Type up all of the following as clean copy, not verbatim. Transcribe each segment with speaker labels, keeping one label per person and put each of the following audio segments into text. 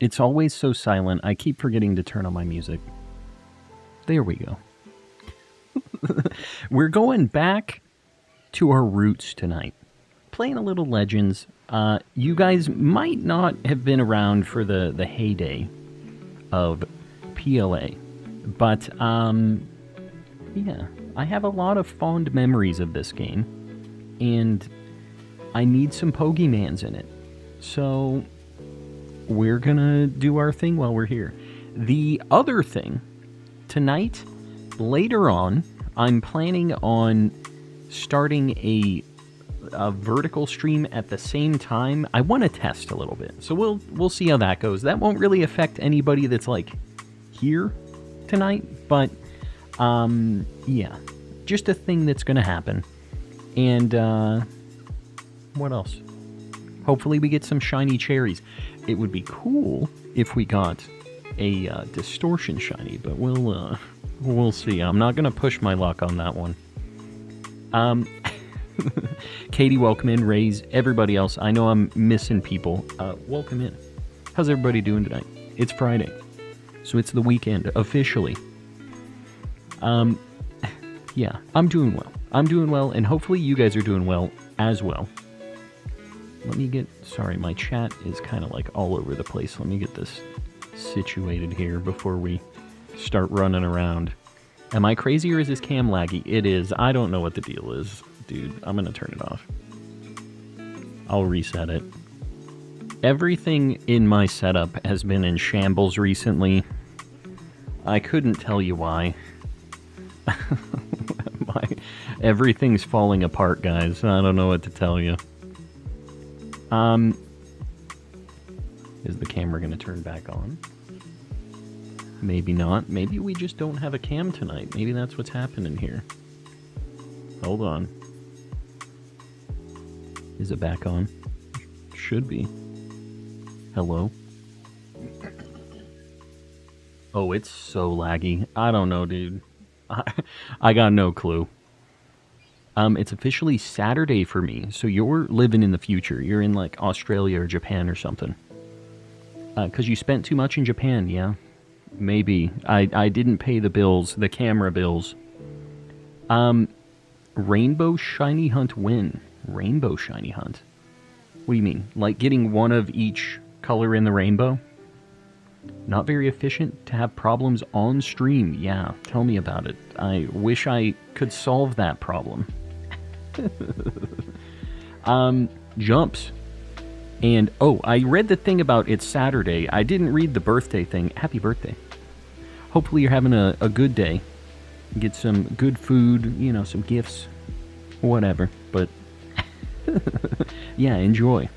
Speaker 1: It's always so silent. I keep forgetting to turn on my music. There we go. We're going back to our roots tonight. Playing a little Legends. You guys might not have been around for the heyday of PLA. But, yeah. I have a lot of fond memories of this game. And I need some Pokemans in it. So we're gonna do our thing while we're here. The other thing, tonight, later on, I'm planning on starting a vertical stream at the same time. I want to test a little bit, so we'll see how that goes. That won't really affect anybody that's like here tonight, but yeah, just a thing that's gonna happen. And what else? Hopefully we get some shiny cherries. It would be cool if we got a distortion shiny, but we'll see. I'm not gonna push my luck on that one. Katie, welcome in. Raise, everybody else. I know I'm missing people. Welcome in. How's everybody doing tonight? It's Friday, so it's the weekend officially. Yeah, I'm doing well. I'm doing well, and hopefully you guys are doing well as well. Let me get... Sorry, my chat is kind of like all over the place. Let me get this situated here before we start running around. Am I crazy or is this cam laggy? It is. I don't know what the deal is. Dude, I'm going to turn it off. I'll reset it. Everything in my setup has been in shambles recently. I couldn't tell you why. Everything's falling apart, guys. I don't know what to tell you. Is the camera going to turn back on? Maybe not. Maybe we just don't have a cam tonight. Maybe that's what's happening here. Hold on. Is it back on? Should be. Hello? Oh, it's so laggy. I don't know, dude. I got no clue. It's officially Saturday for me, so you're living in the future. You're in, like, Australia or Japan or something. Because you spent too much in Japan, yeah? Maybe. I didn't pay the bills, the camera bills. Rainbow Shiny Hunt win. Rainbow Shiny Hunt? What do you mean? Like getting one of each color in the rainbow? Not very efficient to have problems on stream. Yeah, tell me about it. I wish I could solve that problem. Jumps. And, oh, I read the thing about it's Saturday. I didn't read the birthday thing. Happy birthday. Hopefully you're having a good day. Get some good food, you know, some gifts, whatever. But, yeah, enjoy.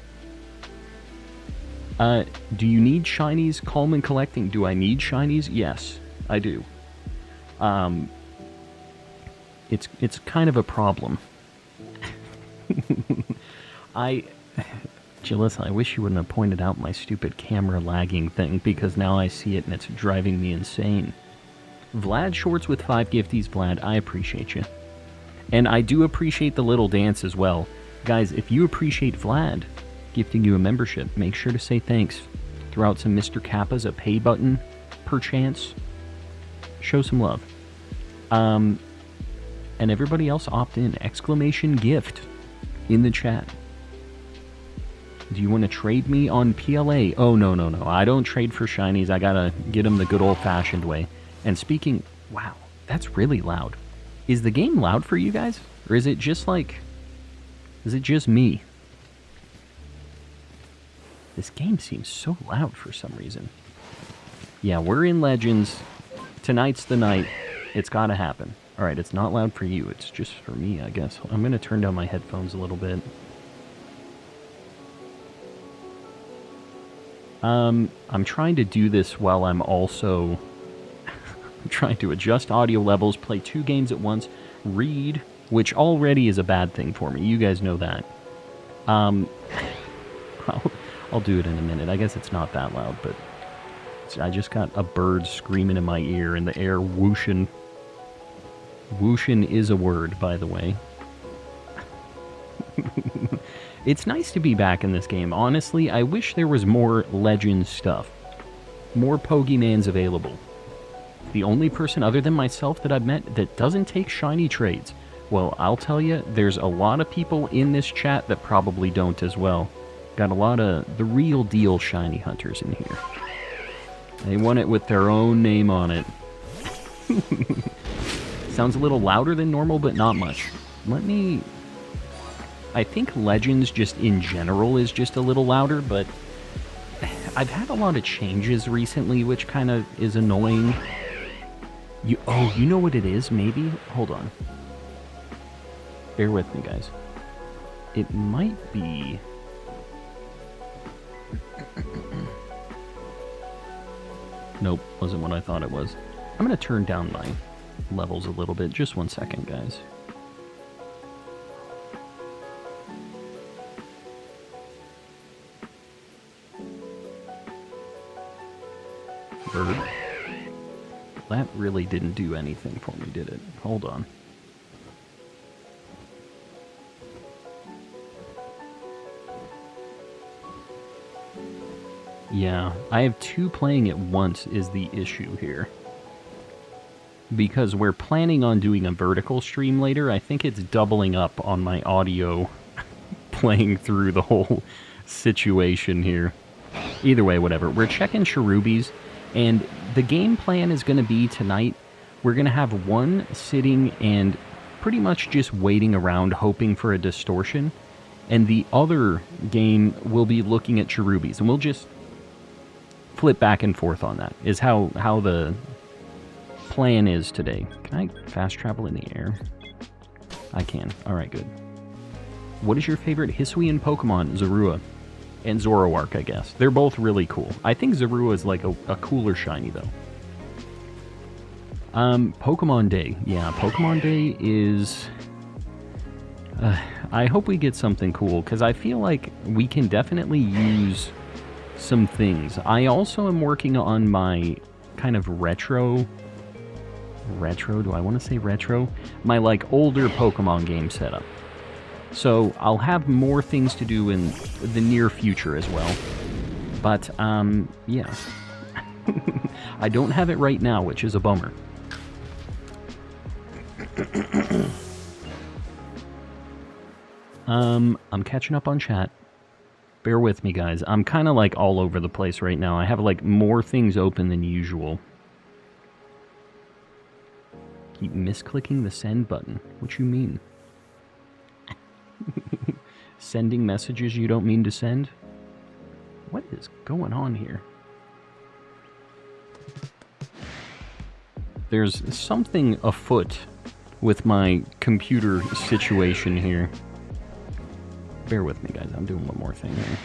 Speaker 1: Do you need shinies? Calm and collecting. Do I need shinies? Yes, I do. It's kind of a problem. Jalissa, I wish you wouldn't have pointed out my stupid camera lagging thing, because now I see it and it's driving me insane. Vlad Shorts with 5 gifties. Vlad, I appreciate you. And I do appreciate the little dance as well. Guys, if you appreciate Vlad gifting you a membership, make sure to say thanks. Throw out some Mr. Kappas, a pay button, perchance. Show some love. And everybody else opt in. Exclamation gift in the chat. Do you want to trade me on PLA? Oh, no. I don't trade for shinies. I gotta get them the good old-fashioned way. And speaking... Wow, that's really loud. Is the game loud for you guys? Or is it just like... Is it just me? This game seems so loud for some reason. Yeah, we're in Legends. Tonight's the night. It's gotta happen. Alright, it's not loud for you. It's just for me, I guess. I'm gonna turn down my headphones a little bit. I'm trying to do this while I'm also trying to adjust audio levels, play 2 games at once, read, which already is a bad thing for me. You guys know that. I'll do it in a minute. I guess it's not that loud, but I just got a bird screaming in my ear and the air whooshing. Whooshing is a word, by the way. It's nice to be back in this game. Honestly, I wish there was more Legends stuff. more Pokemans available. The only person other than myself that I've met that doesn't take shiny trades. Well, I'll tell you, there's a lot of people in this chat that probably don't as well. Got a lot of the real deal shiny hunters in here. They want it with their own name on it. Sounds a little louder than normal, but not much. I think Legends just in general is just a little louder, but I've had a lot of changes recently, which kind of is annoying. You know what it is, maybe? Hold on. Bear with me, guys. It might be... Nope, wasn't what I thought it was. I'm going to turn down my levels a little bit. Just 1 second, guys. Bird. That really didn't do anything for me, did it? Hold on. Yeah, I have two playing at once is the issue here. Because we're planning on doing a vertical stream later, I think it's doubling up on my audio playing through the whole situation here. Either way, whatever. We're checking Cherubies, and the game plan is going to be tonight, we're going to have one sitting and pretty much just waiting around hoping for a distortion, and the other game will be looking at Cherubies, and we'll just flip back and forth on that, is how the plan is today. Can I fast travel in the air? I can. Alright, good. What is your favorite Hisuian Pokemon? Zorua. And Zoroark, I guess. They're both really cool. I think Zorua is like a cooler shiny, though. Pokemon Day. Yeah, Pokemon Day is... I hope we get something cool, because I feel like we can definitely use some things. I also am working on my kind of retro, do I want to say retro? My like older Pokemon game setup. So I'll have more things to do in the near future as well. But, yeah. I don't have it right now, which is a bummer. I'm catching up on chat. Bear with me, guys. I'm kind of like all over the place right now. I have like more things open than usual. Keep misclicking the send button. What you mean? Sending messages you don't mean to send? What is going on here? There's something afoot with my computer situation here. Bear with me, guys. I'm doing one more thing here.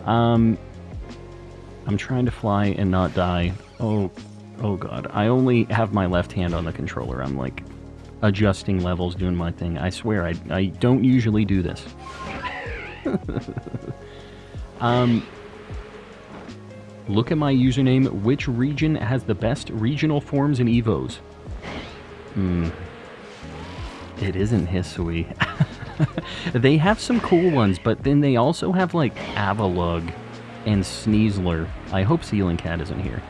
Speaker 1: I'm trying to fly and not die. Oh god. I only have my left hand on the controller. I'm like adjusting levels, doing my thing. I swear, I don't usually do this. Look at my username. Which region has the best regional forms and evos? It isn't Hisui. They have some cool ones, but then they also have like Avalugg and Sneasler. I hope Ceiling Cat isn't here.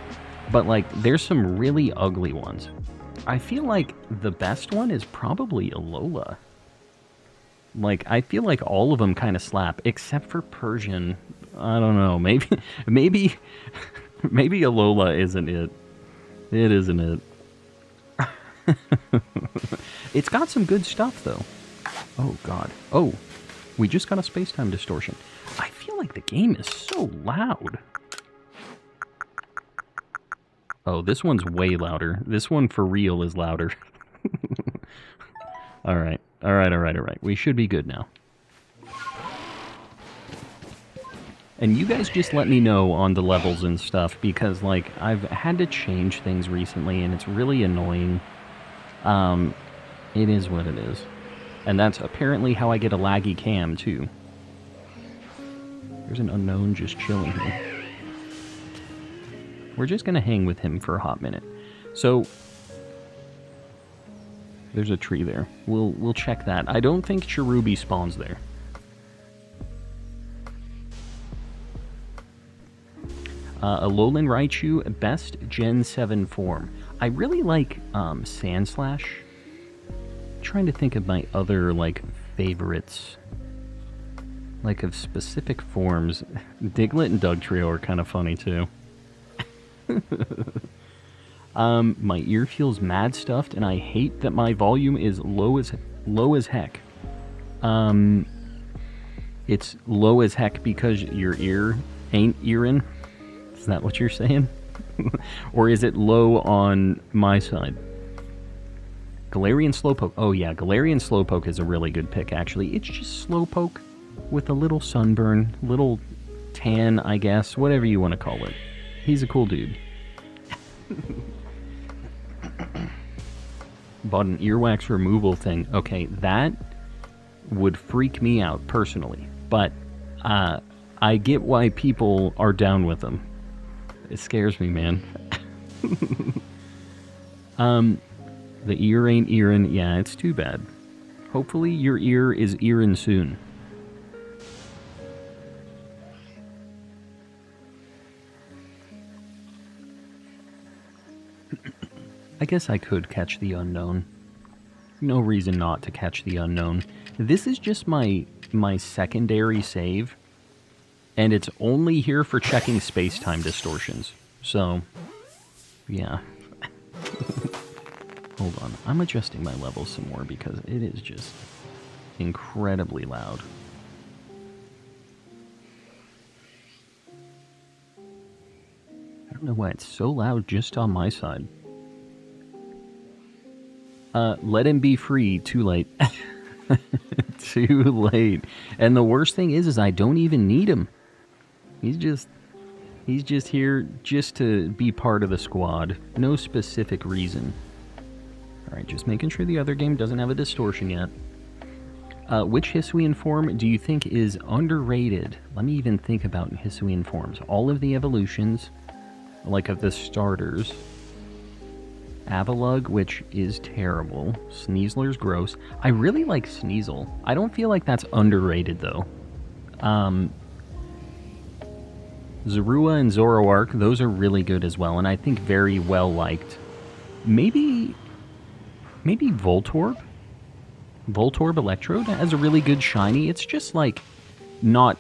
Speaker 1: But like, there's some really ugly ones. I feel like the best one is probably Alola. Like, I feel like all of them kind of slap, except for Persian. I don't know, maybe Alola isn't it. It isn't it. It's got some good stuff, though. Oh, God. Oh, we just got a space-time distortion. I feel like the game is so loud. Oh, this one's way louder. This one, for real, is louder. Alright. We should be good now. And you guys just let me know on the levels and stuff, because, like, I've had to change things recently, and it's really annoying. It is what it is. And that's apparently how I get a laggy cam, too. There's an unknown just chilling here. We're just gonna hang with him for a hot minute. So, there's a tree there. We'll check that. I don't think Cherubi spawns there. Alolan Raichu, best Gen 7 form. I really like Sandslash. Trying to think of my other, like, favorites. Like, of specific forms. Diglett and Dugtrio are kind of funny, too. My ear feels mad stuffed, and I hate that my volume is low as heck. It's low as heck because your ear ain't earin'? Is that what you're saying? Or is it low on my side? Galarian Slowpoke. Oh yeah, Galarian Slowpoke is a really good pick, actually. It's just Slowpoke with a little sunburn, little tan, I guess, whatever you want to call it. He's a cool dude. Bought an earwax removal thing. Okay, that would freak me out, personally. But I get why people are down with them. It scares me, man. The ear ain't earin'. Yeah, it's too bad. Hopefully your ear is earin' soon. I guess I could catch the Unown. No reason not to catch the Unown. This is just my secondary save, and it's only here for checking space-time distortions. So, yeah. Hold on, I'm adjusting my levels some more because it is just incredibly loud. I don't know why it's so loud just on my side. Let him be free. Too late. Too late. And the worst thing is I don't even need him. He's just here just to be part of the squad. No specific reason. Alright, just making sure the other game doesn't have a distortion yet. Which Hisuian form do you think is underrated? Let me even think about Hisuian forms. All of the evolutions, like of the starters. Avalugg, which is terrible. Sneasler's gross. I really like Sneasel. I don't feel like that's underrated, though. Zorua and Zoroark, those are really good as well, and I think very well liked. Maybe Voltorb? Voltorb Electrode has a really good shiny. It's just, like, not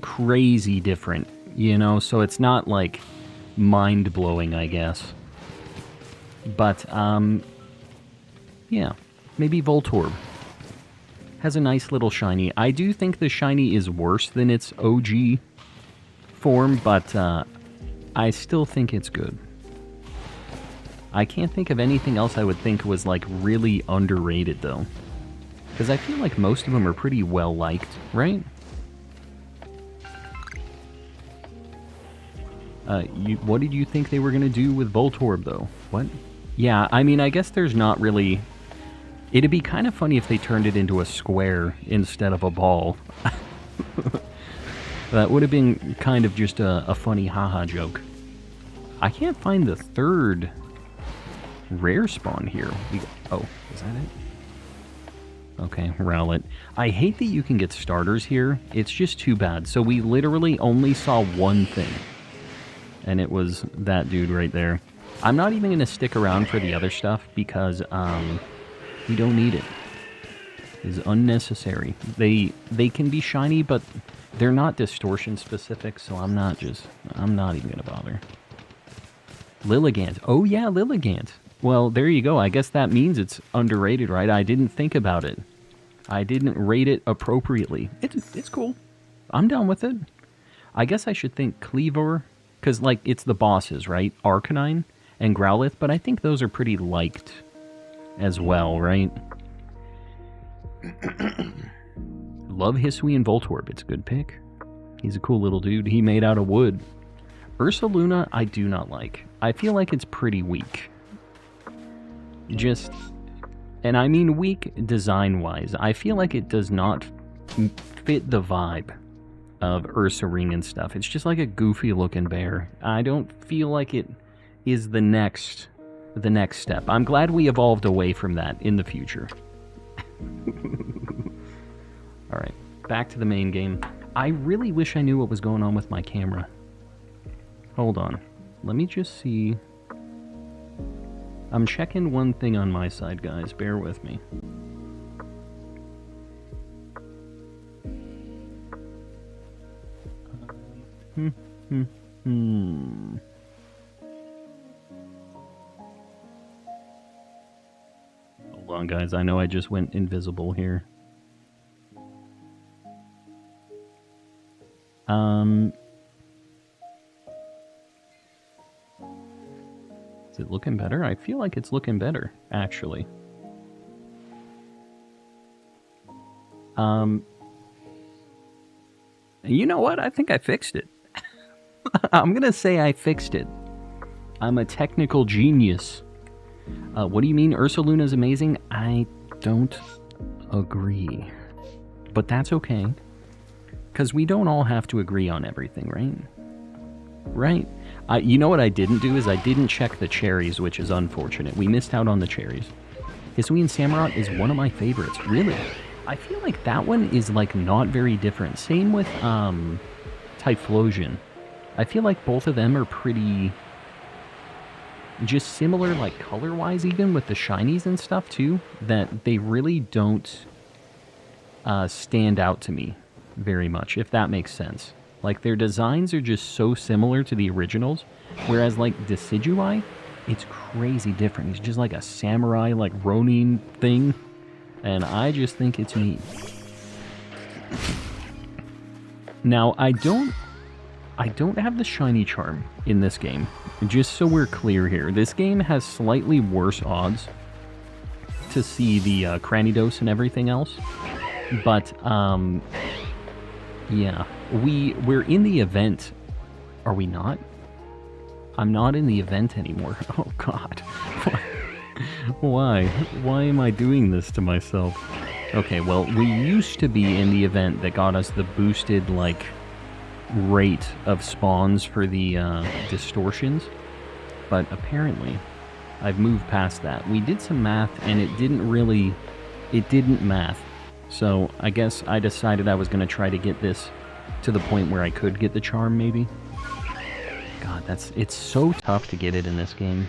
Speaker 1: crazy different, you know? So it's not, like, mind-blowing, I guess. But, yeah, maybe Voltorb. Has a nice little shiny. I do think the shiny is worse than its OG form, but I still think it's good. I can't think of anything else I would think was, like, really underrated, though. Because I feel like most of them are pretty well-liked, right? What did you think they were going to do with Voltorb, though? What? Yeah, I mean, I guess there's not really... It'd be kind of funny if they turned it into a square instead of a ball. That would have been kind of just a funny haha joke. I can't find the third rare spawn here. Oh, is that it? Okay, Rowlet. I hate that you can get starters here. It's just too bad. So we literally only saw one thing. And it was that dude right there. I'm not even going to stick around for the other stuff because we don't need it. It's unnecessary. They can be shiny, but they're not distortion specific, so I'm not even going to bother. Lilligant. Oh yeah, Lilligant. Well, there you go. I guess that means it's underrated, right? I didn't think about it. I didn't rate it appropriately. It's cool. I'm down with it. I guess I should think Cleavor, because, like, it's the bosses, right? Arcanine and Growlithe, but I think those are pretty liked as well, right? Love Hisuian Voltorb. It's a good pick. He's a cool little dude. He made out of wood. Ursaluna, I do not like. I feel like it's pretty weak. And I mean weak design-wise. I feel like it does not fit the vibe of Ursaring and stuff. It's just like a goofy-looking bear. I don't feel like it is the next step. I'm glad we evolved away from that in the future. Alright, back to the main game. I really wish I knew what was going on with my camera. Hold on. Let me just see. I'm checking one thing on my side, guys. Bear with me. Hold on, guys. I know I just went invisible here. Is it looking better? I feel like it's looking better, actually. You know what? I think I fixed it. I'm gonna say I fixed it. I'm a technical genius. What do you mean Ursaluna's amazing? I don't agree. But that's okay. Because we don't all have to agree on everything, right? Right? You know what I didn't do is I didn't check the cherries, which is unfortunate. We missed out on the cherries. Hisuian Samurott is one of my favorites. Really? I feel like that one is, like, not very different. Same with, Typhlosion. I feel like both of them are pretty... just similar, like, color-wise even, with the shinies and stuff, too. That they really don't, stand out to me very much, if that makes sense. Like, their designs are just so similar to the originals, whereas, like, Decidueye, it's crazy different. He's just like a samurai, like, Ronin thing, and I just think it's neat. Now, I don't have the shiny charm in this game, just so we're clear here. This game has slightly worse odds to see the Cranidos and everything else, but, yeah, we're in the event. Are we not? I'm not in the event anymore. Oh god. Why? Why am I doing this to myself? Okay, well, we used to be in the event that got us the boosted, like, rate of spawns for the distortions, but apparently I've moved past that. We did some math and it didn't math. So I guess I decided I was going to try to get this to the point where I could get the charm, maybe. God, it's so tough to get it in this game.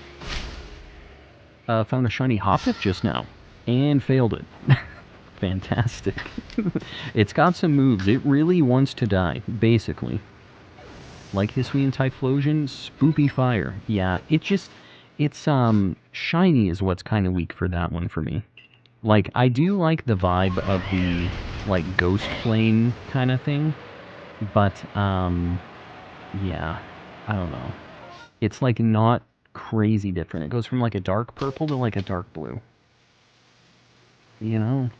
Speaker 1: Found a shiny Hoppip just now, and failed it. Fantastic. It's got some moves. It really wants to die, basically. Like Hisuian Typhlosion, Spoopy Fire. Yeah, it's shiny is what's kind of weak for that one for me. Like, I do like the vibe of the, like, ghost plane kind of thing, but, yeah, I don't know. It's, like, not crazy different. It goes from, like, a dark purple to, like, a dark blue. You know?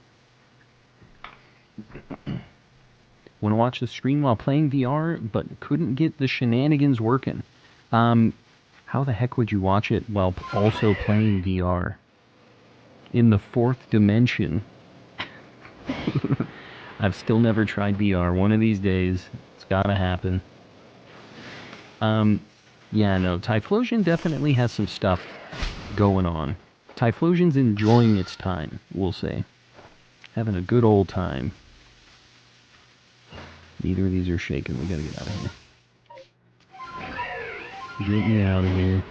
Speaker 1: Want to watch the stream while playing VR, but couldn't get the shenanigans working. How the heck would you watch it while also playing VR? In the fourth dimension. I've still never tried VR. One of these days, it's gotta happen. Yeah, no, Typhlosion definitely has some stuff going on. Typhlosion's enjoying its time, we'll say. Having a good old time. Neither of these are shaking. We gotta get out of here. Get me out of here.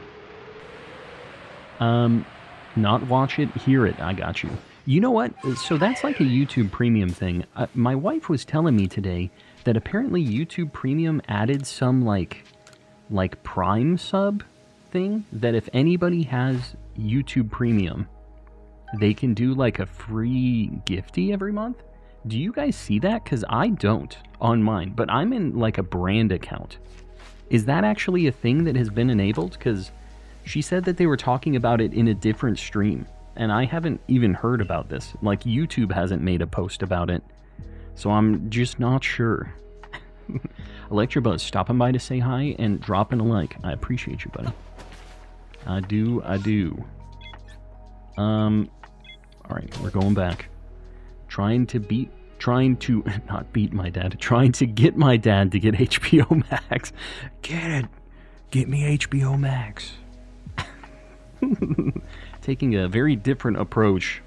Speaker 1: Not watch it, hear it. I got you. You know what? So that's like a YouTube Premium thing. My wife was telling me today that apparently YouTube Premium added some like Prime sub thing, that if anybody has YouTube Premium, they can do like a free gifty every month. Do you guys see that? Because I don't on mine, but I'm in like a brand account. Is that actually a thing that has been enabled? Because she said that they were talking about it in a different stream, and I haven't even heard about this. Like, YouTube hasn't made a post about it, so I'm just not sure. Electrobuzz stopping by to say hi and dropping a like. I appreciate you, buddy. I do. Alright, we're going back. Trying to get my dad to get HBO Max. Get it! Get me HBO Max. Taking a very different approach.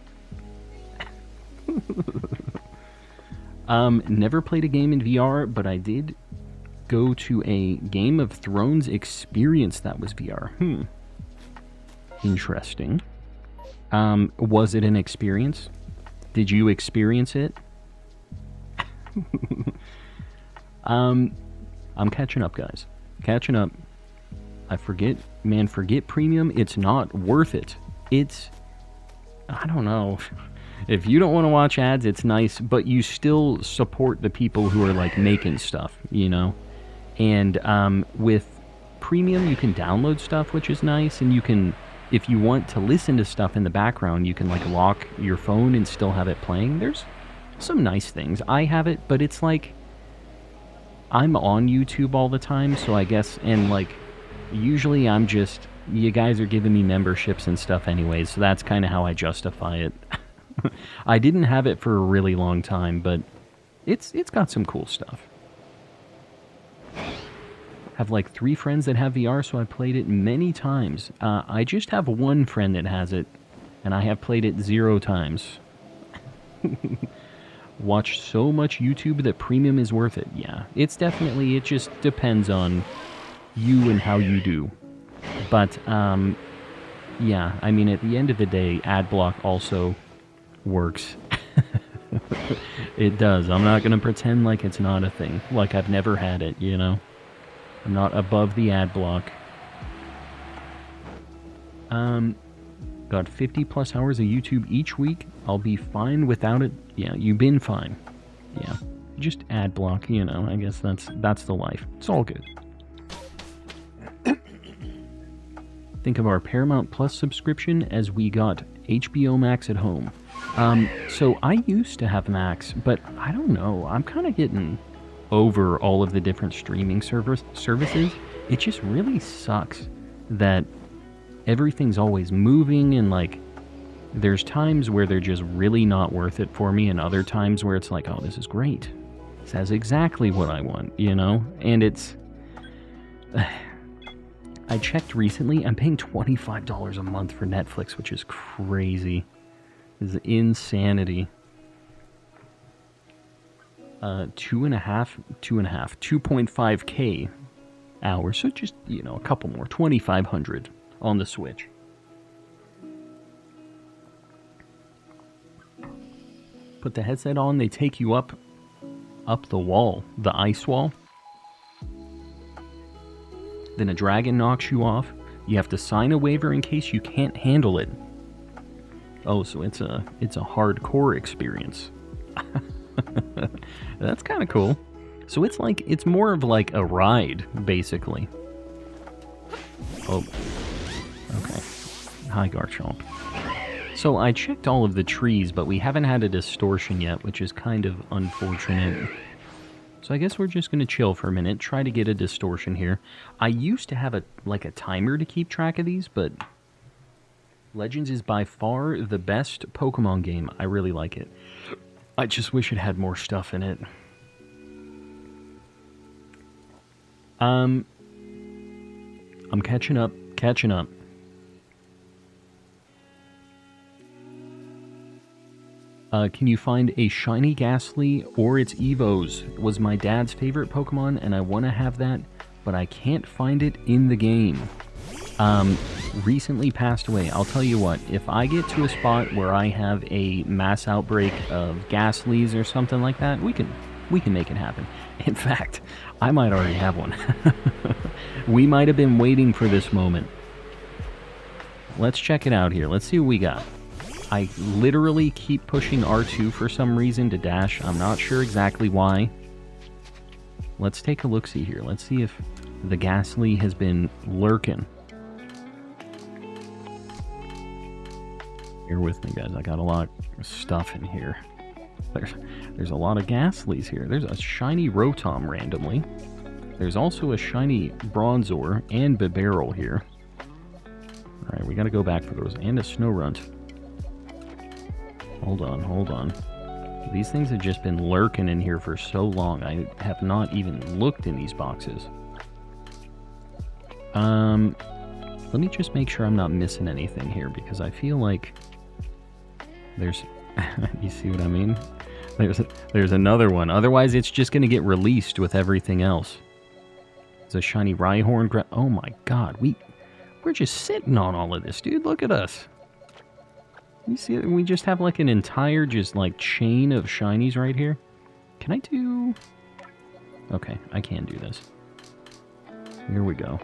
Speaker 1: Never played a game in VR, but I did go to a Game of Thrones experience that was VR. Interesting. Was it an experience? Did you experience it? I'm catching up, guys. Catching up. Forget premium. It's not worth it. I don't know. If you don't want to watch ads, it's nice, but you still support the people who are like making stuff, you know? And with premium, you can download stuff, which is nice, and you can, if you want to listen to stuff in the background, you can like lock your phone and still have it playing. There's some nice things. I have it, but it's like, I'm on YouTube all the time, so I guess, and like, usually I'm just, you guys are giving me memberships and stuff anyways, so that's kind of how I justify it. I didn't have it for a really long time, but it's got some cool stuff. Have like 3 friends that have VR, so I played it many times. I just have one friend that has it, and I have played it 0 times. Watch so much YouTube that premium is worth it. Yeah, it's definitely, it just depends on you and how you do. But, yeah, I mean, at the end of the day, ad block also works. It does. I'm not going to pretend like it's not a thing. Like I've never had it, you know? I'm not above the ad block. Got 50 plus hours of YouTube each week. I'll be fine without it. Yeah, you've been fine. Yeah. Just ad block, you know. I guess that's the life. It's all good. Think of our Paramount Plus subscription as we got HBO Max at home. So I used to have Max, but I don't know. I'm kind of getting over all of the different streaming services. It just really sucks that everything's always moving, and like there's times where they're just really not worth it for me, and other times where it's like, oh, this is great. This has exactly what I want, you know? And it's... I checked recently, I'm paying $25 a month for Netflix, which is crazy. It's insanity. 2.5K hours, so just, you know, a couple more, 2,500 on the Switch. Put the headset on, they take you up the wall, the ice wall. Then a dragon knocks you off. You have to sign a waiver in case you can't handle it. Oh, so it's a hardcore experience. That's kind of cool. So it's more of like a ride, basically. Oh, okay. Hi, Garchomp. So I checked all of the trees, but we haven't had a distortion yet, which is kind of unfortunate. So I guess we're just going to chill for a minute, try to get a distortion here. I used to have a timer to keep track of these, but Legends is by far the best Pokemon game. I really like it. I just wish it had more stuff in it. I'm catching up. Can you find a shiny Ghastly or its Evos? It was my dad's favorite Pokemon, and I want to have that, but I can't find it in the game. Recently passed away. I'll tell you what, if I get to a spot where I have a mass outbreak of Ghastlies or something like that, we can make it happen. In fact, I might already have one. We might have been waiting for this moment. Let's check it out here. Let's see what we got. I literally keep pushing R2 for some reason to dash. I'm not sure exactly why. Let's take a look-see here. Let's see if the Ghastly has been lurking. Bear with me, guys. I got a lot of stuff in here. There's a lot of Ghastlies here. There's a shiny Rotom randomly. There's also a shiny Bronzor and Bibarel here. Alright, we gotta go back for those. And a Snorunt. Hold on. These things have just been lurking in here for so long. I have not even looked in these boxes. Let me just make sure I'm not missing anything here, because I feel like there's... you see what I mean? There's another one. Otherwise, it's just going to get released with everything else. It's a shiny Rhyhorn. Oh my god, we're just sitting on all of this, dude. Look at us. You see, we just have like an entire just like chain of shinies right here. Can I do... Okay, I can do this. Here we go.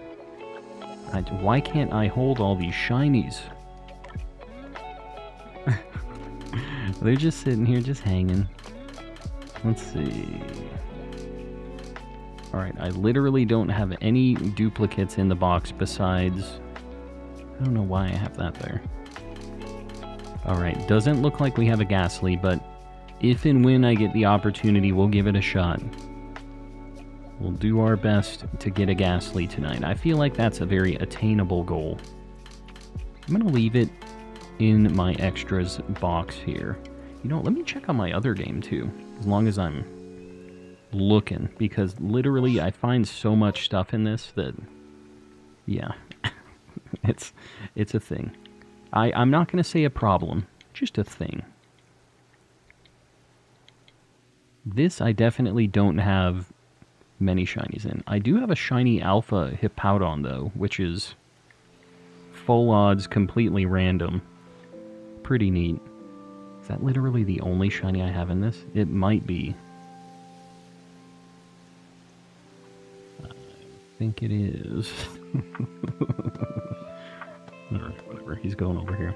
Speaker 1: Why can't I hold all these shinies? They're just sitting here, just hanging. Let's see. Alright, I literally don't have any duplicates in the box besides... I don't know why I have that there. Alright, doesn't look like we have a Ghastly, but if and when I get the opportunity, we'll give it a shot. We'll do our best to get a Ghastly tonight. I feel like that's a very attainable goal. I'm going to leave it in my extras box here. You know, let me check on my other game too, as long as I'm looking, because literally I find so much stuff in this that, yeah, it's a thing. I'm not going to say a problem, just a thing. This I definitely don't have many shinies in. I do have a shiny Alpha Hippowdon though, which is full odds, completely random. Pretty neat. Is that literally the only shiny I have in this? It might be. I think it is. Alright, whatever. He's going over here.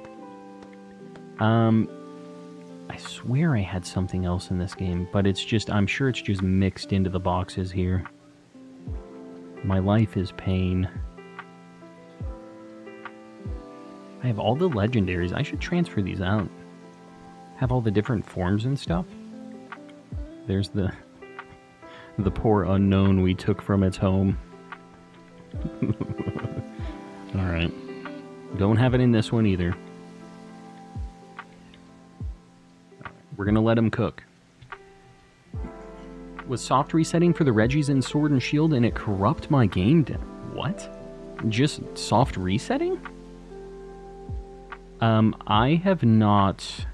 Speaker 1: I swear I had something else in this game, but it's just, I'm sure it's just mixed into the boxes here. My life is pain. I have all the legendaries. I should transfer these out. Have all the different forms and stuff. There's the poor unknown we took from its home. Alright. Don't have it in this one either. We're gonna let him cook. Was soft resetting for the Reggies in Sword and Shield and it corrupt my game? What? Just soft resetting? I have not...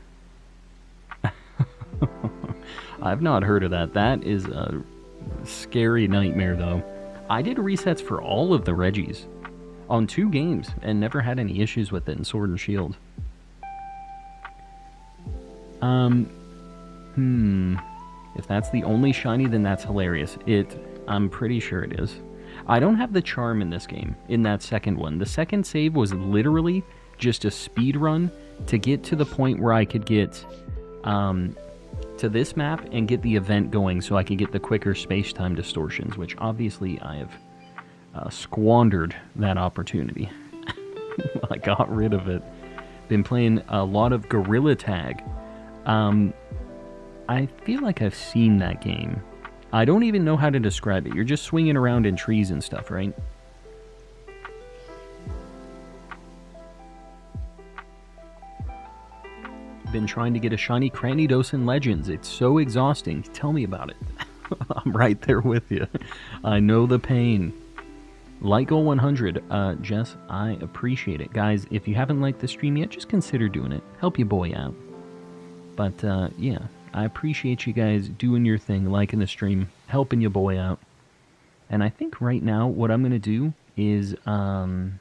Speaker 1: I've not heard of that. That is a scary nightmare, though. I did resets for all of the Reggies on 2 games and never had any issues with it in Sword and Shield. If that's the only shiny, then that's hilarious. I'm pretty sure it is. I don't have the charm in this game, in that second one. The second save was literally just a speed run to get to the point where I could get to this map and get the event going so I could get the quicker space-time distortions, which obviously I have squandered that opportunity. I got rid of it. Been playing a lot of Gorilla Tag. I feel like I've seen that game. I don't even know how to describe it. You're just swinging around in trees and stuff, right? Been trying to get a shiny Cranidos in Legends. It's so exhausting. Tell me about it. I'm right there with you. I know the pain. Like goal 100. Jess, I appreciate it. Guys, if you haven't liked the stream yet, just consider doing it. Help your boy out. But, yeah. I appreciate you guys doing your thing, liking the stream, helping your boy out. And I think right now what I'm going to do is, I'm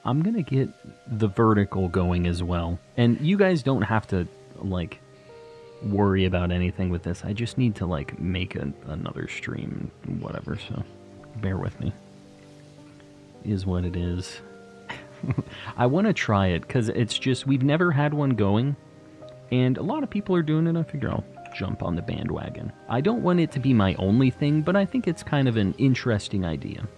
Speaker 1: going to get the vertical going as well. And you guys don't have to, like, worry about anything with this. I just need to, like, make another stream, whatever, so bear with me. Is what it is. I want to try it, because it's just, we've never had one going, and a lot of people are doing it. I figure I'll jump on the bandwagon. I don't want it to be my only thing, but I think it's kind of an interesting idea.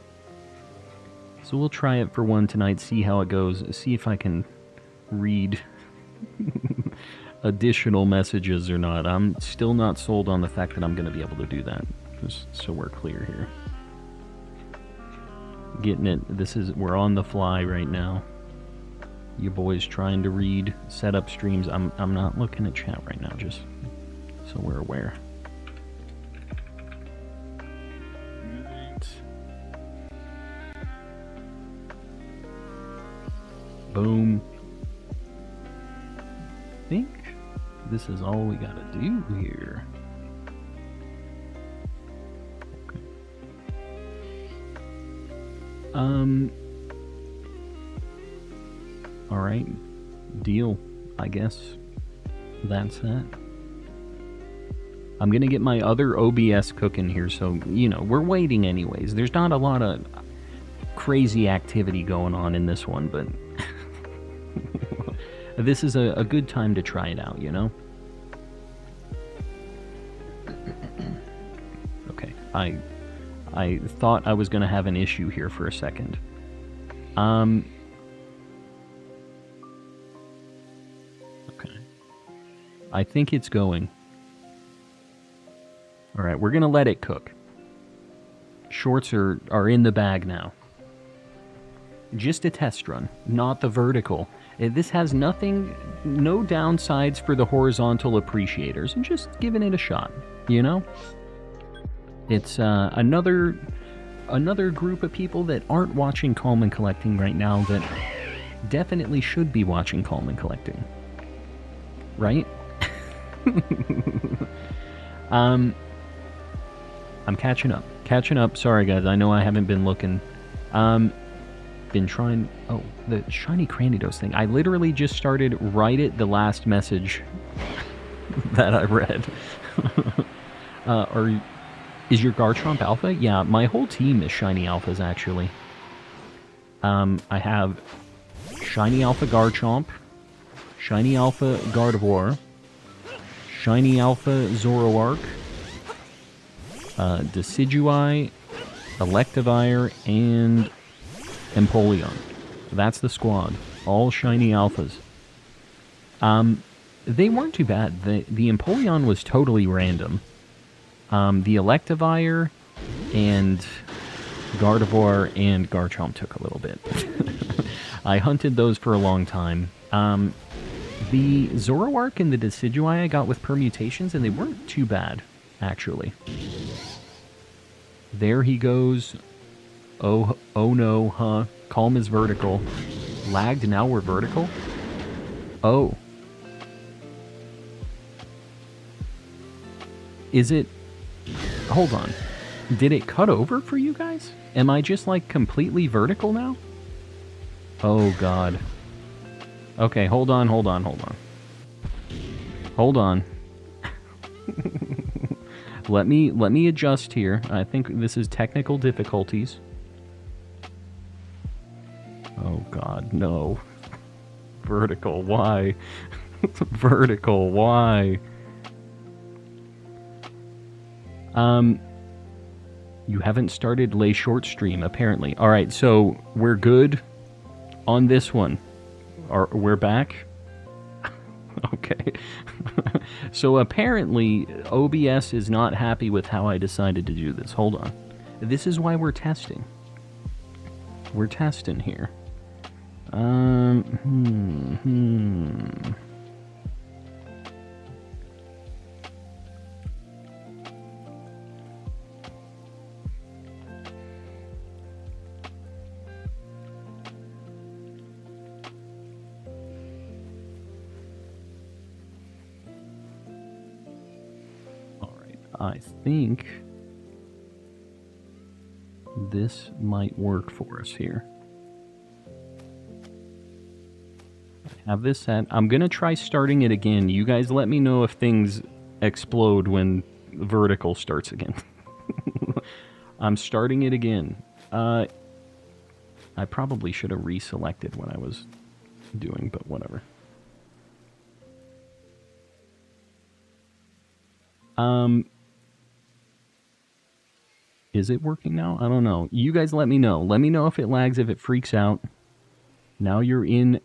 Speaker 1: So we'll try it for one tonight, see how it goes, see if I can read additional messages or not. I'm still not sold on the fact that I'm going to be able to do that, just so we're clear here. Getting it, we're on the fly right now. Your boy's trying to read, set up streams. I'm not looking at chat right now, just so we're aware. Boom. I think this is all we gotta do here. Okay. Alright. Deal, I guess. That's that. I'm gonna get my other OBS cooking here, so, you know, we're waiting anyways. There's not a lot of crazy activity going on in this one, but this is a good time to try it out, you know? Okay, I thought I was gonna have an issue here for a second. Okay. I think it's going. Alright, we're gonna let it cook. Shorts are in the bag now. Just a test run, not the vertical. This has nothing, no downsides for the horizontal appreciators, and just giving it a shot, you know? It's another group of people that aren't watching Calm and Collecting right now that definitely should be watching Calm and Collecting. Right? I'm catching up. Catching up. Sorry, guys. I know I haven't been looking. Been trying... Oh, the Shiny Cranidos thing. I literally just started right at the last message that I read. Is your Garchomp Alpha? Yeah, my whole team is Shiny Alphas, actually. I have Shiny Alpha Garchomp, Shiny Alpha Gardevoir, Shiny Alpha Zoroark, Decidueye, Electivire, and Empoleon. That's the squad. All Shiny Alphas. They weren't too bad. The Empoleon was totally random. The Electivire and Gardevoir and Garchomp took a little bit. I hunted those for a long time. The Zoroark and the Decidueye I got with permutations, and they weren't too bad, actually. There he goes. Oh no, huh? Calm is vertical. Lagged, now we're vertical? Oh. Is it... Hold on. Did it cut over for you guys? Am I just, like, completely vertical now? Oh, God. Okay, hold on. Hold on. Let me adjust here. I think this is technical difficulties. Oh, God, no. Vertical, why? Vertical, why? You haven't started Lay Short stream, apparently. Alright, so we're good on this one. We're back? Okay. So apparently, OBS is not happy with how I decided to do this. Hold on. This is why we're testing. We're testing here. I think this might work for us here. I have this set. I'm going to try starting it again. You guys let me know if things explode when vertical starts again. I'm starting it again. I probably should have reselected what I was doing, but whatever. Is it working now? I don't know. You guys let me know. Let me know if it lags, if it freaks out. Now you're in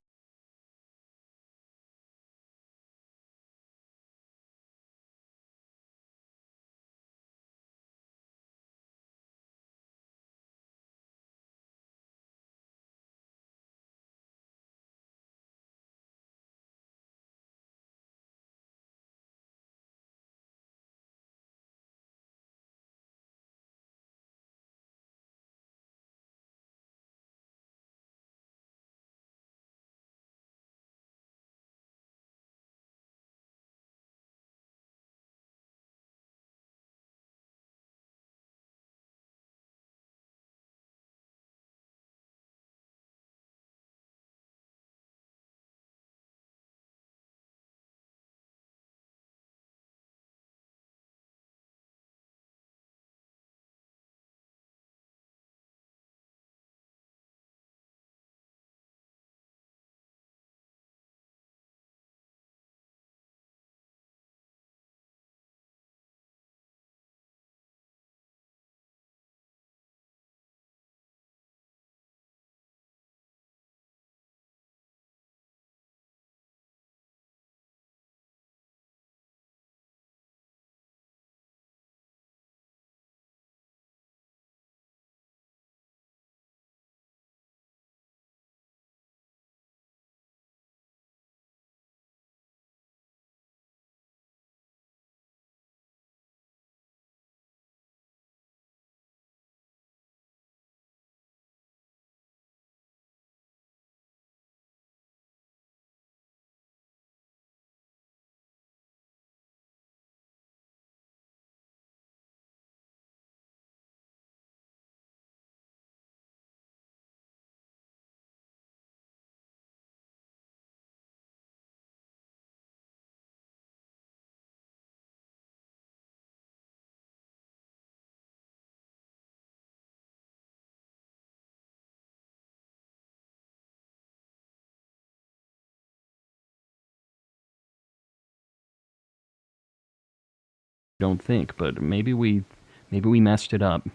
Speaker 1: don't think, but maybe we messed it up.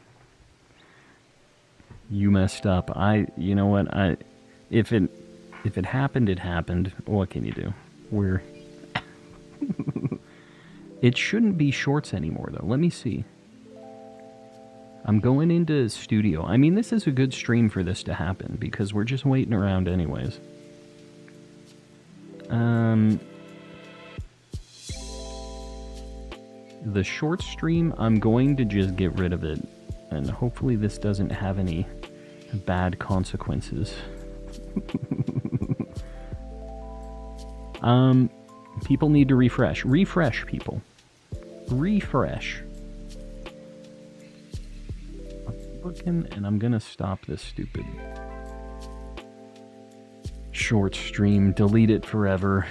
Speaker 1: You messed up. You know what? If it happened, it happened. What can you do? It shouldn't be shorts anymore, though. Let me see. I'm going into studio. I mean, this is a good stream for this to happen, because we're just waiting around anyways. The short stream, I'm going to just get rid of it, and hopefully this doesn't have any bad consequences. People need to refresh. Refresh, people. Refresh. Looking, and I'm gonna stop this stupid short stream. Delete it forever.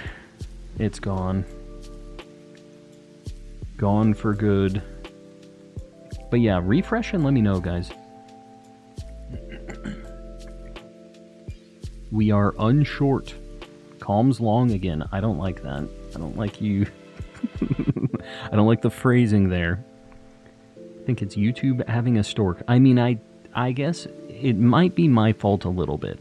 Speaker 1: It's gone. Gone for good. But yeah, refresh and let me know, guys. We are unshort. Calm's long again. I don't like that. I don't like you. I don't like the phrasing there. I think it's YouTube having a stork. I mean, I guess it might be my fault a little bit.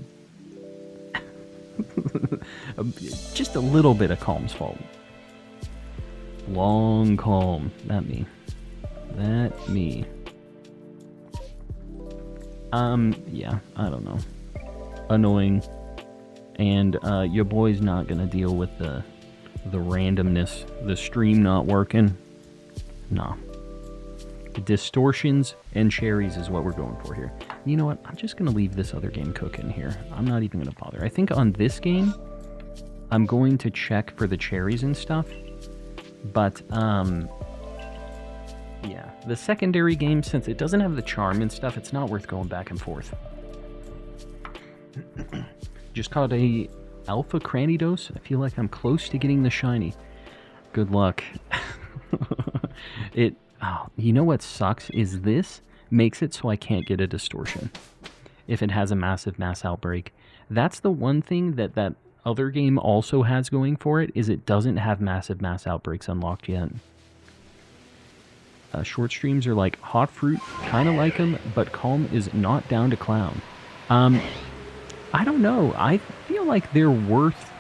Speaker 1: Just a little bit of Calm's fault. Long Calm. That me. That me. Yeah, I don't know. Annoying. And your boy's not gonna deal with the randomness, the stream not working. Nah. Distortions and cherries is what we're going for here. You know what? I'm just gonna leave this other game cooking here. I'm not even gonna bother. I think on this game, I'm going to check for the cherries and stuff. But yeah, the secondary game, since it doesn't have the charm and stuff, it's not worth going back and forth. Just caught a Alpha Cranidos. I feel like I'm close to getting the shiny. Good luck. You know what sucks is this makes it so I can't get a distortion if it has a massive mass outbreak. That's the one thing that other game also has going for it, is it doesn't have massive mass outbreaks unlocked yet. Short streams are like hot fruit, kind of like them, but Calm is not down to clown. I don't know. I feel like they're worth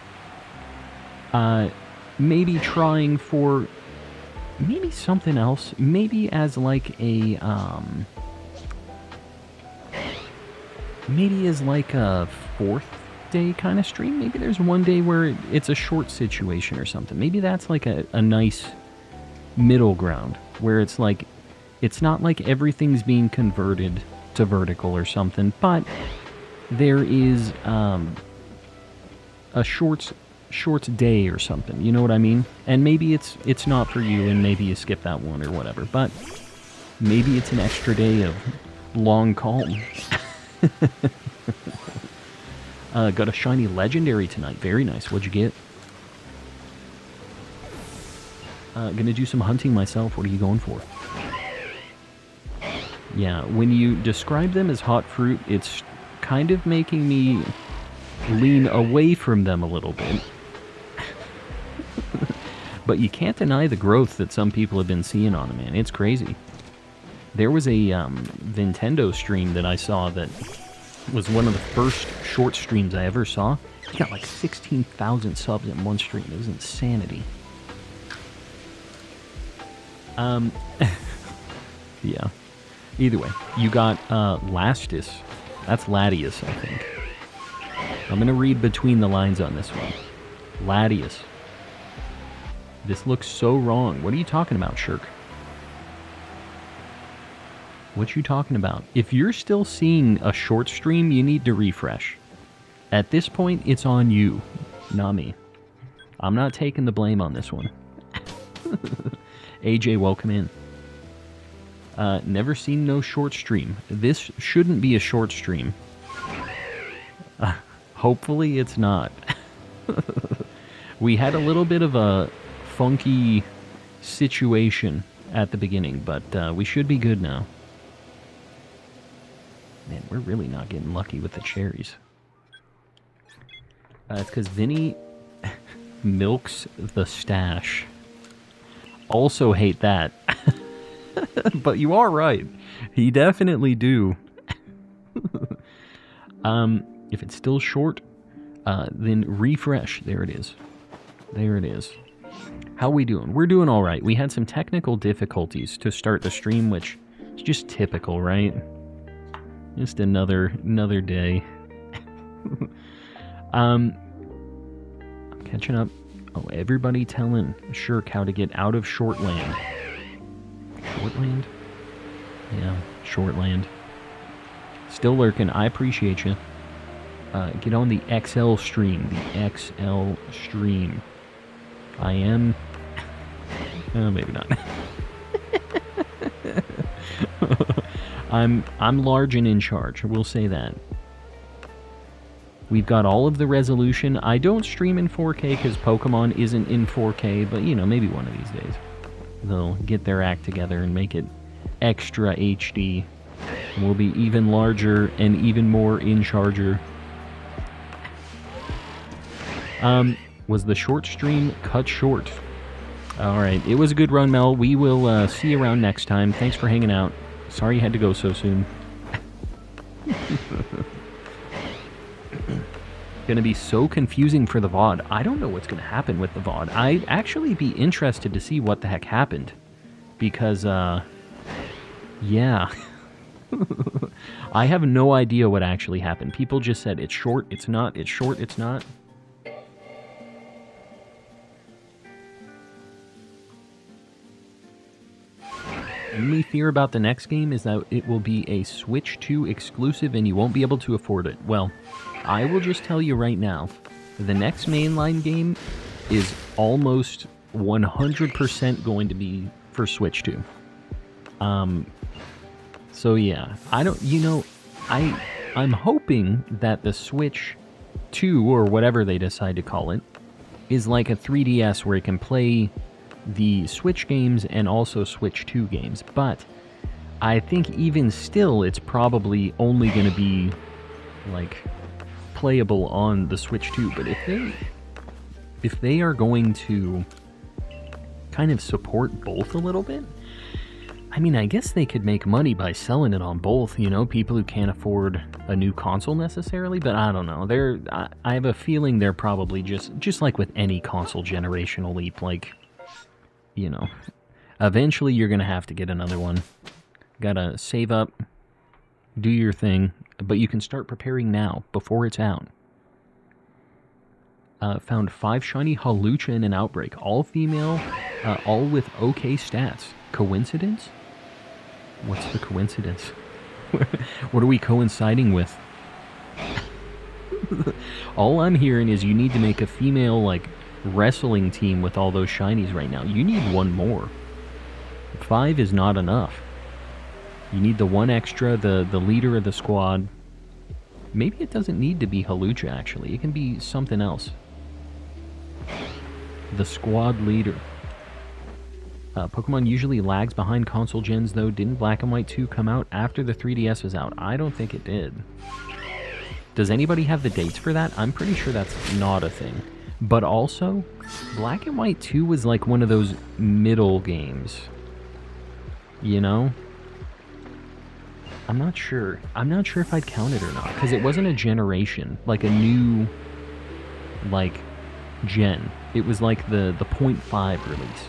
Speaker 1: maybe trying for maybe something else. Maybe as like a maybe as like a 4th day kind of stream. Maybe there's one day where it's a short situation or something. Maybe that's like a nice middle ground where it's like it's not like everything's being converted to vertical or something, but there is a shorts day or something, you know what I mean? And maybe it's not for you, and maybe you skip that one or whatever, but maybe it's an extra day of long Calm. Got a shiny legendary tonight. Very nice. What'd you get? Gonna do some hunting myself. What are you going for? Yeah, when you describe them as hot fruit, it's kind of making me lean away from them a little bit. But you can't deny the growth that some people have been seeing on them, man. It's crazy. There was a Nintendo stream that I saw that was one of the first short streams I ever saw. He got like 16,000 subs in one stream. It was insanity. Yeah. Either way, you got Lastus. That's Latius, I think. I'm going to read between the lines on this one. Latius. This looks so wrong. What are you talking about, Shirk? What you talking about? If you're still seeing a short stream, you need to refresh. At this point, it's on you, not me. I'm not taking the blame on this one. AJ, welcome in. Never seen no short stream. This shouldn't be a short stream. Hopefully it's not. We had a little bit of a funky situation at the beginning, but we should be good now. Man, we're really not getting lucky with the cherries. It's because Vinny milks the stash. also hate that. But you are right. He definitely do. If it's still short, then refresh. There it is. There it is. How we doing? We're doing all right. We had some technical difficulties to start the stream, which is just typical, right? Just another day. I'm catching up. Oh, everybody telling Shirk how to get out of Shortland. Shortland? Yeah, Shortland. Still lurking. I appreciate you. Get on the XL stream. The XL stream. I am... maybe not. I'm large and in charge. We'll say that. We've got all of the resolution. I don't stream in 4K because Pokemon isn't in 4K, but, you know, maybe one of these days they'll get their act together and make it extra HD. We'll be even larger and even more in charger. Was the short stream cut short? Alright, it was a good run, Mel. We will see you around next time. Thanks for hanging out. Sorry you had to go so soon. Gonna be so confusing for the VOD. I don't know what's gonna happen with the VOD. I'd actually be interested to see what the heck happened. Because, yeah. I have no idea what actually happened. People just said, it's short, it's not, it's short, it's not. Only fear about the next game is that it will be a Switch 2 exclusive and you won't be able to afford it. Well, I will just tell you right now, the next mainline game is almost 100% going to be for Switch 2. So yeah, I'm hoping that the Switch 2, or whatever they decide to call it, is like a 3DS where it can play the Switch games and also Switch 2 games, but I think even still it's probably only going to be like playable on the Switch 2. But if they are going to kind of support both a little bit, I mean, I guess they could make money by selling it on both, you know, people who can't afford a new console necessarily, but I don't know. I have a feeling they're probably just like with any console generational leap, like, you know, eventually you're going to have to get another one. Gotta save up, do your thing, but you can start preparing now, before it's out. Found 5 shiny Hawlucha in an outbreak. All female, all with okay stats. Coincidence? What's the coincidence? What are we coinciding with? All I'm hearing is you need to make a female, like, wrestling team with all those shinies right now. You need one more. 5 is not enough. You need the one extra, the leader of the squad. Maybe it doesn't need to be Hawlucha, actually. It can be something else. The squad leader. Pokemon usually lags behind console gens, though. Didn't Black and White 2 come out after the 3DS was out? I don't think it did. Does anybody have the dates for that? I'm pretty sure that's not a thing. But also, Black and White 2 was like one of those middle games. You know? I'm not sure. I'm not sure if I'd count it or not, because it wasn't a generation, like a new, like, gen. It was like the 0.5 release.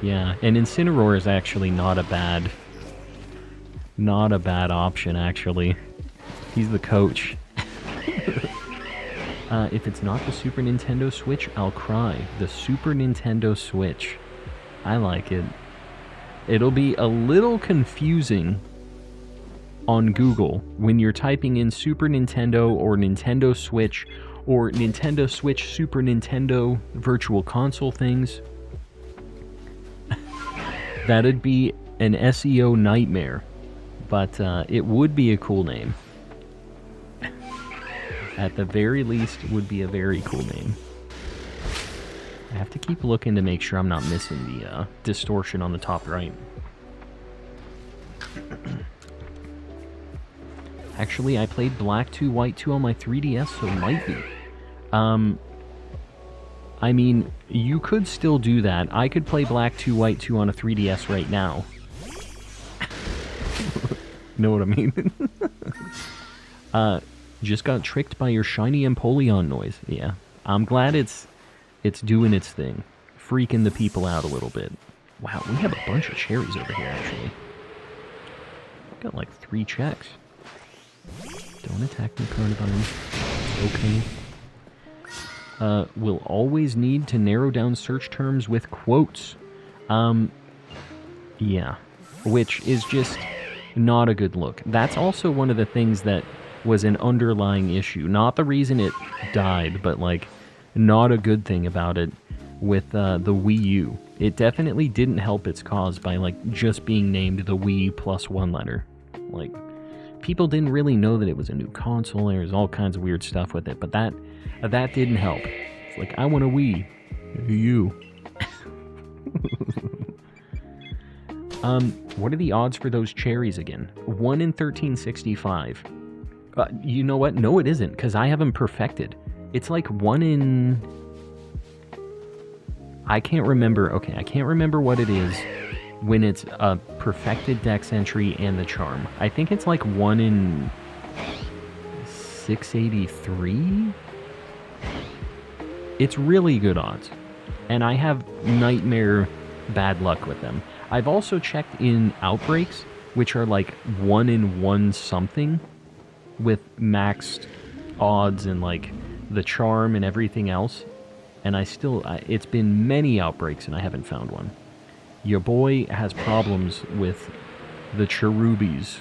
Speaker 1: Yeah, and Incineroar is actually not a bad option, actually. He's the coach. If it's not the Super Nintendo Switch, I'll cry. The Super Nintendo Switch. I like it. It'll be a little confusing on Google when you're typing in Super Nintendo or Nintendo Switch or Nintendo Switch Super Nintendo Virtual Console things. That'd be an SEO nightmare, but it would be a cool name. At the very least, would be a very cool name. I have to keep looking to make sure I'm not missing the distortion on the top right. Actually, I played Black 2, White 2 on my 3DS, so it might be. I mean, you could still do that. I could play Black 2, White 2 on a 3DS right now. Know what I mean? Just got tricked by your shiny Empoleon noise. Yeah, I'm glad it's doing its thing. Freaking the people out a little bit. Wow, we have a bunch of cherries over here, actually. Got like 3 checks. Don't attack me, Carnivine. Okay. Will always need to narrow down search terms with quotes. Yeah. Which is just not a good look. That's also one of the things that was an underlying issue. Not the reason it died, but, like, not a good thing about it with the Wii U. It definitely didn't help its cause by, like, just being named the Wii plus 1 letter. Like, people didn't really know that it was a new console. There was all kinds of weird stuff with it, but that didn't help. It's like, I want a Wii. You. What are the odds for those cherries again? 1 in 1365. You know what? No, it isn't, because I have them perfected. It's like 1 in... I can't remember. Okay, I can't remember what it is when it's a perfected Dex entry and the charm. I think it's like 1 in 683? It's really good odds. And I have nightmare bad luck with them. I've also checked in outbreaks, which are like 1 in 1 something, with maxed odds and like the charm and everything else. And I still, it's been many outbreaks and I haven't found one. Your boy has problems with the cherubies.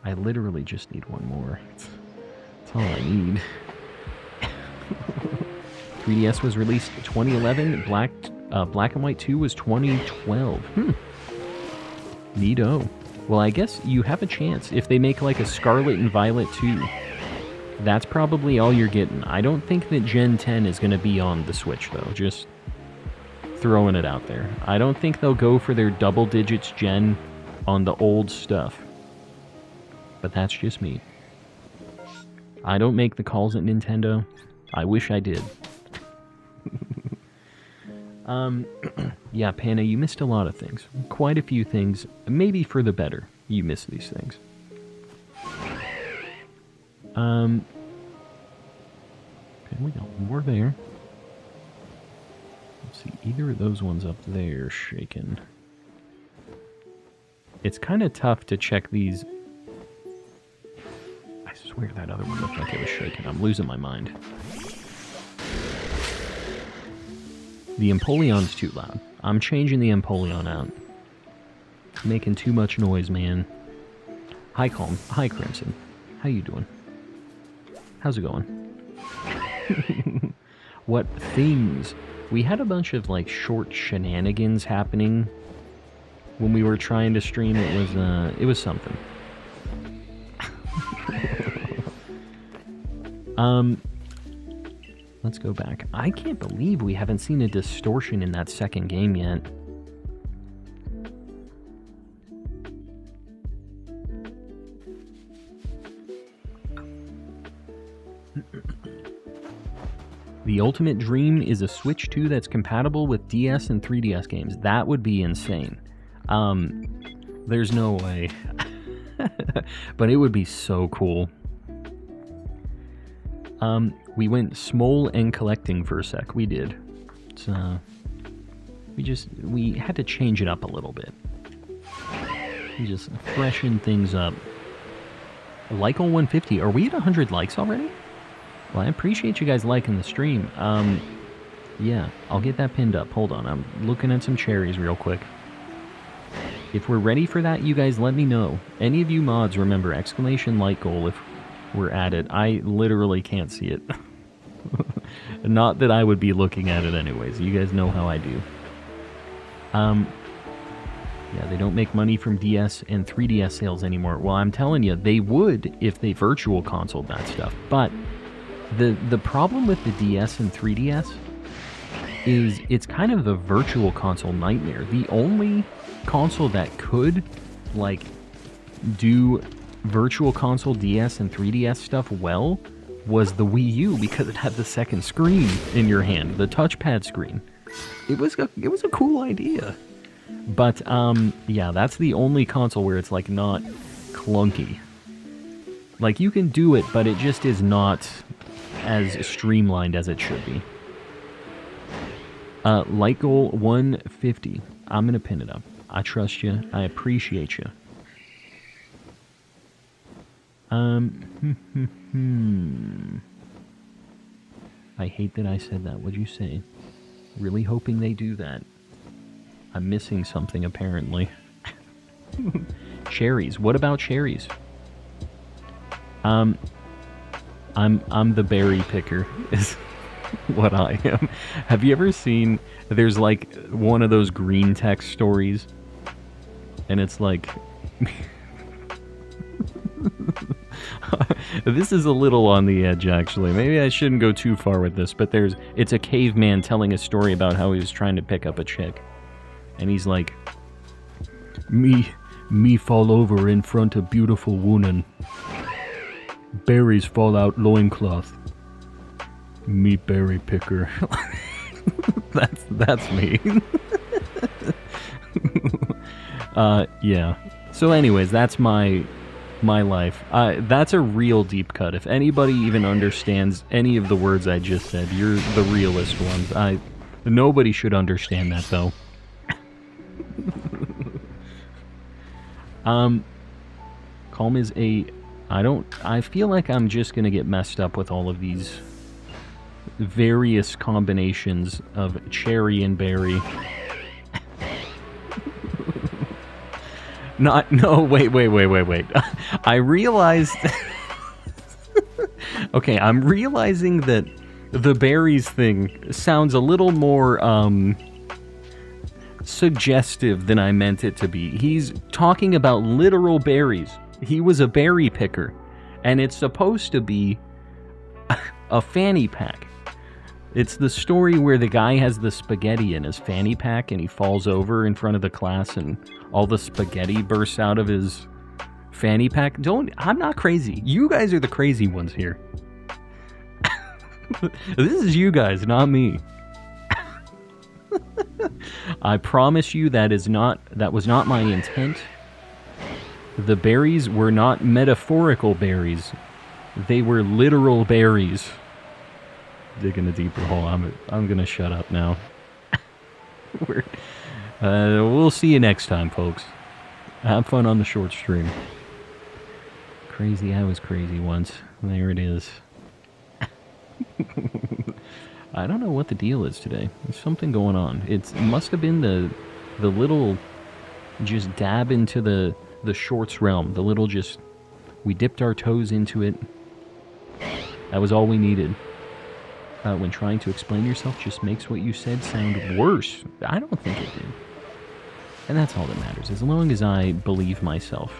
Speaker 1: I literally just need one more. That's all I need. 3DS was released 2011. Black and White 2 was 2012. Neato. Well, I guess you have a chance if they make like a Scarlet and Violet 2. That's probably all you're getting. I don't think that Gen 10 is going to be on the Switch, though. Just throwing it out there. I don't think they'll go for their double digits gen on the old stuff. But that's just me. I don't make the calls at Nintendo. I wish I did. Yeah, Panna, you missed a lot of things. Quite a few things. Maybe for the better, you missed these things. Okay, we got more there. Let's see, either of those ones up there shaken. It's kind of tough to check these. I swear that other one looked like it was shaken. I'm losing my mind. The Empoleon's too loud. I'm changing the Empoleon out. Making too much noise, man. Hi, Calm. Hi, Crimson. How you doing? How's it going? What things? We had a bunch of, like, short shenanigans happening when we were trying to stream. It was something. Let's go back. I can't believe we haven't seen a distortion in that second game yet. The ultimate dream is a Switch 2 that's compatible with DS and 3DS games. That would be insane. There's no way. But it would be so cool. We went small and collecting for a sec. We did. We had to change it up a little bit. We just freshen things up. Like on 150. Are we at 100 likes already? Well, I appreciate you guys liking the stream. Yeah, I'll get that pinned up. Hold on, I'm looking at some cherries real quick. If we're ready for that, you guys let me know. Any of you mods, remember, exclamation like goal if we're at it. I literally can't see it. Not that I would be looking at it anyways. You guys know how I do. Yeah, they don't make money from DS and 3DS sales anymore. Well, I'm telling you, they would if they virtual consoled that stuff. But the problem with the DS and 3DS is it's kind of the virtual console nightmare. The only console that could, like, do virtual console DS and 3DS stuff well was the Wii U because it had the second screen in your hand, the touchpad screen. It was a cool idea. But, yeah, that's the only console where it's, like, not clunky. Like, you can do it, but it just is not as streamlined as it should be. Light goal 150. I'm gonna pin it up. I trust you. I appreciate you. I hate that I said that. What'd you say? Really hoping they do that. I'm missing something, apparently. Cherries. What about cherries? I'm the berry picker, is what I am. Have you ever seen, there's like one of those green text stories, and it's like, this is a little on the edge, actually. Maybe I shouldn't go too far with this, but it's a caveman telling a story about how he was trying to pick up a chick. And he's like, me fall over in front of beautiful woman. Berries fall out loincloth. Me berry picker. That's me. Yeah. So anyways, that's my life. That's a real deep cut. If anybody even understands any of the words I just said, you're the realest ones. Nobody should understand that, though. Calm is a... I feel like I'm just gonna get messed up with all of these various combinations of cherry and berry. No, wait. I realized... Okay, I'm realizing that the berries thing sounds a little more, suggestive than I meant it to be. He's talking about literal berries. He was a berry picker, and it's supposed to be a fanny pack. It's the story where the guy has the spaghetti in his fanny pack and he falls over in front of the class and all the spaghetti bursts out of his fanny pack. I'm not crazy. You guys are the crazy ones here. This is you guys, not me. I promise you that was not my intent. The berries were not metaphorical berries. They were literal berries. Digging a deeper hole. I'm gonna shut up now. We'll see you next time, folks. Have fun on the short stream. Crazy, I was crazy once. There it is. I don't know what the deal is today. There's something going on. It must have been the little just dab into the shorts realm. The little just, we dipped our toes into it. That was all we needed. When trying to explain yourself just makes what you said sound worse. I don't think it did. And that's all that matters, as long as I believe myself.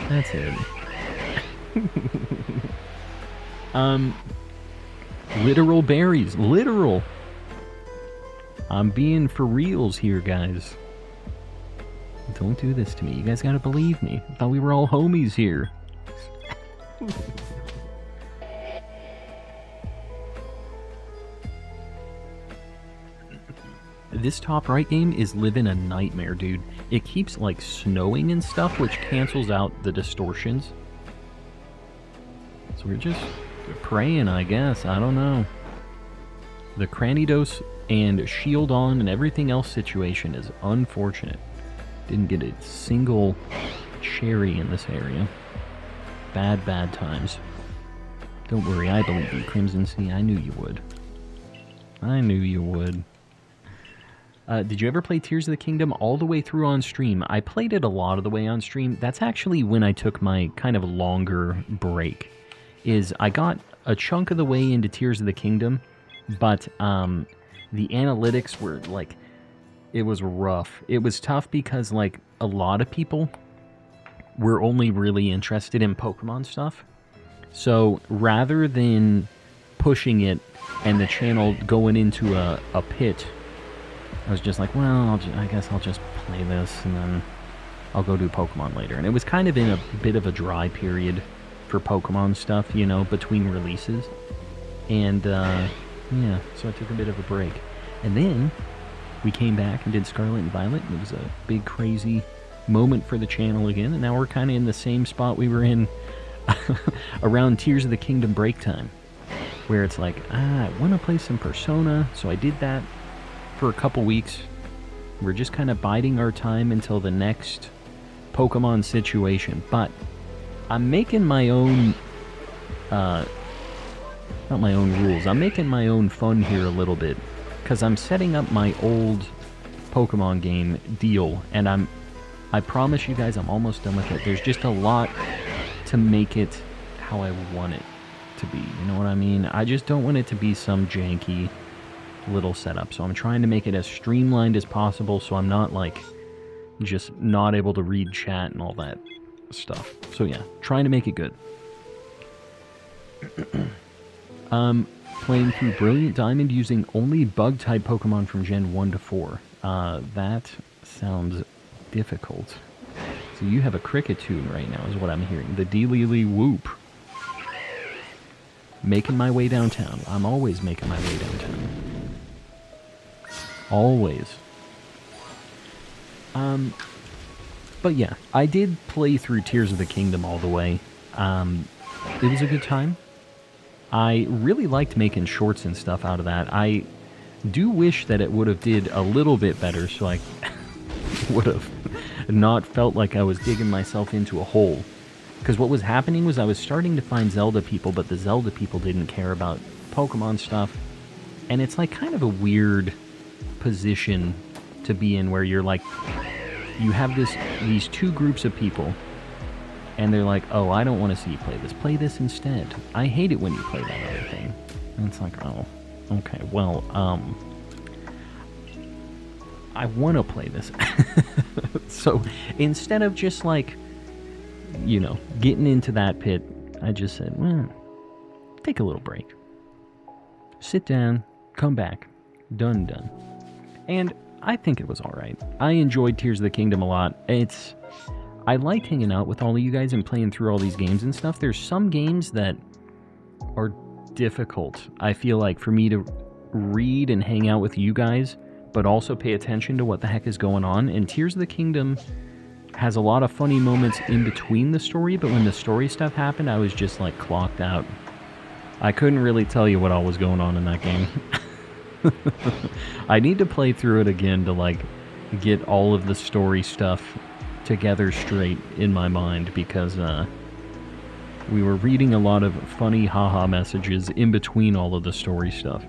Speaker 1: That's it. Literal berries. Literal. I'm being for reals here, guys. Don't do this to me. You guys gotta believe me. I thought we were all homies here. This top right game is living a nightmare, dude. It keeps, like, snowing and stuff, which cancels out the distortions. So we're just praying, I guess. I don't know. The Cranidos and Shield On and everything else situation is unfortunate. Didn't get a single cherry in this area. Bad times. Don't worry, I believe you, Crimson Sea. I knew you would. I knew you would. Did you ever play Tears of the Kingdom all the way through on stream? I played it a lot of the way on stream. That's actually when I took my kind of longer break. I got a chunk of the way into Tears of the Kingdom, but the analytics were, like, it was rough. It was tough because, like, a lot of people were only really interested in Pokemon stuff. So rather than pushing it and the channel going into a pit, I was just like, well, I guess I'll just play this and then I'll go do Pokemon later. And it was kind of in a bit of a dry period for Pokemon stuff, you know, between releases. And, yeah, so I took a bit of a break. And then we came back and did Scarlet and Violet, and it was a big, crazy moment for the channel again. And now we're kind of in the same spot we were in around Tears of the Kingdom break time, where it's like, I want to play some Persona, so I did that for a couple weeks. We're just kind of biding our time until the next Pokemon situation, but I'm making my own, not my own rules, I'm making my own fun here a little bit, because I'm setting up my old Pokemon game deal, and I promise you guys I'm almost done with it. There's just a lot to make it how I want it to be, you know what I mean? I just don't want it to be some janky little setup, so I'm trying to make it as streamlined as possible, so I'm not like just not able to read chat and all that stuff. So yeah, trying to make it good. Playing through Brilliant Diamond using only bug-type Pokemon from Gen 1 to 4. That sounds difficult. So you have a Cricketune right now, is what I'm hearing. The Dealily Whoop. Making my way downtown. I'm always making my way downtown. Always. But yeah, I did play through Tears of the Kingdom all the way. It was a good time. I really liked making shorts and stuff out of that. I do wish that it would have did a little bit better, so I would have not felt like I was digging myself into a hole. Because what was happening was I was starting to find Zelda people, but the Zelda people didn't care about Pokemon stuff. And it's like kind of a weird position to be in, where you're like, you have these two groups of people, and they're like, oh, I don't want to see you play this instead. I hate it when you play that other thing. And it's like, oh, okay, well, I want to play this. So instead of just like, you know, getting into that pit, I just said, well, take a little break. Sit down, come back, done. And I think it was alright. I enjoyed Tears of the Kingdom a lot. I liked hanging out with all of you guys and playing through all these games and stuff. There's some games that are difficult, I feel like, for me to read and hang out with you guys, but also pay attention to what the heck is going on. And Tears of the Kingdom has a lot of funny moments in between the story, but when the story stuff happened, I was just like clocked out. I couldn't really tell you what all was going on in that game. I need to play through it again to like get all of the story stuff together straight in my mind, because we were reading a lot of funny haha messages in between all of the story stuff.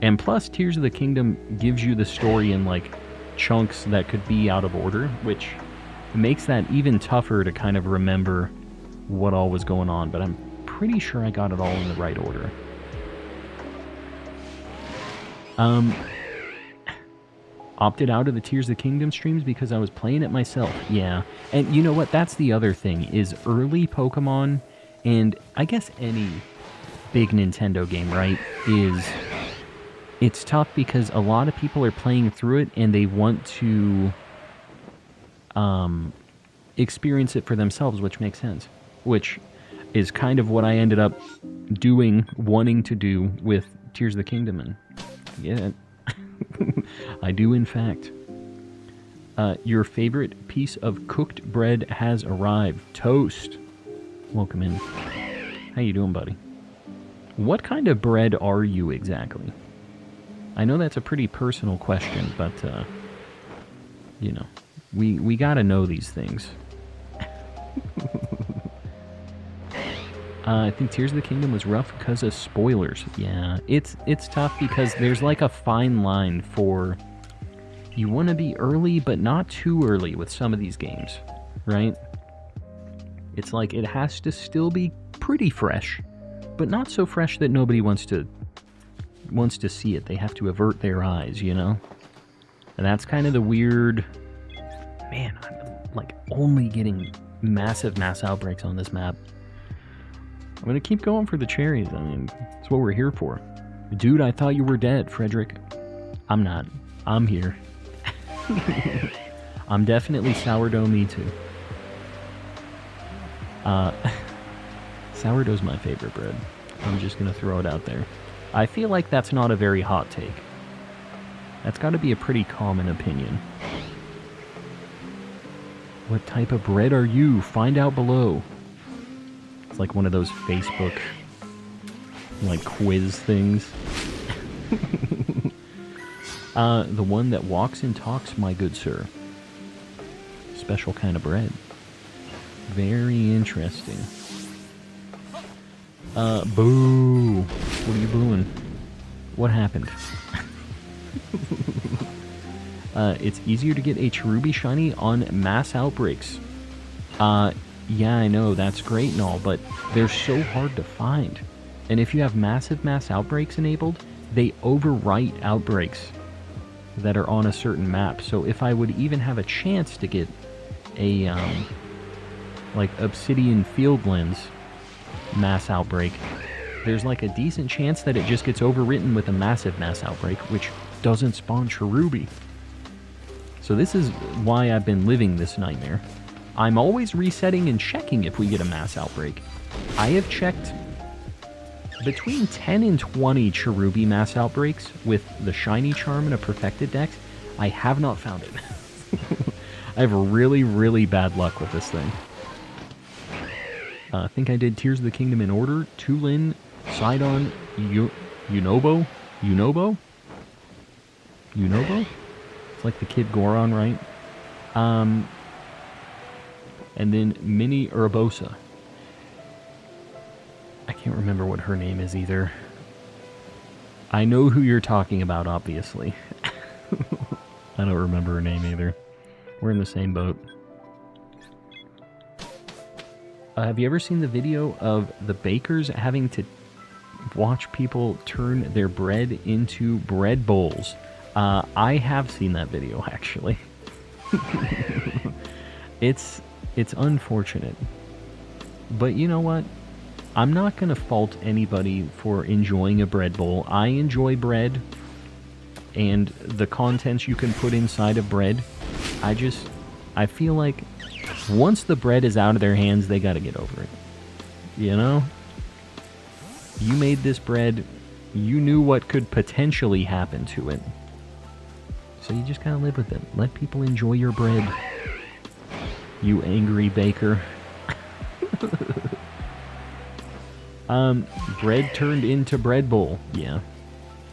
Speaker 1: And plus, Tears of the Kingdom gives you the story in like chunks that could be out of order, which makes that even tougher to kind of remember what all was going on, but I'm pretty sure I got it all in the right order. Opted out of the Tears of the Kingdom streams because I was playing it myself. Yeah, and you know what? That's the other thing, is early Pokemon, and I guess any big Nintendo game, right, it's tough because a lot of people are playing through it and they want to experience it for themselves, which makes sense. Which is kind of what I ended up wanting to do with Tears of the Kingdom, and yeah, I do in fact. Your favorite piece of cooked bread has arrived. Toast. Welcome in. How you doing, buddy? What kind of bread are you exactly? I know that's a pretty personal question, but you know, we gotta know these things. I think Tears of the Kingdom was rough because of spoilers. Yeah, it's tough because there's like a fine line for, you want to be early but not too early with some of these games, right? It's like it has to still be pretty fresh, but not so fresh that nobody wants to see it. They have to avert their eyes, you know? And that's kind of the weird... Man, I'm like only getting massive mass outbreaks on this map. I'm gonna keep going for the cherries. I mean, that's what we're here for. Dude, I thought you were dead, Frederick. I'm not. I'm here. I'm definitely sourdough me too. Sourdough's my favorite bread. I'm just going to throw it out there. I feel like that's not a very hot take. That's got to be a pretty common opinion. What type of bread are you? Find out below. It's like one of those Facebook, like, quiz things. The one that walks and talks, my good sir. Special kind of bread. Very interesting. Boo. What are you booing? What happened? It's easier to get a Cherubi shiny on Mass Outbreaks. Yeah, I know, that's great and all, but they're so hard to find. And if you have massive Mass Outbreaks enabled, they overwrite outbreaks that are on a certain map. So if I would even have a chance to get a, like, Obsidian Fieldlands Mass Outbreak, there's like a decent chance that it just gets overwritten with a massive Mass Outbreak, which doesn't spawn Cherubi. So this is why I've been living this nightmare. I'm always resetting and checking if we get a Mass Outbreak. I have checked between 10 and 20 Cherubi Mass Outbreaks with the Shiny Charm and a Perfected Dex. I have not found it. I have really, really bad luck with this thing. I think I did Tears of the Kingdom in order. Tulin, Sidon, Unobo? Unobo? Unobo? It's like the Kid Goron, right? And then Mini Urbosa. I can't remember what her name is either. I know who you're talking about, obviously. I don't remember her name either. We're in the same boat. Have you ever seen the video of the bakers having to watch people turn their bread into bread bowls? I have seen that video, actually. It's unfortunate. But you know what? I'm not going to fault anybody for enjoying a bread bowl. I enjoy bread and the contents you can put inside of bread. I feel like once the bread is out of their hands, they got to get over it. You know? You made this bread. You knew what could potentially happen to it. So you just gotta live with it. Let people enjoy your bread. You angry baker. Bread turned into bread bowl. Yeah.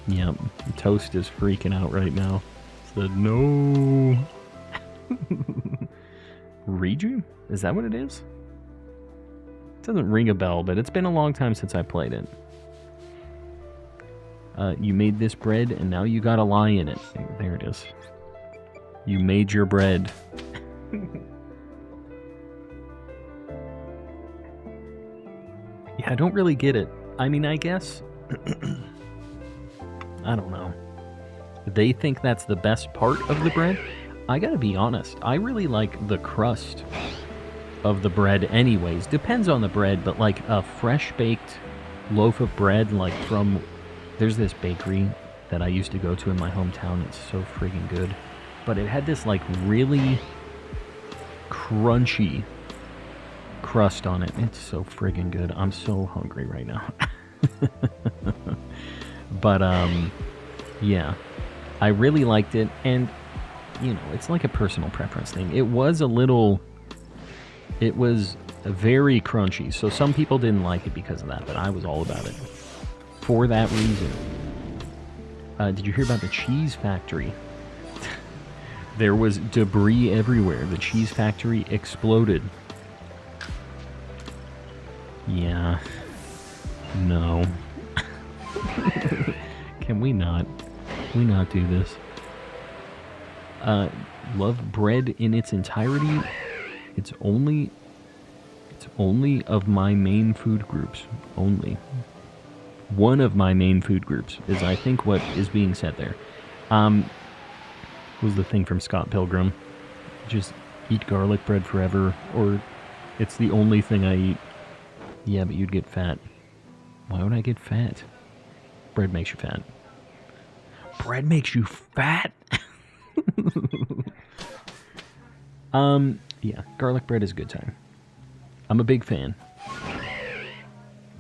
Speaker 1: Yep. Toast is freaking out right now. Said no. Riju? Is that what it is? It doesn't ring a bell, but it's been a long time since I played it. You made this bread, and now you got a lie in it. There it is. You made your bread. Yeah, I don't really get it. I mean, I guess... I don't know. They think that's the best part of the bread? I gotta be honest, I really like the crust of the bread anyways. Depends on the bread, but like a fresh-baked loaf of bread, like from... There's this bakery that I used to go to in my hometown. It's so friggin' good. But it had this like really crunchy crust on it. It's so friggin' good. I'm so hungry right now. But yeah, I really liked it, and you know, it's like a personal preference thing. It was very crunchy, so some people didn't like it because of that, but I was all about it for that reason. Did you hear about the cheese factory? There was debris everywhere. The cheese factory exploded. Yeah. No. Can we not do this? Love bread in its entirety. It's only of my main food groups. Only. One of my main food groups is, I think, what is being said there. Was the thing from Scott Pilgrim. Just eat garlic bread forever, or it's the only thing I eat. Yeah, but you'd get fat. Why would I get fat? Bread makes you fat. Bread makes you fat? Yeah, garlic bread is a good time. I'm a big fan.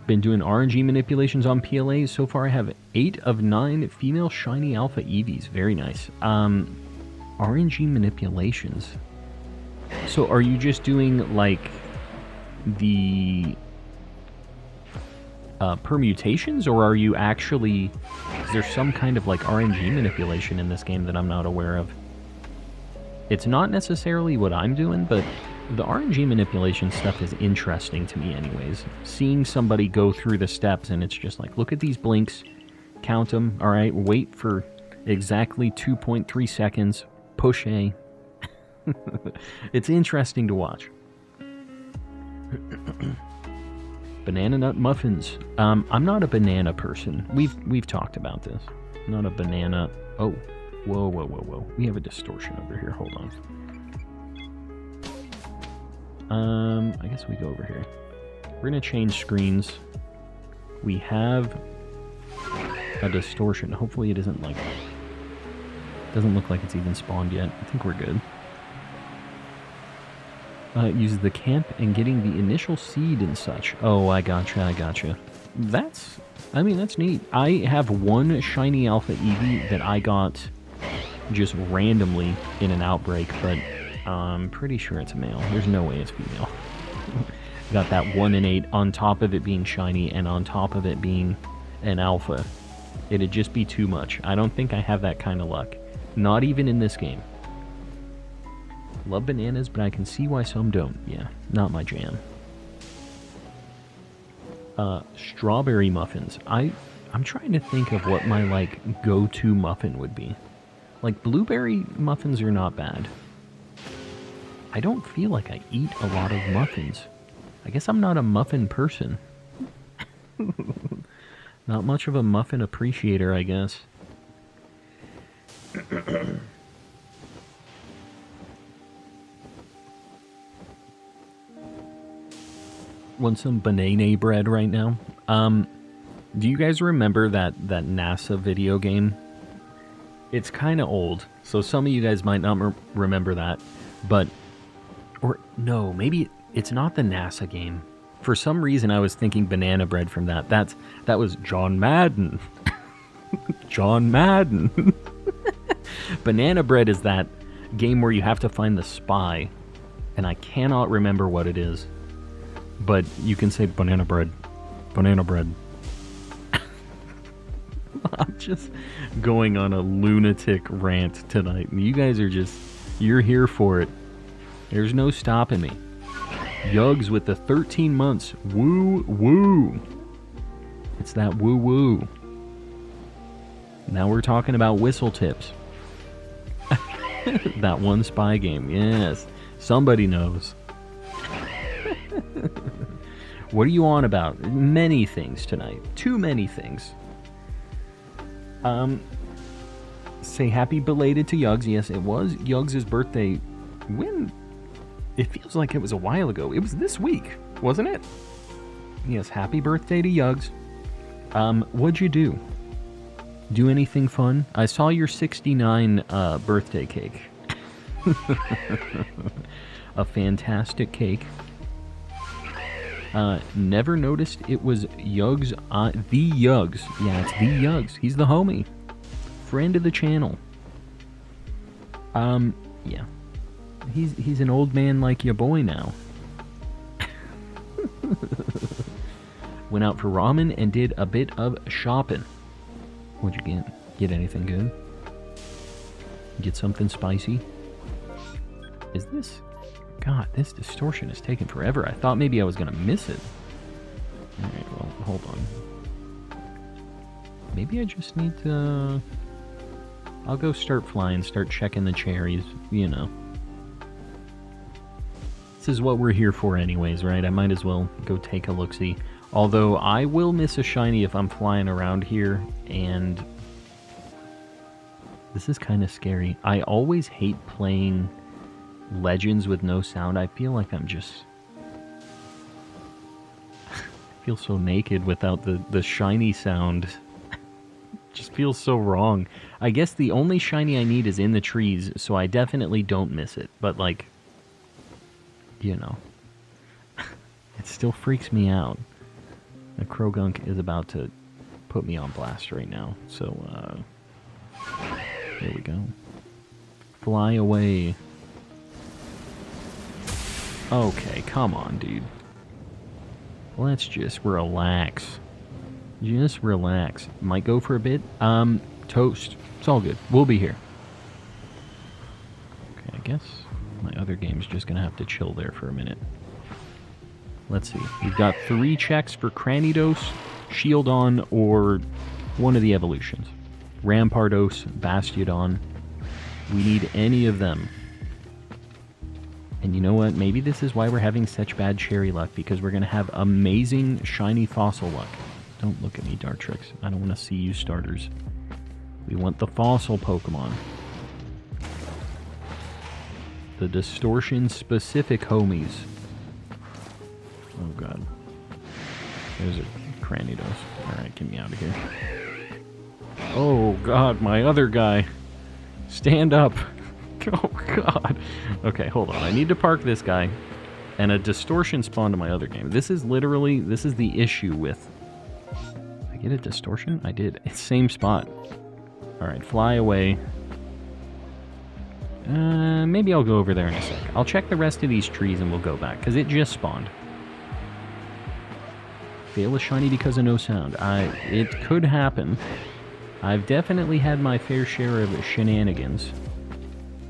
Speaker 1: Been doing RNG manipulations on PLAs. So far I have 8 of 9 female shiny alpha EVs. Very nice. RNG manipulations. So are you just doing like the permutations, or are you actually... Is there some kind of like RNG manipulation in this game that I'm not aware of? It's not necessarily what I'm doing, but the RNG manipulation stuff is interesting to me anyways. Seeing somebody go through the steps and it's just like, look at these blinks, count them, alright, wait for exactly 2.3 seconds, push A. It's interesting to watch. Banana nut muffins. I'm not a banana person. We've talked about this. I'm not a banana... Oh, whoa. We have a distortion over here. Hold on. I guess we go over here. We're gonna change screens. We have a distortion. Hopefully it isn't like... Doesn't look like it's even spawned yet. I think we're good. Uses the camp and getting the initial seed and such. Oh, I gotcha. That's neat. I have one shiny alpha Eevee that I got just randomly in an outbreak, but I'm pretty sure it's a male. There's no way it's female. Got that 1 in 8 on top of it being shiny and on top of it being an alpha. It'd just be too much. I don't think I have that kind of luck. Not even in this game. Love bananas, but I can see why some don't. Yeah, not my jam. Strawberry muffins. I'm trying to think of what my, like, go-to muffin would be. Like, blueberry muffins are not bad. I don't feel like I eat a lot of muffins. I guess I'm not a muffin person. Not much of a muffin appreciator, I guess. Want some banana bread right now? Do you guys remember that NASA video game? It's kind of old, so some of you guys might not remember that, but... Or, no, maybe it's not the NASA game. For some reason, I was thinking banana bread from that. That was John Madden. John Madden. Banana bread is that game where you have to find the spy, and I cannot remember what it is. But you can say banana bread. Banana bread. I'm just going on a lunatic rant tonight. And you guys are just... You're here for it. There's no stopping me. Yugs with the 13 months. Woo woo. It's that woo woo. Now we're talking about whistle tips. That one spy game. Yes. Somebody knows. What are you on about? Many things tonight. Too many things. Say happy belated to Yugs. Yes, it was Yugs' birthday. When? It feels like it was a while ago. It was this week, wasn't it? Yes, happy birthday to Yugs. What'd you do? Do anything fun? I saw your 69 birthday cake. A fantastic cake. Never noticed it was Yugs. The Yugs. Yeah, it's the Yugs. He's the homie. Friend of the channel. Yeah. He's an old man like your boy now. Went out for ramen and did a bit of shopping. What'd you get? Get anything good? Get something spicy? Is this... God, this distortion is taking forever. I thought maybe I was going to miss it. Alright, well, hold on. Maybe I just need to... I'll go start flying, start checking the cherries, you know. This is what we're here for anyways, right? I might as well go take a look-see. Although, I will miss a shiny if I'm flying around here, and... This is kind of scary. I always hate playing Legends with no sound. I feel like I'm just... I feel so naked without the shiny sound. Just feels so wrong. I guess the only shiny I need is in the trees, so I definitely don't miss it. But, like, you know, it still freaks me out. The Krogunk is about to put me on blast right now. So, here we go. Fly away. Okay, come on, dude. Let's just relax. Just relax. Might go for a bit. Toast. It's all good. We'll be here. Okay, I guess my other game's just gonna have to chill there for a minute. Let's see. We've got 3 checks for Cranidos, Shieldon, or one of the evolutions. Rampardos, Bastiodon. We need any of them. And you know what? Maybe this is why we're having such bad cherry luck, because we're going to have amazing shiny fossil luck. Don't look at me, Dartrix. I don't want to see you starters. We want the fossil Pokemon. The distortion-specific homies. Oh, God. There's a Cranidos. Alright, get me out of here. Oh, God, my other guy. Stand up. Oh, God. Okay, hold on. I need to park this guy. And a distortion spawned to my other game. This is literally, this is the issue with... Did I get a distortion? I did. It's same spot. Alright, fly away. Maybe I'll go over there in a sec. I'll check the rest of these trees and we'll go back, because it just spawned. Fail a shiny because of no sound. It could happen. I've definitely had my fair share of shenanigans.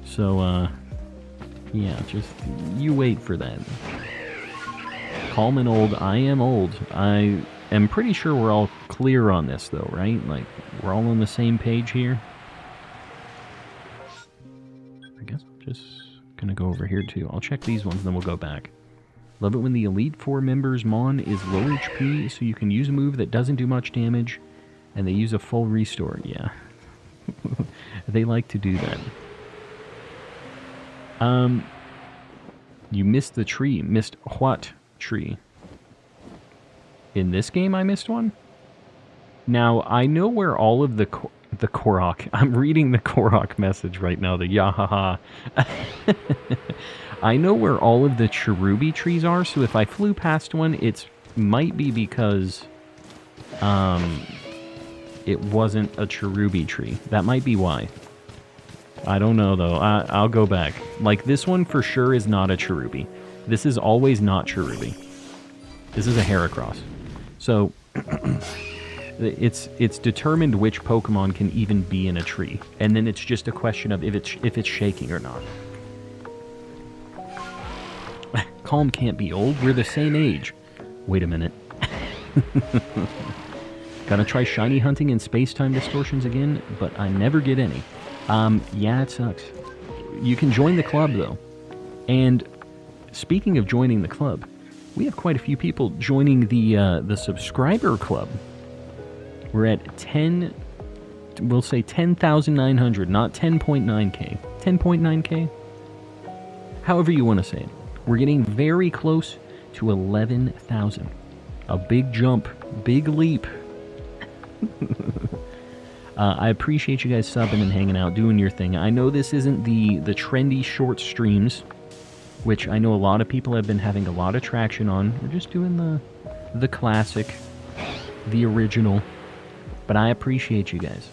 Speaker 1: So, yeah, just, you wait for that. Calm and old, I am old. I am pretty sure we're all clear on this, though, right? Like, we're all on the same page here. I guess I'm just gonna go over here, too. I'll check these ones, and then we'll go back. Love it when the Elite Four members' Mon is low HP, so you can use a move that doesn't do much damage, and they use a full restore. Yeah. They like to do that. You missed the tree. Missed what tree? In this game I missed one? Now, I know where all of the Korok... I'm reading the Korok message right now, the yahaha. I know where all of the Cherubi trees are, so if I flew past one, it might be because it wasn't a Cherubi tree. That might be why. I don't know, though. I'll go back. Like, this one for sure is not a Cherubi. This is always not Cherubi. This is a Heracross. So, it's determined which Pokemon can even be in a tree. And then it's just a question of if it's shaking or not. Calm can't be old. We're the same age. Wait a minute. Gotta try shiny hunting and space-time distortions again, but I never get any. Yeah, it sucks. You can join the club, though. And speaking of joining the club, we have quite a few people joining the subscriber club. We're at 10, we'll say 10,900, not 10.9k. 10.9k? However you want to say it. We're getting very close to 11,000. A big jump, big leap. I appreciate you guys subbing and hanging out, doing your thing. I know this isn't the trendy short streams, which I know a lot of people have been having a lot of traction on. We're just doing the classic, the original. But I appreciate you guys.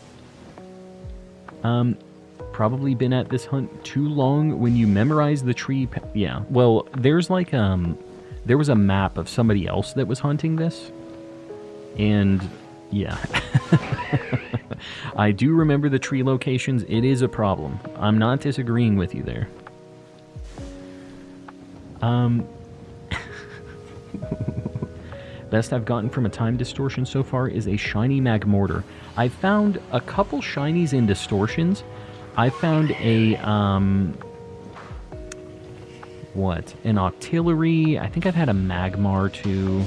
Speaker 1: Probably been at this hunt too long. When you memorize the tree... Yeah, well, there's like, there was a map of somebody else that was hunting this. And, yeah. I do remember the tree locations. It is a problem. I'm not disagreeing with you there. Best I've gotten from a time distortion so far is a shiny Magmortar. I found a couple shinies in distortions. I found a, what? An Octillery. I think I've had a Magmar too.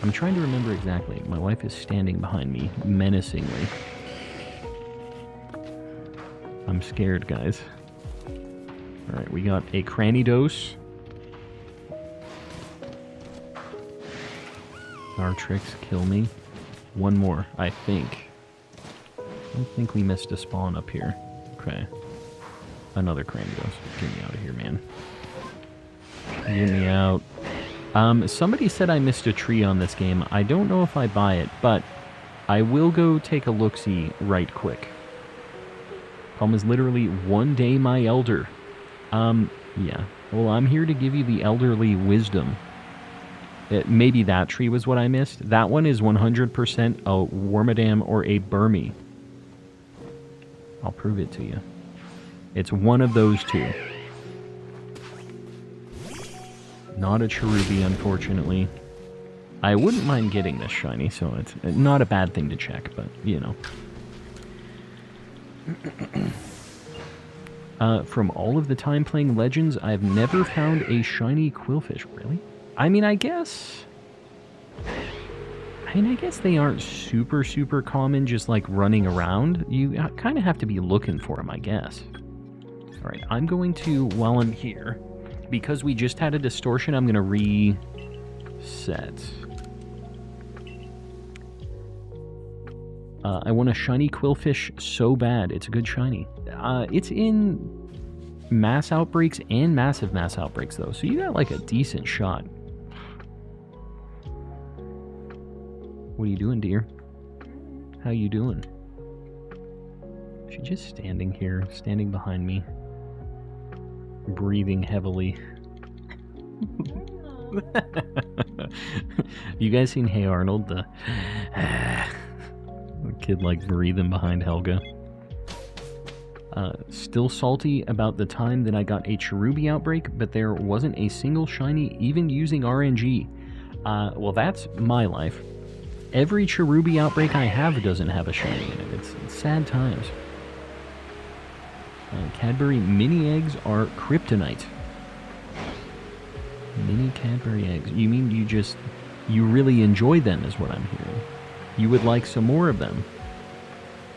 Speaker 1: I'm trying to remember exactly. My wife is standing behind me, menacingly. I'm scared, guys. Alright, we got a Cranidos. Dartrix, kill me. One more, I think. I don't think we missed a spawn up here. Okay. Another Cranidos. Get me out of here, man. Get me out. Somebody said I missed a tree on this game. I don't know if I buy it, but I will go take a look-see right quick. Palm is literally one day my elder. Yeah. Well, I'm here to give you the elderly wisdom. Maybe that tree was what I missed. That one is 100% a Wormadam or a Burmy. I'll prove it to you. It's one of those two. Not a Cherubi, unfortunately. I wouldn't mind getting this shiny, so it's not a bad thing to check, but, you know. From all of the time playing Legends, I've never found a shiny Quillfish. Really? I mean, I guess they aren't super, super common just, like, running around. You kind of have to be looking for them, I guess. Alright, I'm going to, while I'm here, because we just had a distortion, I'm going to reset. I want a shiny Quillfish so bad. It's a good shiny. It's in Mass Outbreaks and Massive Mass Outbreaks, though, so you got, like, a decent shot. What are you doing, dear? How you doing? She's just standing here, standing behind me, breathing heavily. You guys seen Hey Arnold? The kid, like, breathing behind Helga. Still salty about the time that I got a Cherubi outbreak, but there wasn't a single shiny, even using RNG. Well, that's my life. Every Cherubi outbreak I have doesn't have a shiny in it. It's sad times. Cadbury mini eggs are kryptonite. Mini Cadbury eggs. You mean you really enjoy them is what I'm hearing. You would like some more of them.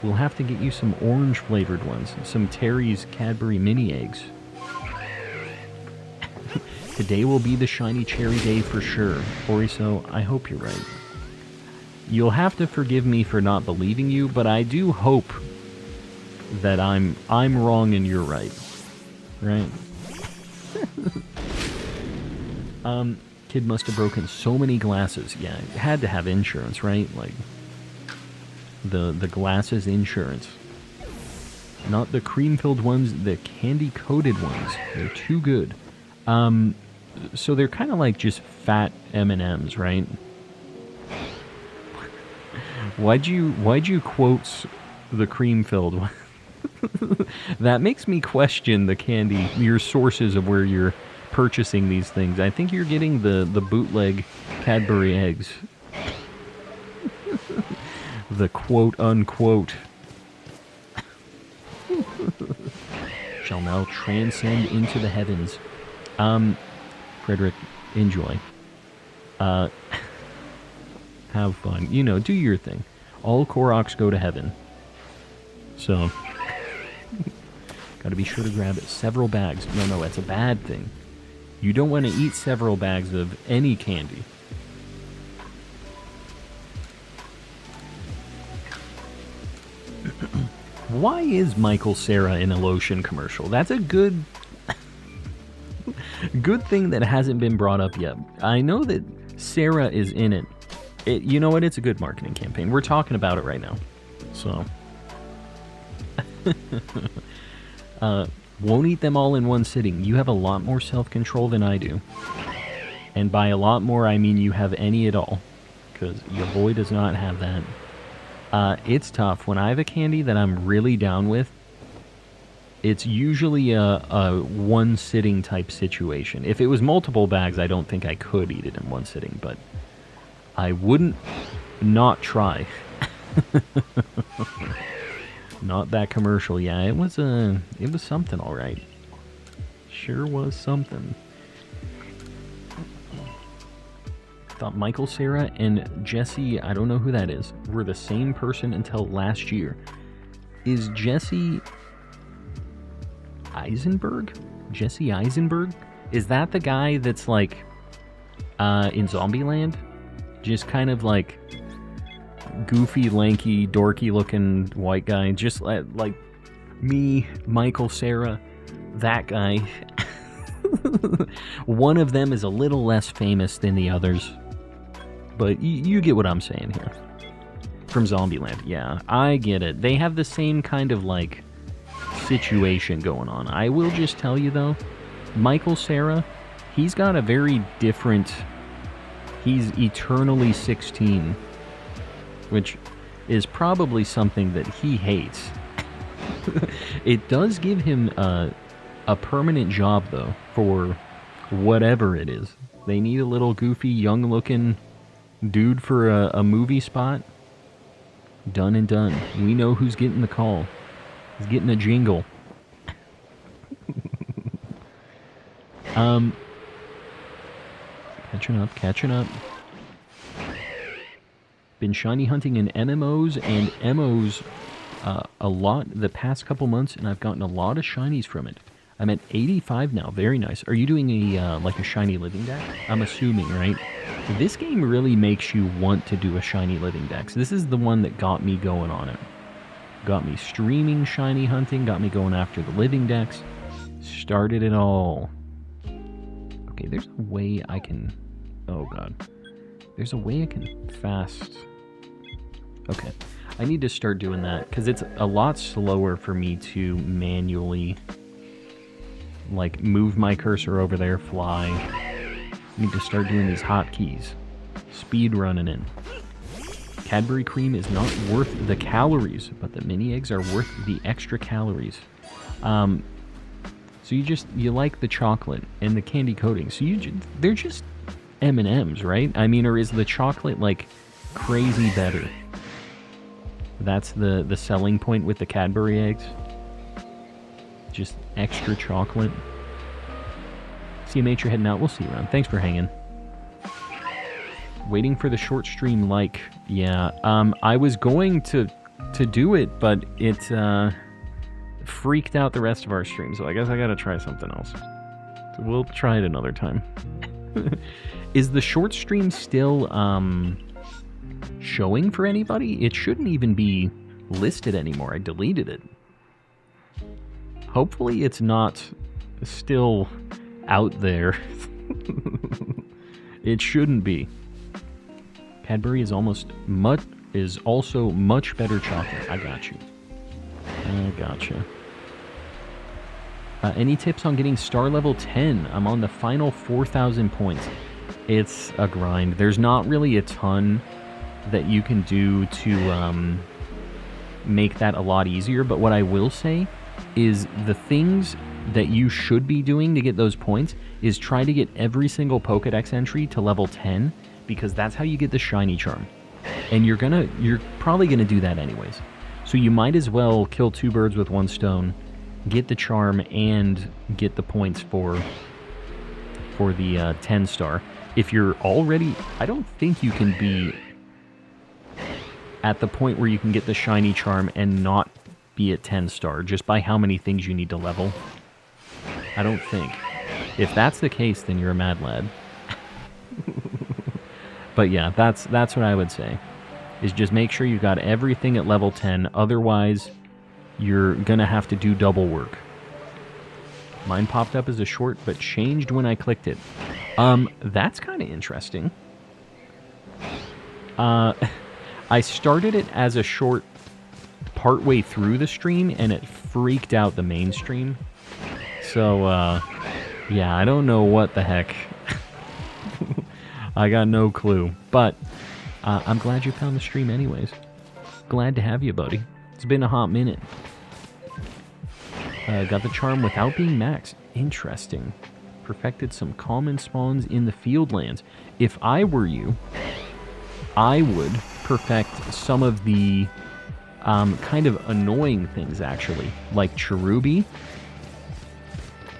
Speaker 1: We'll have to get you some orange flavored ones. Some Terry's Cadbury mini eggs. Today will be the shiny cherry day for sure. Oriso, I hope you're right. You'll have to forgive me for not believing you, but I do hope that I'm wrong and you're right. Right? Kid must have broken so many glasses. Yeah, it had to have insurance, right? Like, the glasses insurance. Not the cream-filled ones, the candy-coated ones. They're too good. So they're kind of like just fat M&Ms, right? Why'd you quote the cream-filled one? That makes me question the candy, your sources of where you're purchasing these things. I think you're getting the bootleg Cadbury eggs. The quote-unquote. Shall now transcend into the heavens. Frederick, enjoy. Have fun. You know, do your thing. All Koroks go to heaven. So, gotta be sure to grab several bags. No, that's a bad thing. You don't want to eat several bags of any candy. Why is Michael Cera in a lotion commercial? That's a good thing that hasn't been brought up yet. I know that Cera is in it. You know what? It's a good marketing campaign. We're talking about it right now. So. Won't eat them all in one sitting. You have a lot more self-control than I do. And by a lot more, I mean you have any at all. Because your boy does not have that. It's tough. When I have a candy that I'm really down with, it's usually a one-sitting type situation. If it was multiple bags, I don't think I could eat it in one sitting, but I wouldn't not try. Not that commercial. Yeah, it was something, all right. Sure was something. Thought Michael Cera and Jesse, I don't know who that is, were the same person until last year. Is Jesse Eisenberg? Jesse Eisenberg? Is that the guy that's like in Zombieland? Just kind of like goofy, lanky, dorky looking white guy, just like me, Michael Cera, that guy. One of them is a little less famous than the others. But you get what I'm saying here. From Zombieland, yeah, I get it. They have the same kind of, like, situation going on. I will just tell you, though, Michael Cera, he's got a very different... He's eternally 16, which is probably something that he hates. It does give him a permanent job, though, for whatever it is. They need a little goofy, young-looking dude for a movie spot. Done and done. We know who's getting the call. He's getting a jingle. Catching up. Been shiny hunting in MMOs and MOs a lot the past couple months, and I've gotten a lot of shinies from it. I'm at 85 now. Very nice. Are you doing a like a Shiny Living Dex? I'm assuming, right? This game really makes you want to do a Shiny Living Dex. This is the one that got me going on it. Got me streaming shiny hunting, got me going after the Living Dex. Started it all. Okay, there's a way I can... Oh, God. There's a way I can fast... Okay. I need to start doing that, because it's a lot slower for me to manually, like, move my cursor over there, fly. I need to start doing these hotkeys. Speed running in. Cadbury cream is not worth the calories, but the mini eggs are worth the extra calories. So you like the chocolate and the candy coating. So they're just M&Ms, right? I mean, or is the chocolate, like, crazy better? That's the selling point with the Cadbury eggs. Just extra chocolate. CMH, you're heading out. We'll see you around. Thanks for hanging. Waiting for the short stream, like, yeah. I was going to do it, but it freaked out the rest of our stream, so I guess I gotta try something else. So we'll try it another time. Is the short stream still showing for anybody? It shouldn't even be listed anymore. I deleted it. Hopefully it's not still out there. It shouldn't be. Cadbury is also much better chocolate. I got you. I gotcha. Any tips on getting star level 10? I'm on the final 4,000 points. It's a grind. There's not really a ton that you can do to make that a lot easier, but what I will say is the things that you should be doing to get those points is try to get every single Pokedex entry to level 10, because that's how you get the shiny charm. And you're probably gonna do that anyways. So you might as well kill two birds with one stone, get the charm and get the points for the 10 star. If you're already, I don't think you can be at the point where you can get the shiny charm and not be at 10 star just by how many things you need to level. I don't think. If that's the case, then you're a mad lad. But yeah, that's what I would say. Is just make sure you got everything at level 10, otherwise you're gonna have to do double work. Mine popped up as a short, but changed when I clicked it. That's kind of interesting. I started it as a short partway through the stream, and it freaked out the mainstream. So, yeah, I don't know what the heck. I got no clue. But, I'm glad you found the stream anyways. Glad to have you, buddy. It's been a hot minute. Got the charm without being maxed. Interesting. Perfected some common spawns in the field lands. If I were you, I would perfect some of the kind of annoying things, actually. Like Cherubi.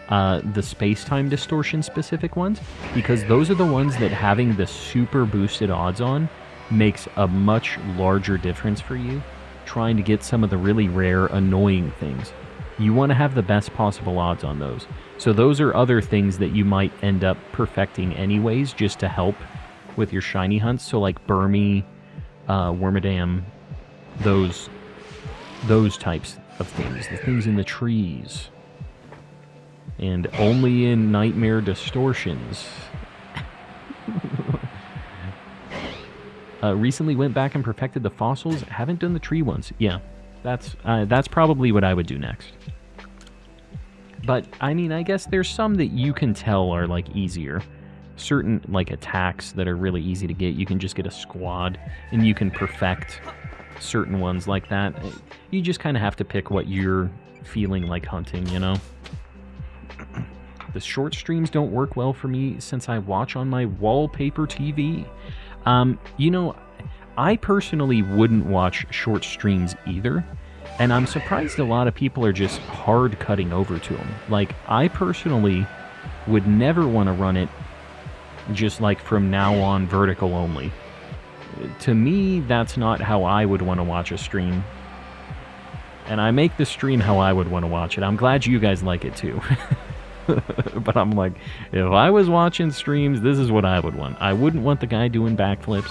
Speaker 1: The space-time distortion specific ones. Because those are the ones that having the super boosted odds on makes a much larger difference for you. Trying to get some of the really rare, annoying things. You want to have the best possible odds on those. So those are other things that you might end up perfecting anyways, just to help with your shiny hunts. So like Burmy, Wormadam, those types of things. The things in the trees. And only in Nightmare Distortions. Recently went back and perfected the fossils. Haven't done the tree ones. Yeah, that's probably what I would do next. But, I mean, I guess there's some that you can tell are, like, easier. Certain, like, attacks that are really easy to get. You can just get a squad, and you can perfect certain ones like that. You just kind of have to pick what you're feeling like hunting, you know? The short streams don't work well for me since I watch on my wallpaper TV. You know, I personally wouldn't watch short streams either, and I'm surprised a lot of people are just hard cutting over to them. Like, I personally would never want to run it just like from now on vertical only. To me, that's not how I would want to watch a stream. And I make the stream how I would want to watch it. I'm glad you guys like it too. But I'm like, if I was watching streams, this is what I would want. I wouldn't want the guy doing backflips.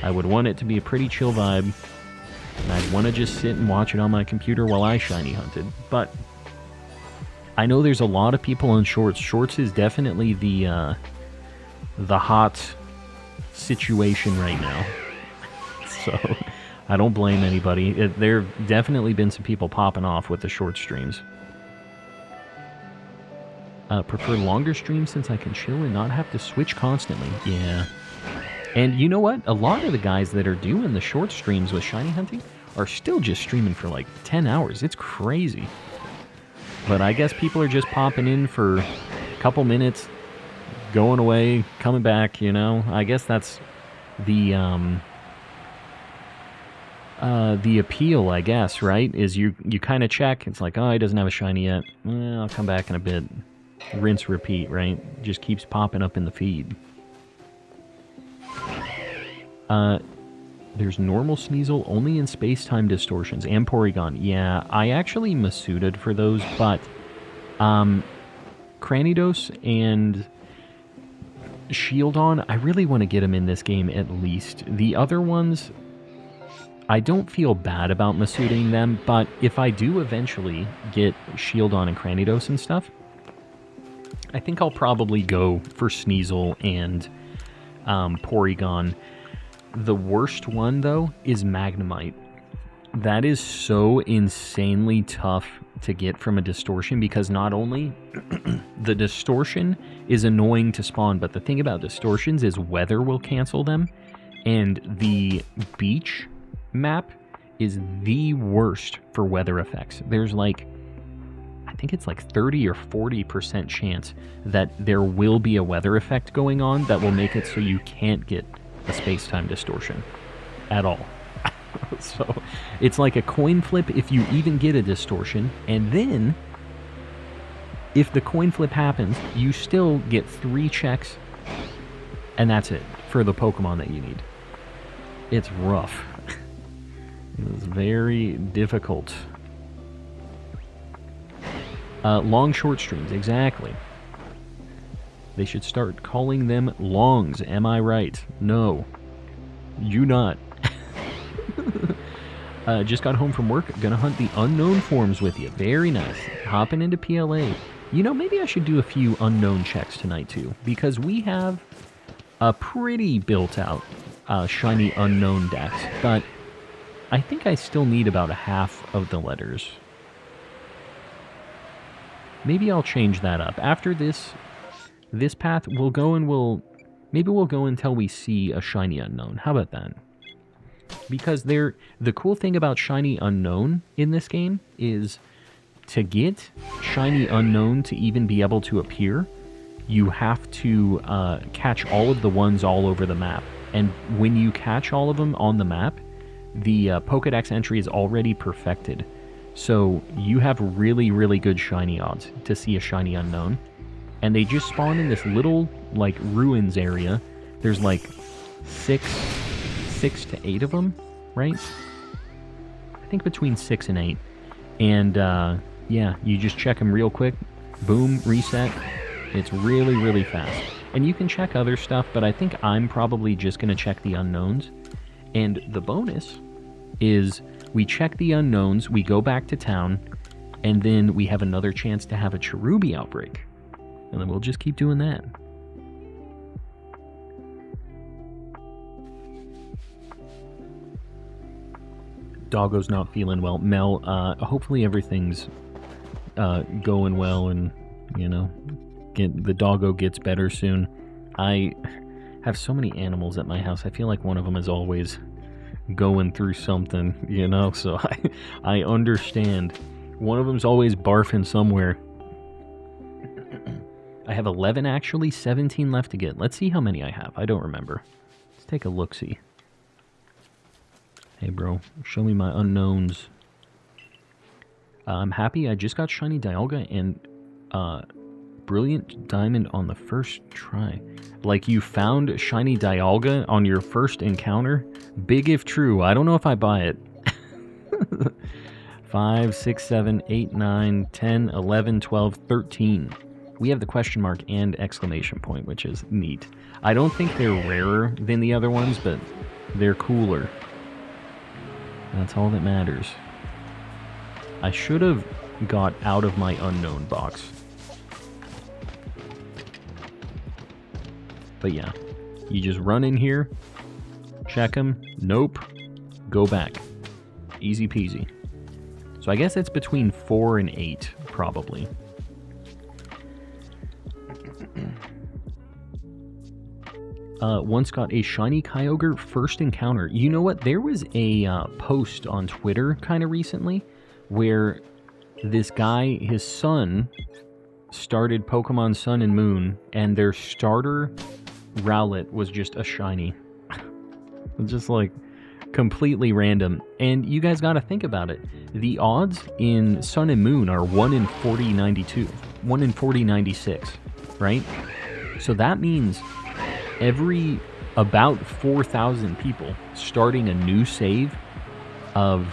Speaker 1: I would want it to be a pretty chill vibe. And I'd want to just sit and watch it on my computer while I shiny hunted. But I know there's a lot of people on Shorts. Shorts is definitely the hot situation right now. So I don't blame anybody. There have definitely been some people popping off with the short streams. Prefer longer streams since I can chill and not have to switch constantly. Yeah. And you know what? A lot of the guys that are doing the short streams with shiny hunting are still just streaming for like 10 hours. It's crazy. But I guess people are just popping in for a couple minutes, going away, coming back, you know? I guess that's the appeal, I guess, right? Is you kind of check. It's like, oh, he doesn't have a shiny yet. I'll come back in a bit. Rinse, repeat, right? Just keeps popping up in the feed. There's normal Sneasel only in space-time distortions and Porygon. Yeah, I actually Masudaed for those, but Cranidos and Shieldon, I really want to get them in this game at least. The other ones, I don't feel bad about Masuding them, but if I do eventually get Shieldon and Cranidos and stuff, I think I'll probably go for Sneasel and Porygon. The worst one, though, is Magnemite. That is so insanely tough to get from a distortion because not only the distortion is annoying to spawn, but the thing about distortions is weather will cancel them, and the beach map is the worst for weather effects. There's like, I think it's like 30 or 40% chance that there will be a weather effect going on that will make it so you can't get a space-time distortion at all. So it's like a coin flip if you even get a distortion, and then if the coin flip happens, you still get 3 checks, and that's it for the Pokemon that you need. It's rough. It's very difficult. Long short streams, exactly. They should start calling them longs, am I right? No. You not. Just got home from work, gonna hunt the unknown forms with you. Very nice. Hopping into PLA. You know, maybe I should do a few unknown checks tonight too, because we have a pretty built out Shiny Unown dex, but I think I still need about a half of the letters. Maybe I'll change that up. After this path, we'll go until we see a Shiny Unown. How about that? Because the cool thing about Shiny Unown in this game is to get Shiny Unown to even be able to appear, you have to catch all of the ones all over the map. And when you catch all of them on the map, the Pokedex entry is already perfected. So you have really, really good shiny odds to see a Shiny Unown. And they just spawn in this little, like, ruins area. There's, like, 6 to 8 of them, right? I think between 6 and 8. And, yeah, you just check them real quick. Boom, reset. It's really, really fast. And you can check other stuff, but I think I'm probably just going to check the unknowns. And the bonus is we check the unknowns, we go back to town, And then we have another chance to have a Cherubi outbreak. And then we'll just keep doing that. Doggo's not feeling well. Mel, hopefully everything's going well and, you know, the doggo gets better soon. I have so many animals at my house. I feel like one of them is always going through something, you know, so I understand. One of them's always barfing somewhere. I have 11 actually, 17 left to get. Let's see how many I have. I don't remember. Let's take a look-see. Hey, bro, show me my unknowns. I'm happy I just got Shiny Dialga and Brilliant Diamond on the first try. Like, you found Shiny Dialga on your first encounter? Big if true. I don't know if I buy it. 5, 6, 7, 8, 9, 10, 11, 12, 13. We have the question mark and exclamation point, which is neat. I don't think they're rarer than the other ones, but they're cooler. That's all that matters. I should have got out of my unknown box. But yeah, you just run in here, check them, nope, go back. Easy peasy. So I guess it's between 4 and 8, probably. Once got a Shiny Kyogre first encounter. You know what? There was a post on Twitter kind of recently where this guy, his son, started Pokemon Sun and Moon, and their starter Rowlet was just a shiny. Just like completely random. And you guys got to think about it. The odds in Sun and Moon are 1 in 4092, 1 in 4096, right? So that means every about 4,000 people starting a new save of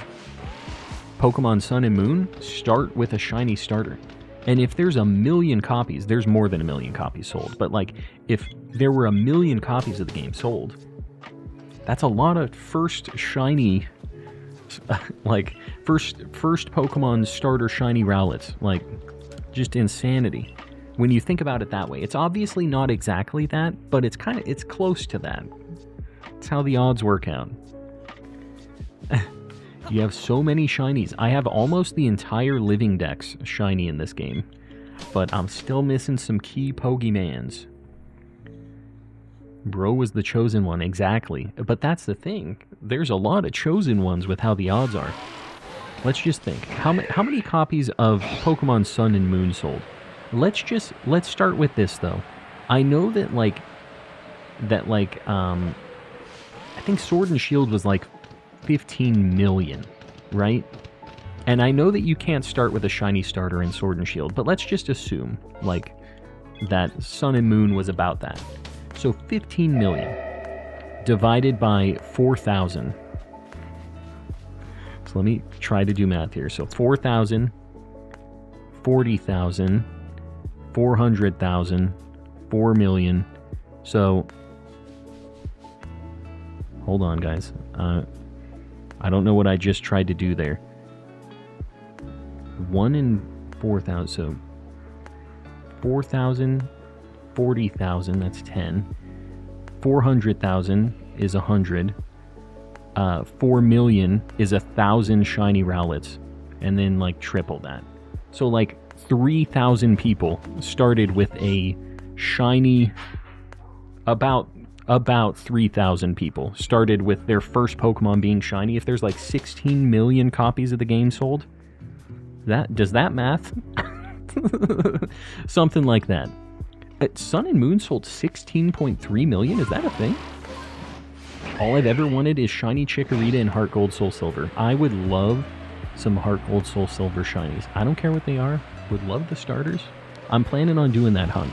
Speaker 1: Pokemon Sun and Moon start with a shiny starter. And if there's 1 million copies, there's more than 1 million copies sold, but like if there were 1 million copies of the game sold, that's a lot of first shiny, like first Pokemon starter shiny Rowlets. Like, just insanity. When you think about it that way, it's obviously not exactly that, but it's close to that. It's how the odds work out. You have so many shinies. I have almost the entire Living Dex shiny in this game, but I'm still missing some key Pokemans. Bro was the chosen one, exactly. But that's the thing. There's a lot of chosen ones with how the odds are. Let's just think. How many copies of Pokemon Sun and Moon sold? Let's start with this though. I know that I think Sword and Shield was like 15 million, right? And I know that you can't start with a shiny starter in Sword and Shield, but let's just assume like that Sun and Moon was about that. So 15 million divided by 4,000. So let me try to do math here. So 4,000, 40,000, 400,000, 4 million. So, hold on, guys. I don't know what I just tried to do there. 1 in 4,000. So, 4,000, 40,000, that's 10. 400,000 is 100. 4 million is 1,000 shiny Rowlets. And then, like, triple that. So, like, 3,000 people started with a shiny, about 3,000 people started with their first Pokemon being shiny. If there's like 16 million copies of the game sold, does that math? Something like that. Sun and Moon sold 16.3 million. Is that a thing? All I've ever wanted is shiny Chikorita and Heart Gold Soul Silver. I would love some Heart Gold Soul Silver shinies. I don't care what they are. Would love the starters. I'm planning on doing that hunt.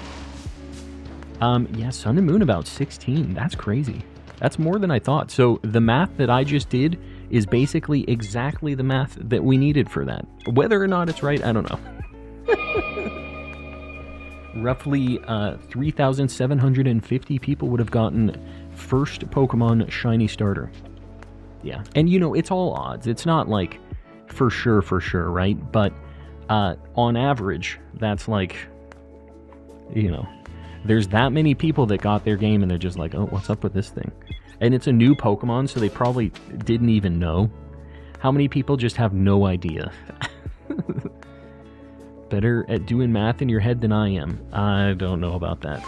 Speaker 1: Yeah, Sun and Moon about 16. That's crazy. That's more than I thought. So the math that I just did is basically exactly the math that we needed for that. Whether or not it's right, I don't know. Roughly 3,750 people would have gotten first Pokemon shiny starter. Yeah, and you know, it's all odds. It's not like for sure, right? But On average, that's like, you know, there's that many people that got their game and they're just like, oh, what's up with this thing? And it's a new Pokemon, so they probably didn't even know. How many people just have no idea? Better at doing math in your head than I am. I don't know about that.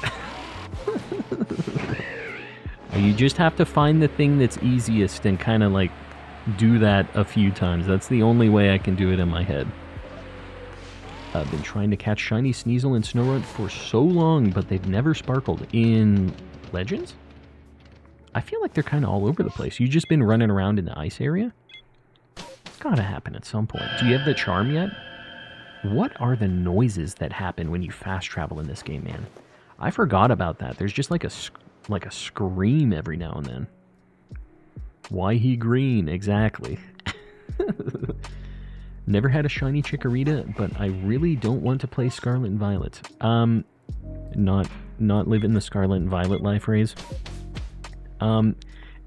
Speaker 1: You just have to find the thing that's easiest and kind of like do that a few times. That's the only way I can do it in my head. I've been trying to catch Shiny Sneasel and Snorunt for so long, but they've never sparkled. In Legends? I feel like they're kind of all over the place. You've just been running around in the ice area? It's gotta happen at some point. Do you have the charm yet? What are the noises that happen when you fast travel in this game, man? I forgot about that. There's just like a scream every now and then. Why he green? Exactly. Never had a shiny Chikorita, but I really don't want to play Scarlet and Violet. Not living the Scarlet and Violet life, Rays.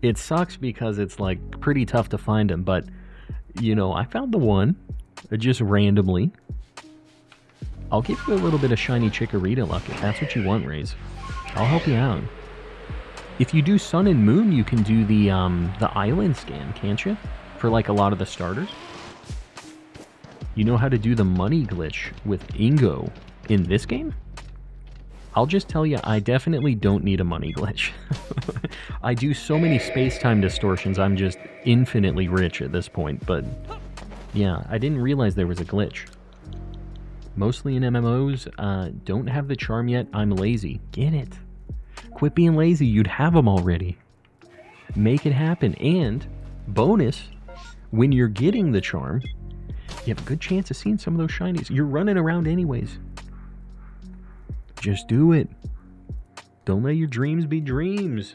Speaker 1: It sucks because it's like pretty tough to find them, but you know, I found the one just randomly. I'll give you a little bit of shiny Chikorita luck if that's what you want, Rays. I'll help you out. If you do Sun and Moon, you can do the island scan, can't you? For like a lot of the starters. You know how to do the money glitch with Ingo in this game? I'll just tell you, I definitely don't need a money glitch. I do so many space-time distortions, I'm just infinitely rich at this point, but yeah, I didn't realize there was a glitch. Mostly in MMOs, don't have the charm yet, I'm lazy. Get it. Quit being lazy, you'd have them already. Make it happen, and bonus, when you're getting the charm, you have a good chance of seeing some of those shinies. You're running around anyways. Just do it. Don't let your dreams be dreams.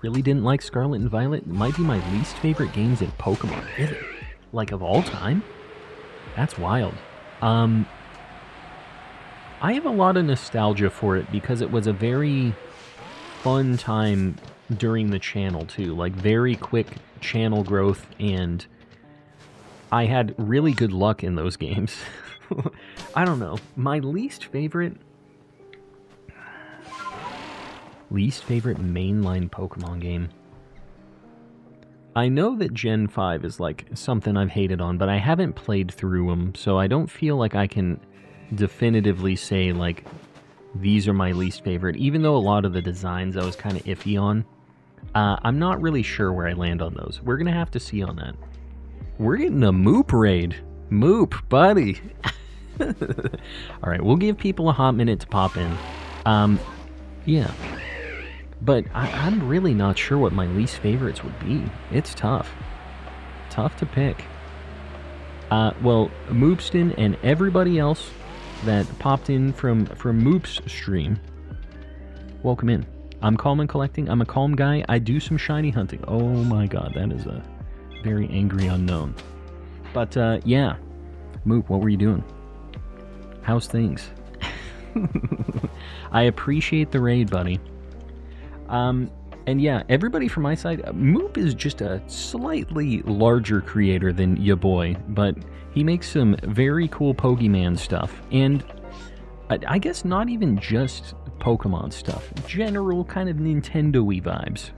Speaker 1: Really didn't like Scarlet and Violet. It might be my least favorite games in Pokemon. Really? Like of all time? That's wild. I have a lot of nostalgia for it because it was a very fun time during the channel too. Like very quick channel growth, and I had really good luck in those games. I don't know. My least favorite mainline Pokemon game. I know that Gen 5 is like something I've hated on, but I haven't played through them, so I don't feel like I can definitively say like these are my least favorite, even though a lot of the designs I was kind of iffy on. I'm not really sure where I land on those. We're going to have to see on that. We're getting a Moop raid. Moop, buddy. Alright, we'll give people a hot minute to pop in. Yeah. But I'm really not sure what my least favorites would be. It's tough. Tough to pick. Well, Moopston and everybody else that popped in from Moop's stream, welcome in. I'm calm and collecting. I'm a calm guy. I do some shiny hunting. Oh my god, that is a very angry unknown. But, yeah. Moop, what were you doing? How's things? I appreciate the raid, buddy. And yeah, everybody from my side, Moop is just a slightly larger creator than ya boy, but he makes some very cool Pokemon stuff. And I guess not even just Pokemon stuff. General kind of Nintendo-y vibes.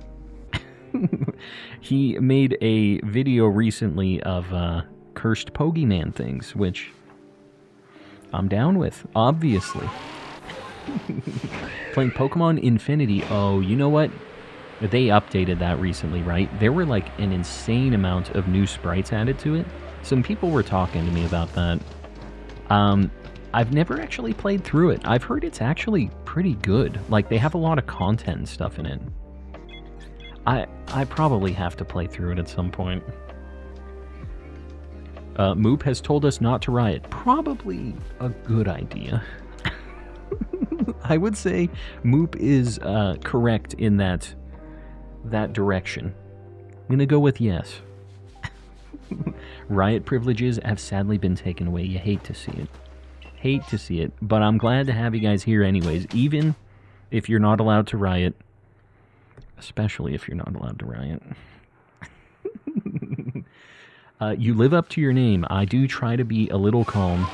Speaker 1: He made a video recently of cursed Pokemon things, which I'm down with, obviously. Playing Pokemon Infinity. Oh, you know what? They updated that recently, right? There were like an insane amount of new sprites added to it. Some people were talking to me about that. I've never actually played through it. I've heard it's actually pretty good. Like, they have a lot of content and stuff in it. I probably have to play through it at some point. Moop has told us not to riot. Probably a good idea. I would say Moop is correct in that direction. I'm gonna go with yes. Riot privileges have sadly been taken away. You hate to see it. Hate to see it, but I'm glad to have you guys here anyways, even if you're not allowed to riot. Especially if you're not allowed to riot. You live up to your name. I do try to be a little calm.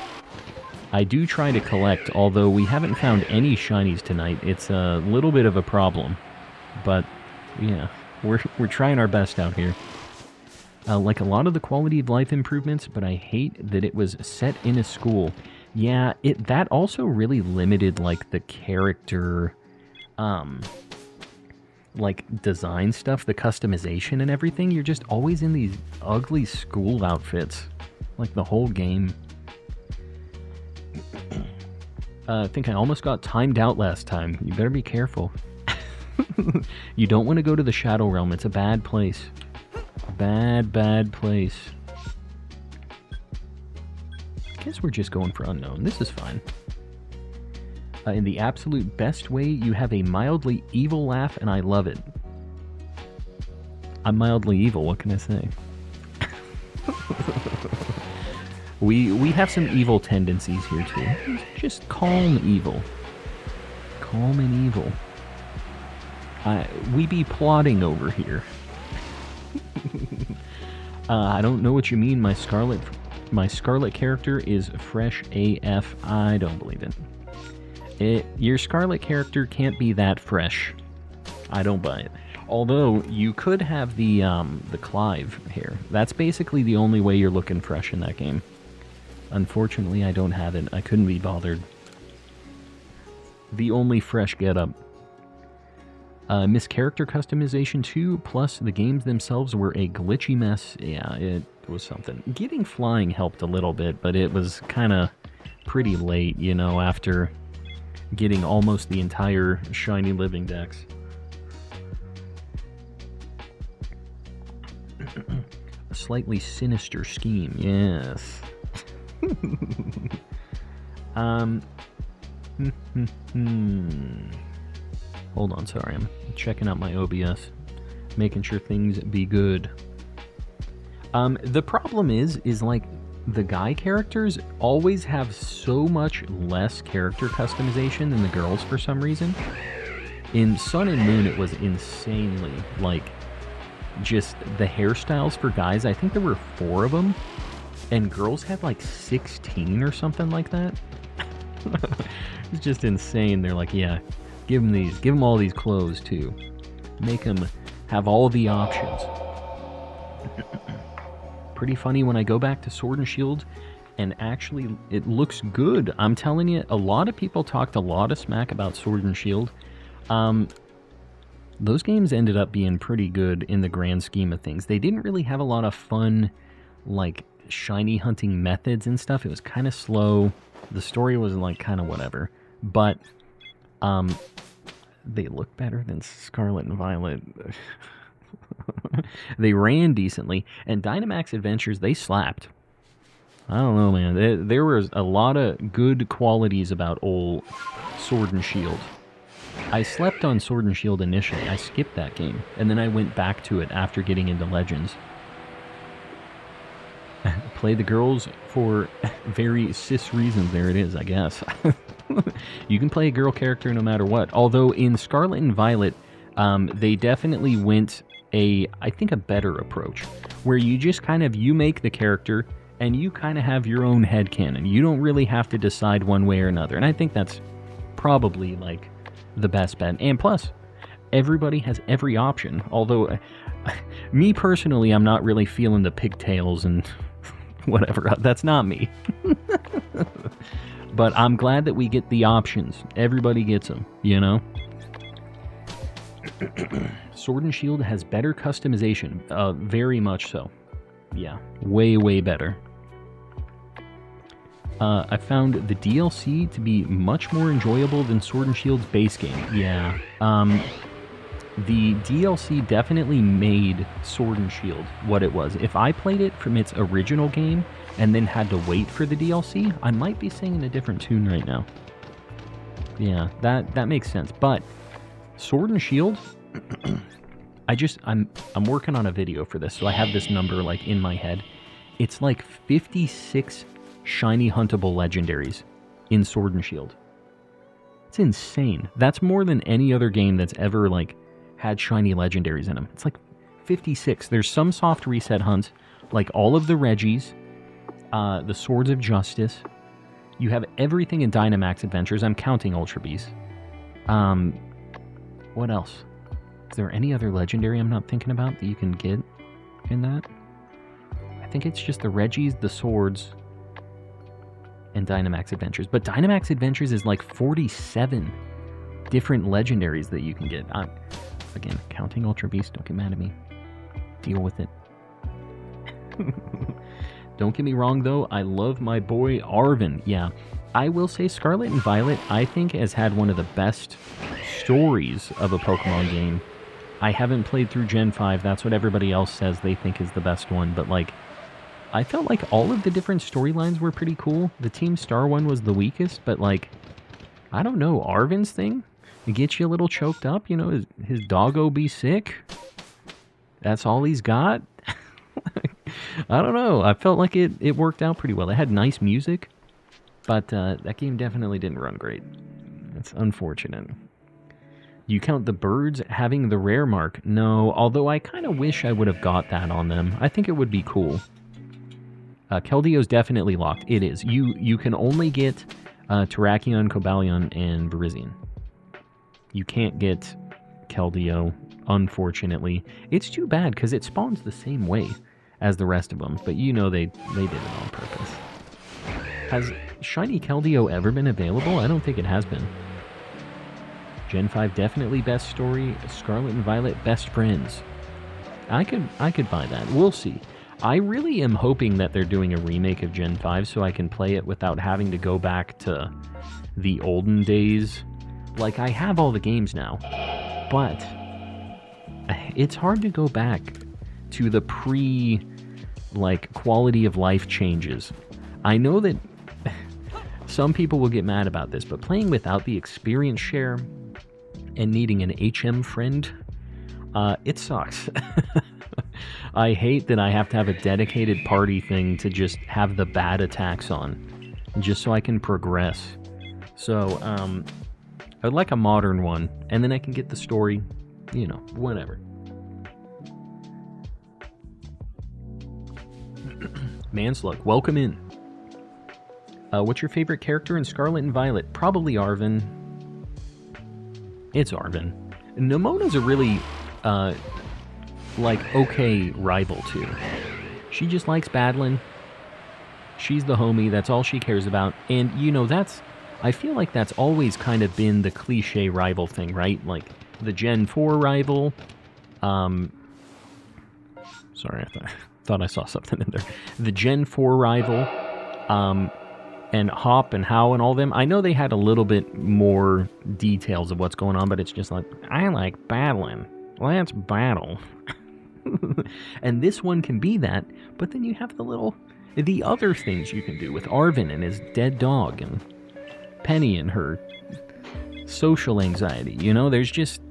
Speaker 1: I do try to collect, although we haven't found any shinies tonight. It's a little bit of a problem. But, yeah, we're trying our best out here. Like a lot of the quality of life improvements, but I hate that it was set in a school. Yeah, that also really limited, like, the character, like, design stuff, the customization and everything. You're just always in these ugly school outfits, like, the whole game. I think I almost got timed out last time. You better be careful. You don't want to go to the Shadow Realm. It's a bad place. Bad place. I guess we're just going for unknown. This is fine. In the absolute best way, you have a mildly evil laugh, and I love it. I'm mildly evil, what can I say? We have some evil tendencies here, too. Just calm evil. Calm and evil. We be plotting over here. I don't know what you mean. My Scarlet character is fresh AF. I don't believe it. Your Scarlet character can't be that fresh. I don't buy it. Although you could have the Clive hair. That's basically the only way you're looking fresh in that game. Unfortunately, I don't have it. I couldn't be bothered. The only fresh getup. Miss character customization 2, plus the games themselves were a glitchy mess. Yeah, it was something. Getting flying helped a little bit, but it was kind of pretty late, you know, after getting almost the entire Shiny Living Dex. A slightly sinister scheme, yes. Hold on, sorry, I'm checking out my OBS, making sure things be good. The problem is like, the guy characters always have so much less character customization than the girls for some reason. In Sun and Moon, it was insanely, like, just the hairstyles for guys, I think there were 4 of them, and girls had like 16 or something like that. It's just insane. They're like, yeah, give them these, give them all these clothes too. Make them have all the options. Pretty funny when I go back to Sword and Shield, and actually it looks good. I'm telling you, a lot of people talked a lot of smack about Sword and Shield. Those games ended up being pretty good in the grand scheme of things. They didn't really have a lot of fun, like, shiny hunting methods and stuff. It was kind of slow. The story was, like, kind of whatever. But, they look better than Scarlet and Violet. They ran decently. And Dynamax Adventures, they slapped. I don't know, man. There was a lot of good qualities about old Sword and Shield. I slept on Sword and Shield initially. I skipped that game, and then I went back to it after getting into Legends. Play the girls for very cis reasons. There it is, I guess. You can play a girl character no matter what. Although in Scarlet and Violet, they definitely went I think a better approach, where you just kind of, you make the character, and you kind of have your own headcanon. You don't really have to decide one way or another, and I think that's probably, like, the best bet. And plus, everybody has every option. Although, me personally, I'm not really feeling the pigtails and whatever. That's not me. But I'm glad that we get the options. Everybody gets them, you know? Sword and Shield has better customization. Very much so. Yeah, way, way better. I found the DLC to be much more enjoyable than Sword and Shield's base game. Yeah. The DLC definitely made Sword and Shield what it was. If I played it from its original game and then had to wait for the DLC, I might be singing a different tune right now. Yeah, that makes sense. But Sword and Shield, I'm working on a video for this, so I have this number, like, in my head. It's like 56 shiny huntable legendaries in Sword and Shield. It's insane. That's more than any other game that's ever, like, had shiny legendaries in them. It's like 56. There's some soft reset hunts. like all of the Reggies, the Swords of Justice. You have everything in Dynamax Adventures. I'm counting Ultra Beasts. What else? Is there any other legendary I'm not thinking about that you can get in that? I think it's just the Reggies, the Swords, and Dynamax Adventures. But Dynamax Adventures is like 47 different legendaries that you can get. Again, counting Ultra Beasts. Don't get mad at me. Deal with it. Don't get me wrong, though. I love my boy Arven. Yeah, I will say Scarlet and Violet, I think, has had one of the best stories of a Pokemon game. I haven't played through Gen 5. That's what everybody else says they think is the best one. But, like, I felt like all of the different storylines were pretty cool. The Team Star one was the weakest, but, like, I don't know. Arven's thing, it gets you a little choked up. You know, his doggo be sick. That's all he's got. I don't know. I felt like it worked out pretty well. It had nice music, but that game definitely didn't run great. That's unfortunate. Do you count the birds having the rare mark? No, although I kind of wish I would have got that on them. I think it would be cool. Keldeo's definitely locked. It is. You can only get Terrakion, Cobalion, and Virizion. You can't get Keldeo, unfortunately. It's too bad because it spawns the same way as the rest of them, but you know they did it on purpose. Has Shiny Keldeo ever been available? I don't think it has been. Gen 5 definitely best story. Scarlet and Violet best friends. I could buy that. We'll see. I really am hoping that they're doing a remake of Gen 5 so I can play it without having to go back to the olden days. Like, I have all the games now, but it's hard to go back to the quality of life changes. I know that some people will get mad about this, but playing without the experience share and needing an HM friend, it sucks. I hate that I have to have a dedicated party thing to just have the bad attacks on, just so I can progress. So, I would like a modern one, and then I can get the story, you know, whatever. Manslug, welcome in. What's your favorite character in Scarlet and Violet? Probably Arven. It's Arven. Nemona's a really, okay rival, too. She just likes battling. She's the homie. That's all she cares about. And, you know, I feel like that's always kind of been the cliche rival thing, right? Like, the Gen 4 rival. Sorry, I thought I saw something in there. The Gen 4 rival. And Hop and How and all them. I know they had a little bit more details of what's going on, but it's just like, I like battling. Let's battle. And this one can be that, but then you have the other things you can do with Arven and his dead dog and Penny and her social anxiety. You know, there's just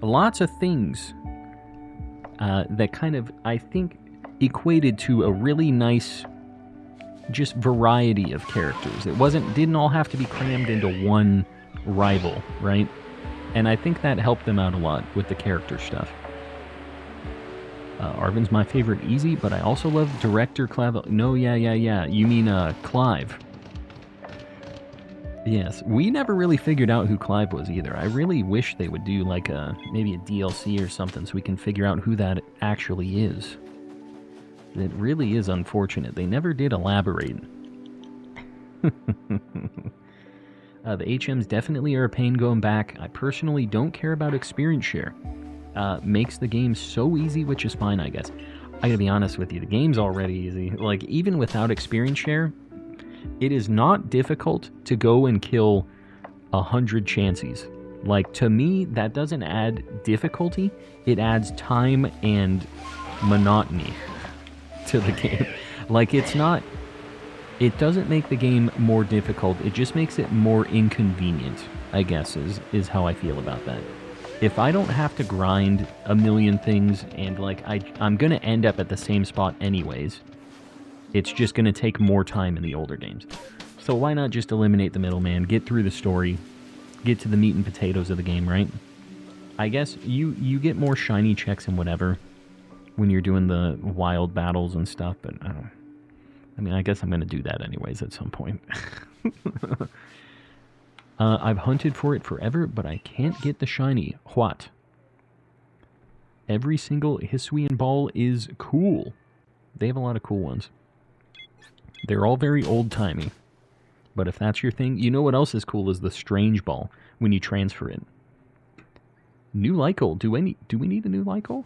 Speaker 1: lots of things that kind of, I think, equated to a really nice just variety of characters. It didn't all have to be crammed into one rival, right? And I think that helped them out a lot with the character stuff. Arven's my favorite easy, but I also love Director Clive. No, yeah. You mean Clive. Yes, we never really figured out who Clive was either. I really wish they would do like maybe a DLC or something so we can figure out who that actually is. It really is unfortunate. They never did elaborate. The HMs definitely are a pain going back. I personally don't care about experience share. Makes the game so easy, which is fine, I guess. I gotta be honest with you, the game's already easy. Like, even without experience share, it is not difficult to go and kill 100 Chanseys. Like, to me, that doesn't add difficulty. It adds time and monotony to the game. Like, it doesn't make the game more difficult, it just makes it more inconvenient, I guess, is how I feel about that. If I don't have to grind a million things and, like, I'm gonna end up at the same spot anyways, it's just gonna take more time in the older games. So why not just eliminate the middleman, get through the story, get to the meat and potatoes of the game, right? I guess you get more shiny checks and whatever. when you're doing the wild battles and stuff, but I mean, I guess I'm going to do that anyways at some point. I've hunted for it forever, but I can't get the shiny. What? Every single Hisuian ball is cool. They have a lot of cool ones. They're all very old-timey. But if that's your thing, you know what else is cool is the strange ball when you transfer it. New Lycol. Do we need a new Lycol?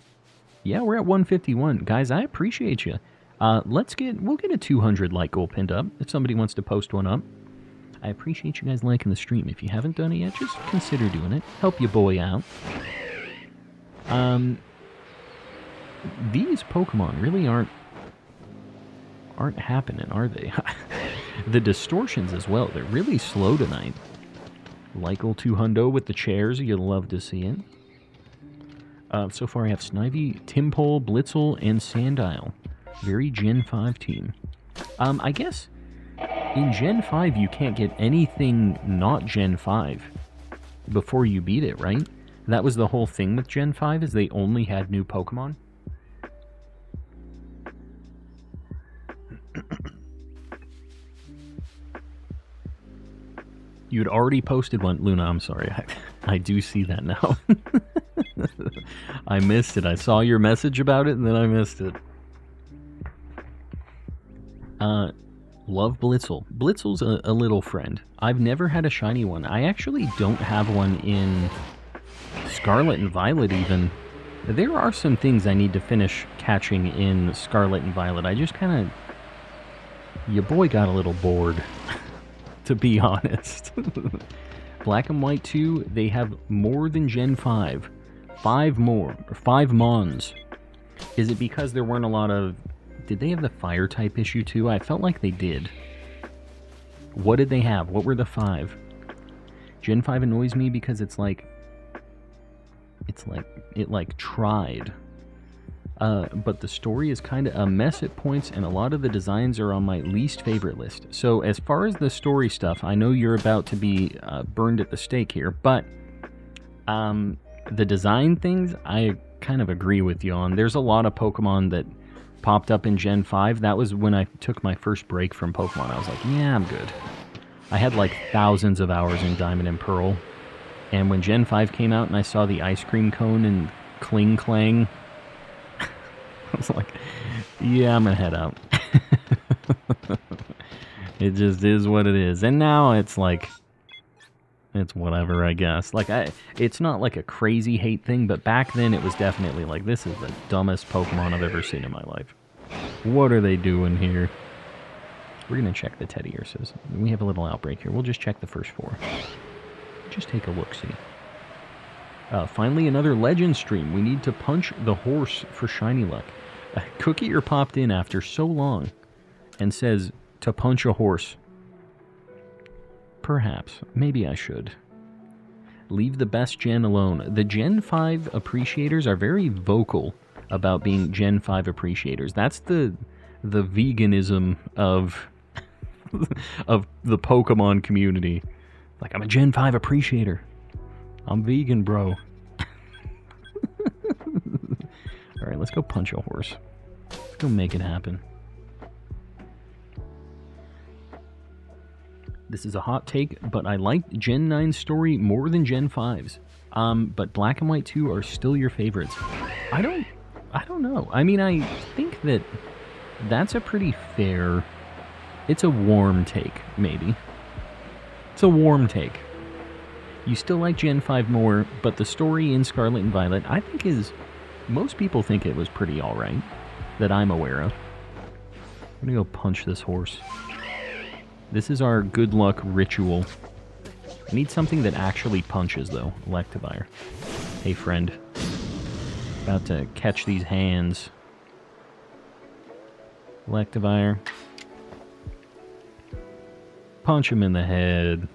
Speaker 1: Yeah, we're at 151. Guys, I appreciate you. We'll get a 200 Lycol pinned up if somebody wants to post one up. I appreciate you guys liking the stream. If you haven't done it yet, just consider doing it. Help your boy out. These Pokemon really aren't happening, are they? The distortions as well. They're really slow tonight. Lycol 200 with the chairs. You'll love to see it. So far I have Snivy, Timpole, Blitzel, and Sandile. Very Gen 5 team. I guess in Gen 5 you can't get anything not Gen 5 before you beat it, right? That was the whole thing with Gen 5, is they only had new Pokemon. You'd already posted one, Luna, I'm sorry. I do see that now. I missed it. I saw your message about it, and then I missed it. Love Blitzel. Blitzel's a little friend. I've never had a shiny one. I actually don't have one in Scarlet and Violet, even. There are some things I need to finish catching in Scarlet and Violet. I just kind of... Your boy got a little bored, to be honest. Black and White 2, they have more than Gen 5. 5 Mons. Is it because there weren't a lot of... Did they have the fire type issue too? I felt like they did. What did they have? What were the 5? Gen 5 annoys me because it tried. But the story is kind of a mess at points, and a lot of the designs are on my least favorite list. So as far as the story stuff, I know you're about to be burned at the stake here, but the design things, I kind of agree with you on. There's a lot of Pokemon that popped up in Gen 5. That was when I took my first break from Pokemon. I was like, yeah, I'm good. I had like thousands of hours in Diamond and Pearl, and when Gen 5 came out and I saw the ice cream cone and Kling Clang, I was like, yeah, I'm gonna head out. It just is what it is. And now it's like, it's whatever, I guess. Like, it's not like a crazy hate thing, but back then it was definitely like, this is the dumbest Pokemon I've ever seen in my life. What are they doing here? We're gonna check the teddy ursus. We have a little outbreak here. We'll just check the first 4. Just take a look-see. Finally, another Legend stream. We need to punch the horse for shiny luck. Cookier popped in after so long and says to punch a horse. Perhaps. Maybe I should. Leave the best gen alone. The Gen 5 appreciators are very vocal about being Gen 5 appreciators. That's the veganism of of the Pokemon community. Like, I'm a Gen 5 appreciator. I'm vegan, bro. Alright, let's go punch a horse. Let's go make it happen. This is a hot take, but I like Gen 9's story more than Gen 5's. But Black and White 2 are still your favorites. I don't know. I mean, I think that's a pretty fair... It's a warm take, maybe. It's a warm take. You still like Gen 5 more, but the story in Scarlet and Violet, I think is... Most people think it was pretty alright, that I'm aware of. I'm gonna go punch this horse. This is our good luck ritual. I need something that actually punches, though. Electivire. Hey, friend. About to catch these hands. Electivire. Punch him in the head.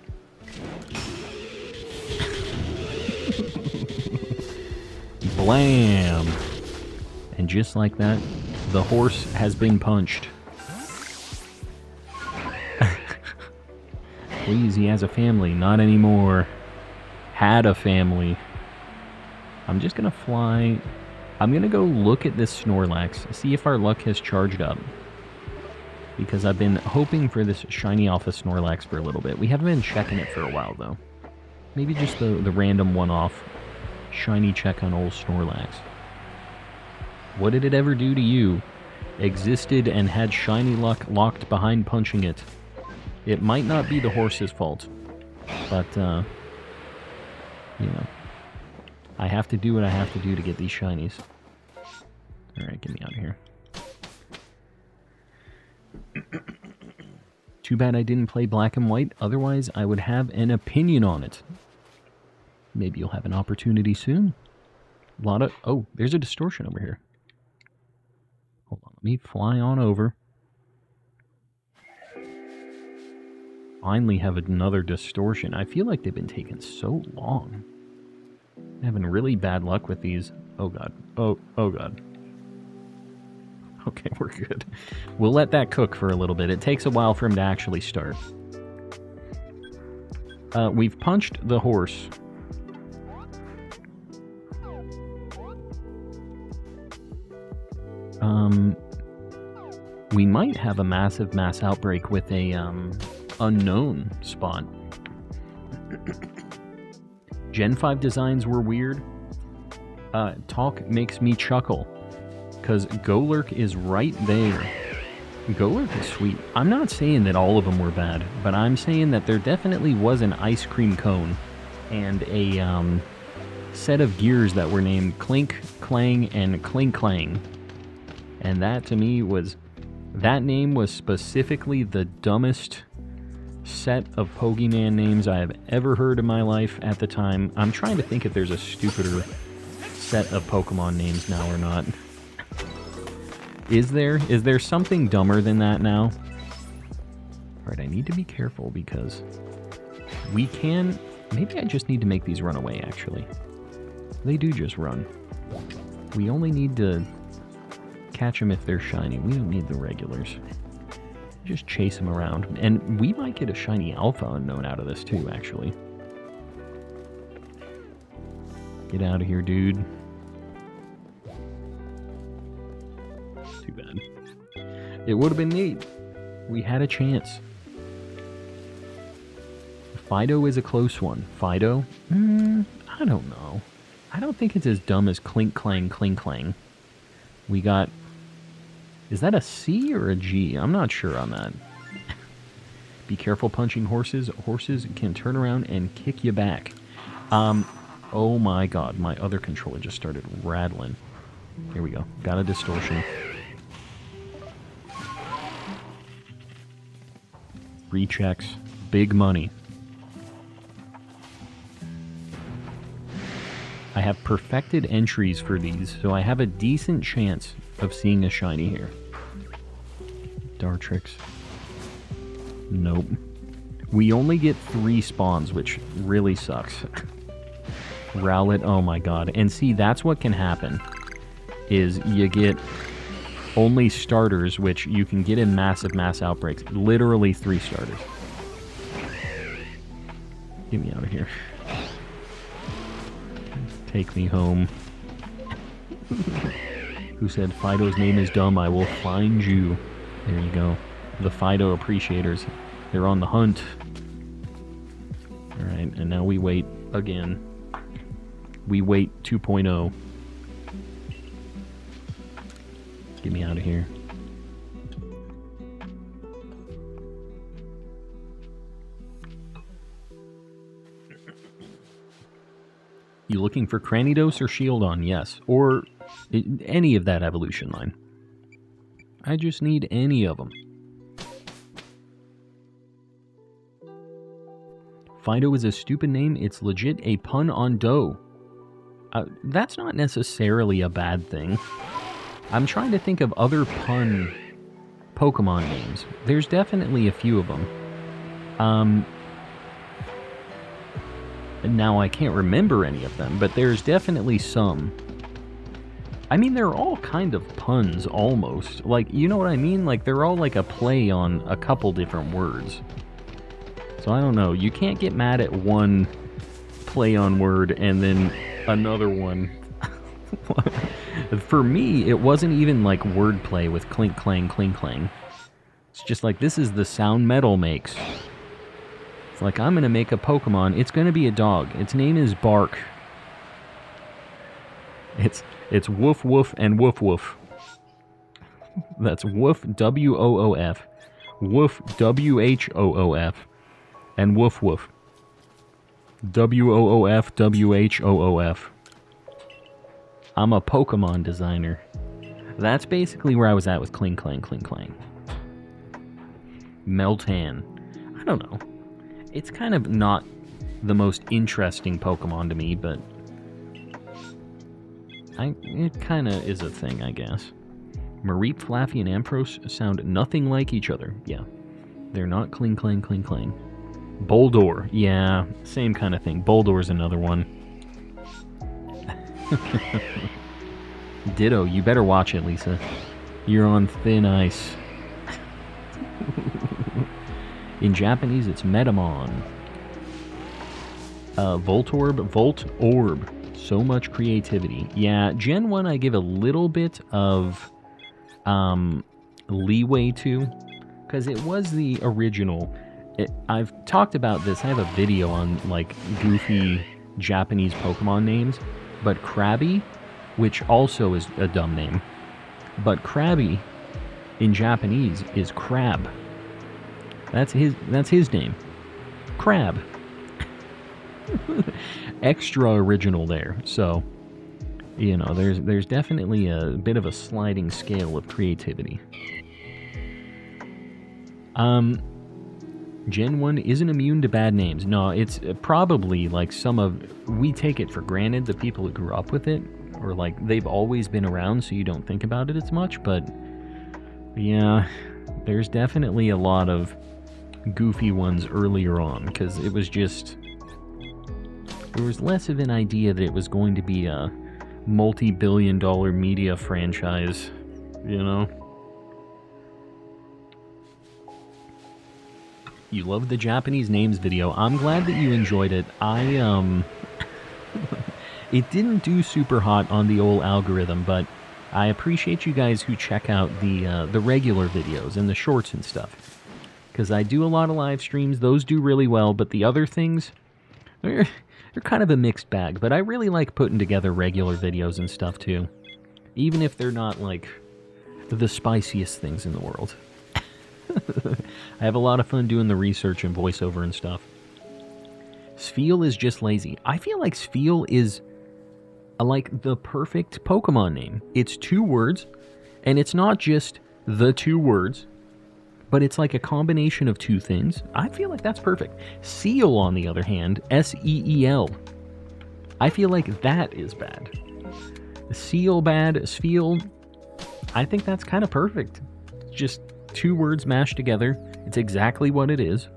Speaker 1: Blam! And just like that, the horse has been punched. Please, he has a family. Not anymore. Had a family. I'm just gonna fly I'm going to go look at this Snorlax, see if our luck has charged up. Because I've been hoping for this shiny alpha Snorlax for a little bit. We haven't been checking it for a while, though. Maybe just the random one-off shiny check on old Snorlax. What did it ever do to you? Existed and had shiny luck locked behind punching it. It might not be the horse's fault. But, you know. I have to do what I have to do to get these shinies. Alright, get me out of here. Too bad I didn't play Black and White, otherwise I would have an opinion on it. Maybe you'll have an opportunity soon. A lot of... Oh, there's a distortion over here. Hold on, let me fly on over. Finally have another distortion. I feel like they've been taking so long. I'm having really bad luck with these. Oh god. Oh god. Okay, we're good. We'll let that cook for a little bit. It takes a while for him to actually start. We've punched the horse. We might have a massive mass outbreak with a unknown spot. Gen 5 designs were weird. Talk makes me chuckle. Because Golurk is right there. Golurk is sweet. I'm not saying that all of them were bad, but I'm saying that there definitely was an ice cream cone and a set of gears that were named Clink, Clang, and Clink Clang. And that to me was... That name was specifically the dumbest set of Pokemon names I have ever heard in my life at the time. I'm trying to think if there's a stupider set of Pokemon names now or not. Is there something dumber than that now? Alright, I need to be careful because we can... Maybe I just need to make these run away, actually. They do just run. We only need to catch them if they're shiny. We don't need the regulars. Just chase them around. And we might get a shiny alpha unknown out of this too, actually. Get out of here, dude. Too bad. It would have been neat. We had a chance. Fido is a close one. Fido? I don't know. I don't think it's as dumb as Clink Clang Clink Clang. We got... Is that a C or a G? I'm not sure on that. Be careful punching horses. Horses can turn around and kick you back. Oh my god. My other controller just started rattling. Here we go. Got a distortion. Rechecks. Big money. I have perfected entries for these, so I have a decent chance of seeing a shiny here. Dartrix. Nope. We only get 3 spawns, which really sucks. Rowlet, oh my god. And see, that's what can happen. Is you get only starters, which you can get in massive mass outbreaks. Literally 3 starters. Get me out of here. Take me home. Who said Fido's name is dumb? I will find you. There you go. The Fido appreciators. They're on the hunt. Alright, and now we wait again. We wait 2.0. Get me out of here. You looking for Cranidos or Shieldon? Yes. Or any of that evolution line. I just need any of them. Fido is a stupid name. It's legit a pun on dough. That's not necessarily a bad thing. I'm trying to think of other pun Pokemon names. There's definitely a few of them. Now I can't remember any of them, but there's definitely some. I mean, they're all kind of puns, almost. Like, you know what I mean? Like, they're all like a play on a couple different words. So I don't know. You can't get mad at one play on word and then another one For me, it wasn't even like wordplay with clink, clang, clink, clang. It's just like, this is the sound metal makes. It's like, I'm going to make a Pokemon. It's going to be a dog. Its name is Bark. It's Woof Woof and Woof Woof. That's Woof, W-O-O-F. Woof, W-H-O-O-F. And Woof Woof. W-O-O-F, W-H-O-O-F. I'm a Pokemon designer. That's basically where I was at with Cling Clang, Cling Clang. Meltan. I don't know. It's kind of not the most interesting Pokemon to me, but it kind of is a thing, I guess. Mareep, Flaffy, and Ampharos sound nothing like each other. Yeah. They're not Cling Clang, Cling Clang. Boldore. Yeah, same kind of thing. Boldore's another one. Ditto, you better watch it, Lisa. You're on thin ice. In Japanese, it's Metamon. Voltorb. So much creativity. Yeah, Gen 1 I give a little bit of leeway to, because it was the original. I've talked about this. I have a video on, like, goofy Japanese Pokemon names, but Krabby, which also is a dumb name, but Krabby in Japanese is crab. That's his name. Crab. Extra original there. So, you know, there's definitely a bit of a sliding scale of creativity. Gen 1 isn't immune to bad names. No, it's probably like we take it for granted, the people who grew up with it, or like they've always been around so you don't think about it as much, but yeah, there's definitely a lot of goofy ones earlier on, because it was just, there was less of an idea that it was going to be a multi-billion-dollar media franchise, you know? You loved the Japanese names video. I'm glad that you enjoyed it. It didn't do super hot on the old algorithm, but I appreciate you guys who check out the regular videos and the shorts and stuff. Because I do a lot of live streams. Those do really well, but the other things, they're kind of a mixed bag. But I really like putting together regular videos and stuff, too. Even if they're not, like, the spiciest things in the world. I have a lot of fun doing the research and voiceover and stuff. Spheal is just lazy. I feel like Spheal is like the perfect Pokemon name. It's 2 words, and it's not just the 2 words, but it's like a combination of 2 things. I feel like that's perfect. Seal, on the other hand, S-E-E-L. I feel like that is bad. Seal bad, Spheal, I think that's kind of perfect. Just 2 words mashed together. It's exactly what it is.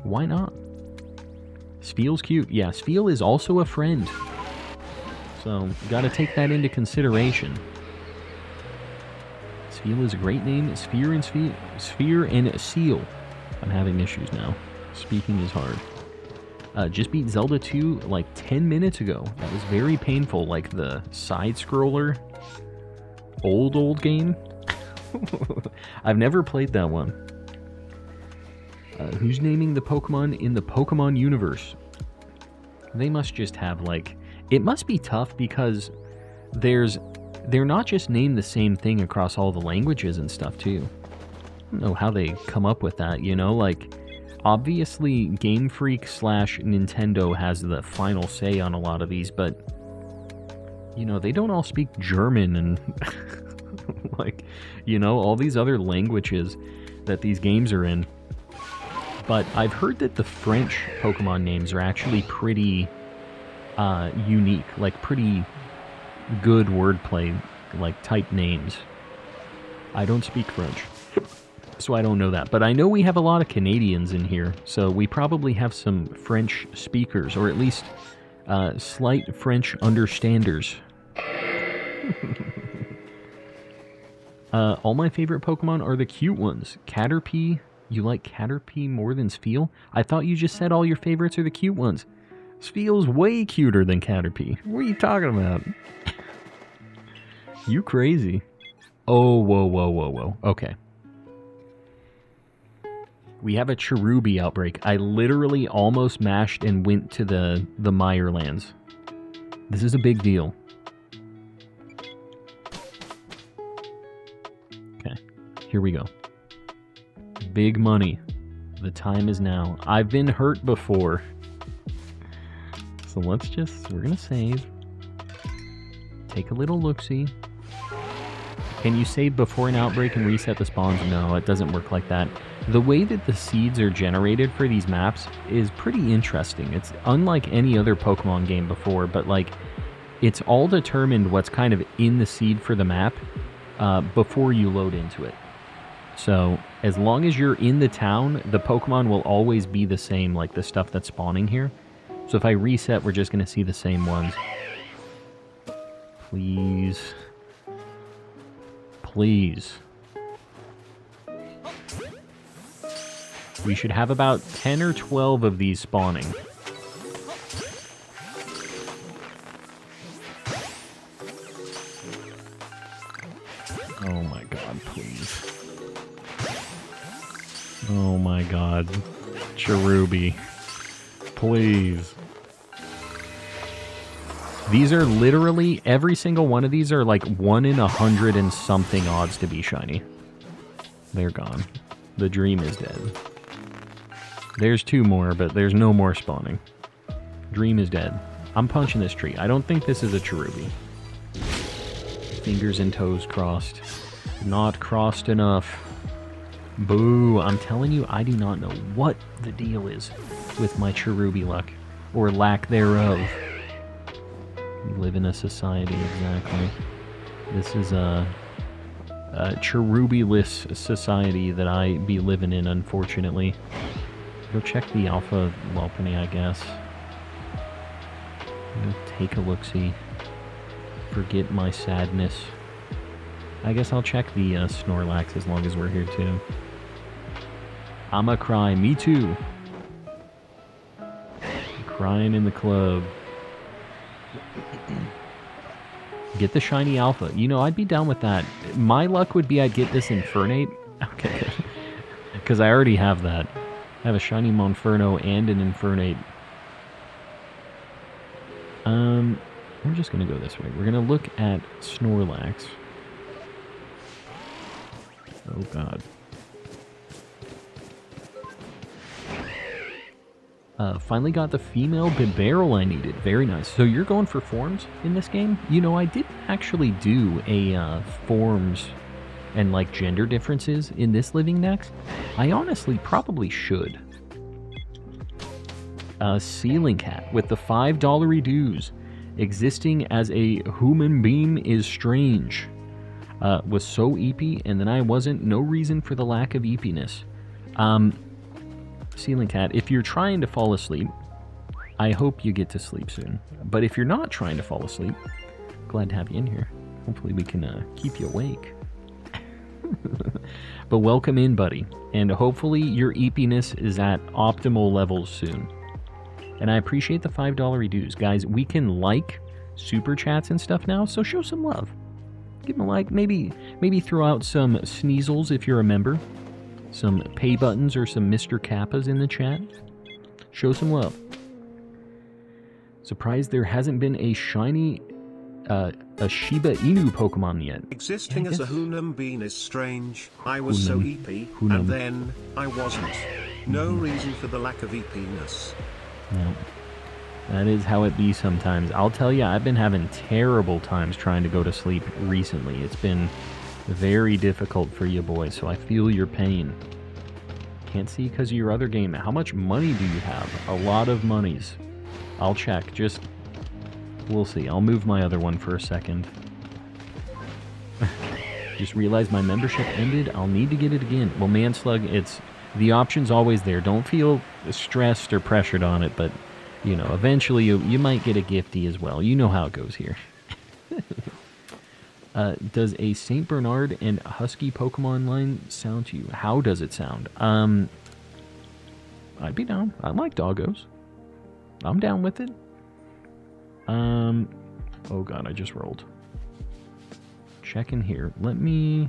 Speaker 1: Why not? Spheal's cute. Yeah, Spheal is also a friend. So, gotta take that into consideration. Spheal is a great name. Sphere and Seal. I'm having issues now. Speaking is hard. Just beat Zelda 2 like 10 minutes ago. That was very painful. Like the side-scroller. Old game. I've never played that one. Who's naming the Pokemon in the Pokemon universe? They must just have, like... It must be tough because they're not just named the same thing across all the languages and stuff, too. I don't know how they come up with that, you know? Like, obviously, Game Freak / Nintendo has the final say on a lot of these, but... You know, they don't all speak German and... like, you know, all these other languages that these games are in. But I've heard that the French Pokemon names are actually pretty unique, like pretty good wordplay, like type names. I don't speak French, so I don't know that. But I know we have a lot of Canadians in here, so we probably have some French speakers, or at least slight French understanders. All my favorite Pokemon are the cute ones. Caterpie. You like Caterpie more than Spheal? I thought you just said all your favorites are the cute ones. Spheal's way cuter than Caterpie. What are you talking about? You crazy. Oh, whoa, whoa, whoa, whoa. Okay. We have a Cherubi outbreak. I literally almost mashed and went to the Mirelands. This is a big deal. Okay, here we go. Big money. The time is now. I've been hurt before. So we're gonna save. Take a little look-see. Can you save before an outbreak and reset the spawns? No, it doesn't work like that. The way that the seeds are generated for these maps is pretty interesting. It's unlike any other Pokemon game before, but like, it's all determined what's kind of in the seed for the map before you load into it. So as long as you're in the town, the Pokemon will always be the same, like the stuff that's spawning here. So if I reset, we're just going to see the same ones. Please. Please. We should have about 10 or 12 of these spawning. Oh my god, please. Oh my god. Cherubi. Please. These are literally, every single one of these are like 1 in 100 and something odds to be shiny. They're gone. The dream is dead. There's 2 more, but there's no more spawning. Dream is dead. I'm punching this tree. I don't think this is a Cherubi. Fingers and toes crossed. Not crossed enough. Boo. I'm telling you, I do not know what the deal is with my Cherubi luck. Or lack thereof. We live in a society, exactly. This is a Cherubi-less society that I be living in, unfortunately. Go check the Alpha Lopunny, I guess. Take a look-see. Forget my sadness. I guess I'll check the Snorlax as long as we're here, too. I'ma cry. Me too. Crying in the club. Get the shiny alpha. You know, I'd be down with that. My luck would be I'd get this Infernape. Okay. Because I already have that. I have a shiny Monferno and an Infernape. We're just going to go this way. We're going to look at Snorlax. Oh, God. Finally got the female Bibarel I needed. Very nice. So you're going for forms in this game? You know, I didn't actually do a forms and like gender differences in this Living Dex. I honestly probably should. Ceiling Cat with the $5 dues. Existing as a human being is strange. Was so eepy, and then I wasn't. No reason for the lack of eepiness. Ceiling Cat, if you're trying to fall asleep, I hope you get to sleep soon. But if you're not trying to fall asleep, glad to have you in here. Hopefully we can keep you awake. But welcome in, buddy. And hopefully your eepiness is at optimal levels soon. And I appreciate the $5 dues. Guys, we can like super chats and stuff now, so show some love. Give them a like. Maybe throw out some sneezels if you're a member. Some pay buttons or some Mr. Kappas in the chat. Show some love. Surprised there hasn't been a shiny a Shiba Inu Pokemon yet.
Speaker 2: Existing as a Hunan bean is strange. I was so eepy, and then I wasn't. No reason for the lack of eepiness.
Speaker 1: No. That is how it be sometimes. I'll tell you, I've been having terrible times trying to go to sleep recently. It's been very difficult for you boys, so I feel your pain. Can't see because of your other game. How much money do you have? A lot of monies. I'll check. We'll see. I'll move my other one for a second. Just realized my membership ended. I'll need to get it again. Well, Manslug, the option's always there. Don't feel stressed or pressured on it, but, you know, eventually you might get a gifty as well. You know how it goes here. Does a St. Bernard and Husky Pokemon line sound to you? How does it sound? I'd be down. I like doggos. I'm down with it. Oh god, I just rolled. check in here. Let me...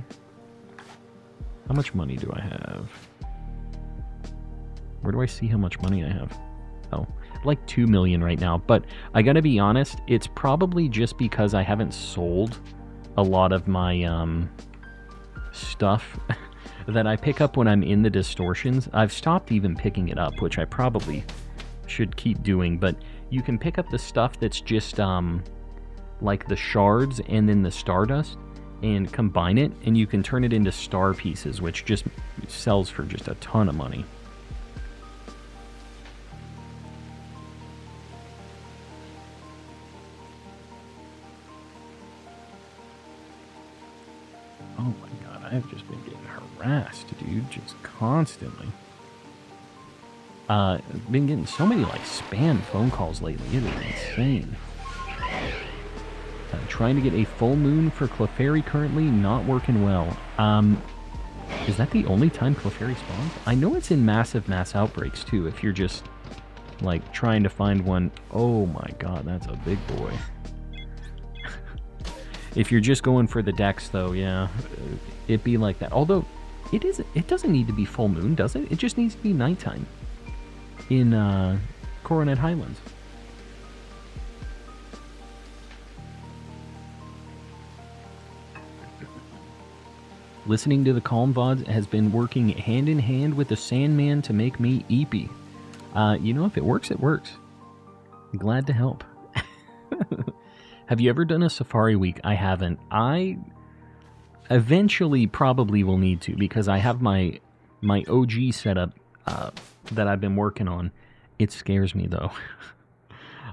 Speaker 1: How much money do I have? Where do I see how much money I have? Oh, like 2 million right now. But I gotta be honest, it's probably just because I haven't sold a lot of my stuff that I pick up when I'm in the distortions. I've stopped even picking it up, which I probably should keep doing. But you can pick up the stuff that's just like the shards and then the stardust, and combine it, and you can turn it into star pieces, which just sells for just a ton of money. Oh my god, I've just been getting harassed, dude, just constantly. Been getting so many, like, spam phone calls lately. It is insane. Trying to get a full moon for Clefairy currently, not working well. Is that the only time Clefairy spawns? I know it's in Mass Outbreaks, too, if you're just, like, trying to find one. Oh my god, that's a big boy. If you're just going for the Dex, though, yeah, it'd be like that. Although, it doesn't need to be full moon, does it? It just needs to be nighttime in Coronet Highlands. Listening to the Calm VODs has been working hand in hand with the Sandman to make me eepy. You know, if it works, it works. I'm glad to help. Have you ever done a Safari Week? I haven't. I eventually probably will need to, because I have my OG setup that I've been working on. It scares me, though.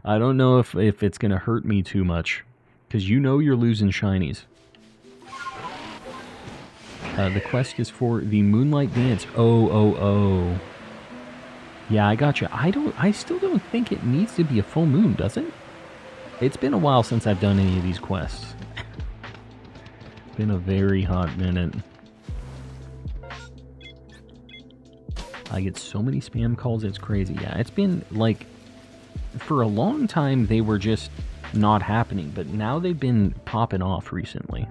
Speaker 1: I don't know if it's going to hurt me too much, because you know you're losing shinies. The quest is for the Moonlight Dance. Oh. Yeah, I gotcha. I still don't think it needs to be a full moon, does it? It's been a while since I've done any of these quests. Been a very hot minute. I get so many spam calls, it's crazy. Yeah, it's been, like, for a long time they were just not happening, but now they've been popping off recently.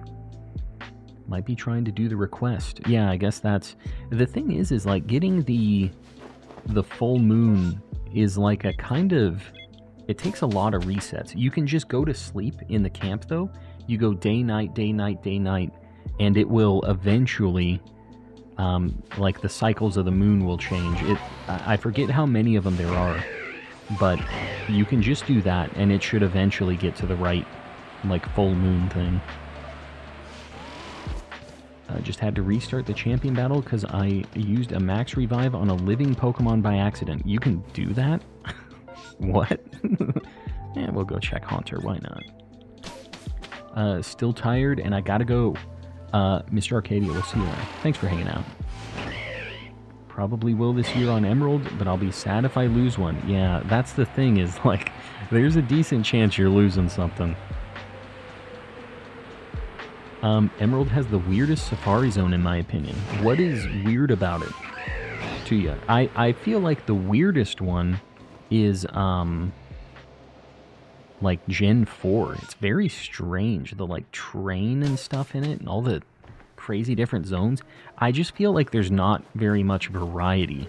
Speaker 1: Might be trying to do the request. Yeah, I guess that's... The thing is like, getting the full moon is like a kind of... It takes a lot of resets. You can just go to sleep in the camp, though. You go day, night, day, night, day, night, and it will eventually... like, the cycles of the moon will change. I forget how many of them there are, but you can just do that, and it should eventually get to the right, like, full moon thing. I just had to restart the champion battle because I used a max revive on a living Pokemon by accident. You can do that? What? Yeah, we'll go check Haunter. Why not? Still tired, and I gotta go. Mr. Arcadia, we'll see you later. Thanks for hanging out. Probably will this year on Emerald, but I'll be sad if I lose one. Yeah, that's the thing, is like, there's a decent chance you're losing something. Emerald has the weirdest Safari Zone, in my opinion. What is weird about it to you? I feel like the weirdest one is, like, Gen 4. It's very strange. The, like, train and stuff in it and all the crazy different zones. I just feel like there's not very much variety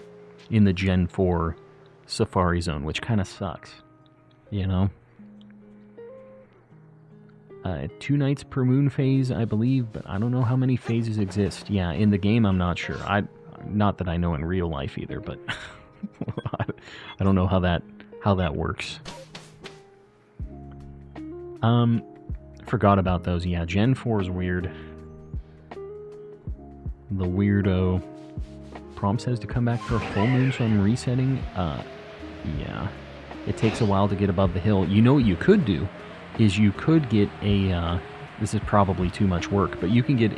Speaker 1: in the Gen 4 Safari Zone, which kind of sucks, you know? 2 nights per moon phase, I believe, but I don't know how many phases exist. Yeah, in the game, I'm not sure. Not that I know in real life either, but I don't know how that works. Forgot about those. Yeah, Gen 4 is weird. The weirdo. Prom says to come back for a full moon, so I'm resetting. Yeah. It takes a while to get above the hill. You know what you could do? Is you could get a, this is probably too much work, but you can get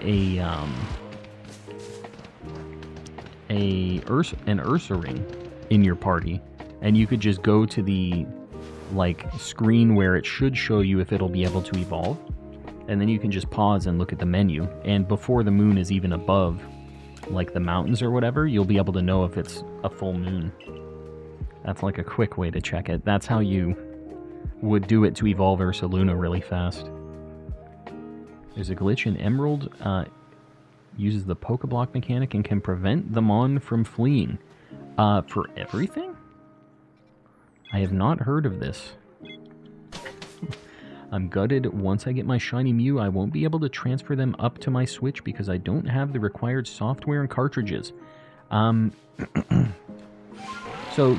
Speaker 1: an Ursa ring in your party, and you could just go to the, like, screen where it should show you if it'll be able to evolve, and then you can just pause and look at the menu, and before the moon is even above, like, the mountains or whatever, you'll be able to know if it's a full moon. That's like a quick way to check it. That's how you would do it to evolve Ursaluna really fast. There's a glitch in Emerald. Uses the Pokeblock mechanic and can prevent the Mon from fleeing. For everything? I have not heard of this. I'm gutted. Once I get my Shiny Mew, I won't be able to transfer them up to my Switch because I don't have the required software and cartridges. So,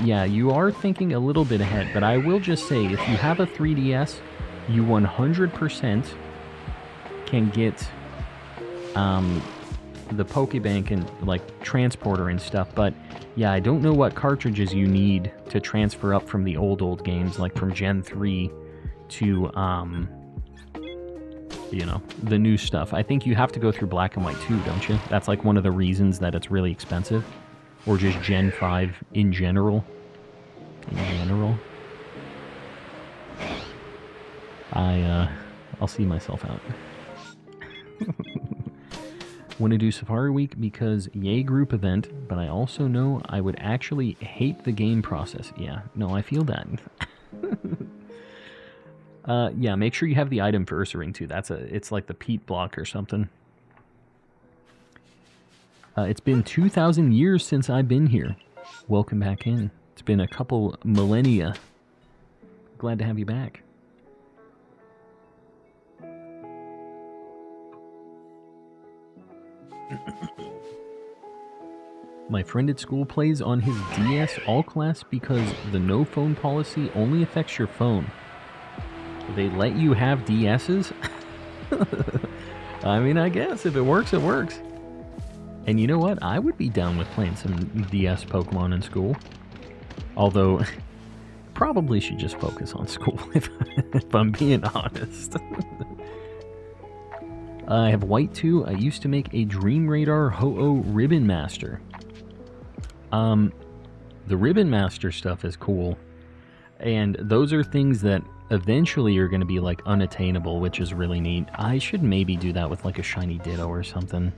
Speaker 1: yeah, you are thinking a little bit ahead, but I will just say, if you have a 3DS, you 100% can get the Pokebank and, like, transporter and stuff, but, yeah, I don't know what cartridges you need to transfer up from the old games, like from Gen 3 to, you know, the new stuff. I think you have to go through Black and White too, don't you? That's like one of the reasons that it's really expensive. Or just Gen 5 in general. I'll see myself out. Want to do Safari Week because yay group event, but I also know I would actually hate the game process. Yeah, no, I feel that. Yeah, make sure you have the item for Ursaring too. It's like the peat block or something. It's been 2,000 years since I've been here. Welcome back in. It's been a couple millennia. Glad to have you back. My friend at school plays on his DS all class because the no phone policy only affects your phone. They let you have DSs? I mean, I guess if it works, it works. And you know what? I would be down with playing some DS Pokemon in school. Although, probably should just focus on school if I'm being honest. I have White 2. I used to make a Dream Radar Ho-Oh Ribbon Master. The Ribbon Master stuff is cool. And those are things that eventually are going to be like unattainable, which is really neat. I should maybe do that with like a Shiny Ditto or something.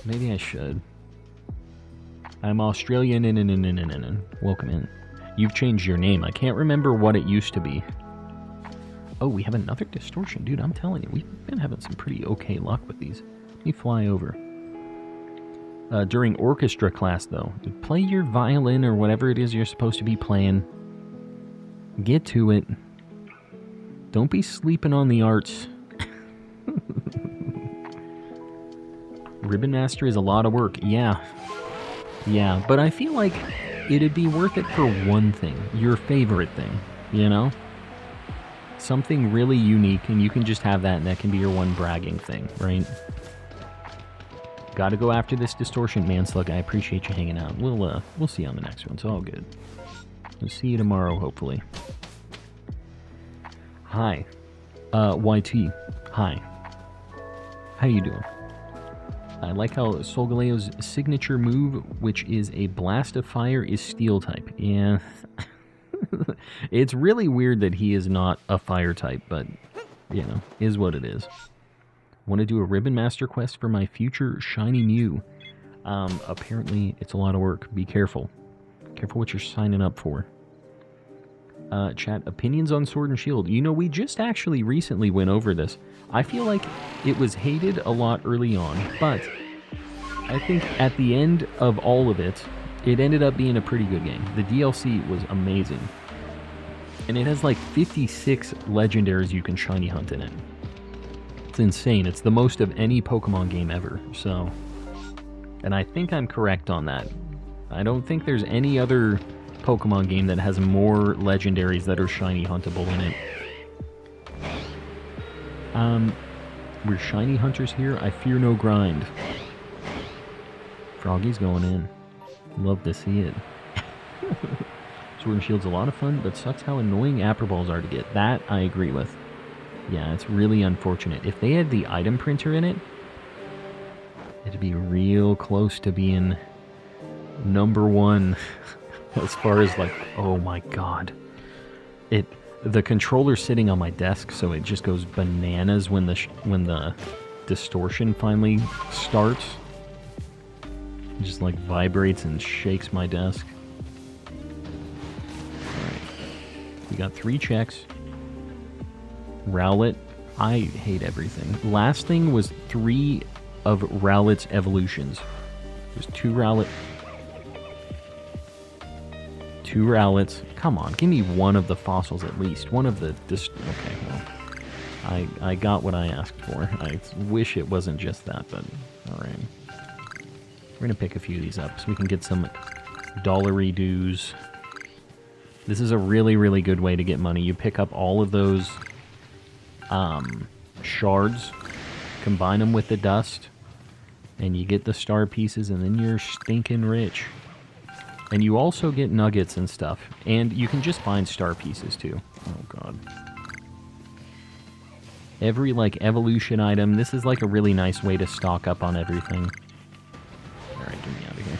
Speaker 1: Maybe I should. I'm Australian. Welcome in. You've changed your name. I can't remember what it used to be. Oh, we have another distortion. Dude, I'm telling you, we've been having some pretty okay luck with these. Let me fly over. During orchestra class, though, play your violin or whatever it is you're supposed to be playing. Get to it. Don't be sleeping on the arts. Ribbon Master is a lot of work. Yeah, but I feel like it'd be worth it for one thing. Your favorite thing, you know? Something really unique, and you can just have that, and that can be your one bragging thing, right? Gotta go after this distortion, man, Slug. I appreciate you hanging out. We'll see you on the next one. It's all good. We'll see you tomorrow, hopefully. Hi. YT. Hi. How you doing? I like how Solgaleo's signature move, which is a blast of fire, is steel type. Yeah. It's really weird that he is not a fire type, but, you know, is what it is. Want to do a Ribbon Master quest for my future Shiny Mew. Apparently, it's a lot of work. Be careful. Careful what you're signing up for. Chat, opinions on Sword and Shield. You know, we just actually recently went over this. I feel like it was hated a lot early on, but I think at the end of all of it, it ended up being a pretty good game. The DLC was amazing. And it has like 56 legendaries you can shiny hunt in it. It's insane. It's the most of any Pokemon game ever, so... And I think I'm correct on that. I don't think there's any other Pokemon game that has more legendaries that are shiny huntable in it. We're shiny hunters here. I fear no grind. Froggy's going in. Love to see it. Sword and Shield's a lot of fun, but sucks how annoying Apper Balls are to get. That I agree with. Yeah, it's really unfortunate. If they had the item printer in it, it'd be real close to being number one as far as like, oh my god. The controller's sitting on my desk, so it just goes bananas when the distortion finally starts. It just like vibrates and shakes my desk. Alright. We got 3 checks. Rowlet, I hate everything. Last thing was 3 of Rowlet's evolutions. There's 2 Rowlet. 2 Rowlets. Come on, give me one of the fossils at least. One of the... Okay, well... I got what I asked for. I wish it wasn't just that, but... Alright. We're gonna pick a few of these up so we can get some dollary dues. This is a really, really good way to get money. You pick up all of those shards, combine them with the dust, and you get the star pieces, and then you're stinking rich. And you also get nuggets and stuff. And you can just find star pieces, too. Oh, God. Every, like, evolution item. This is, like, a really nice way to stock up on everything. Alright, get me out of here.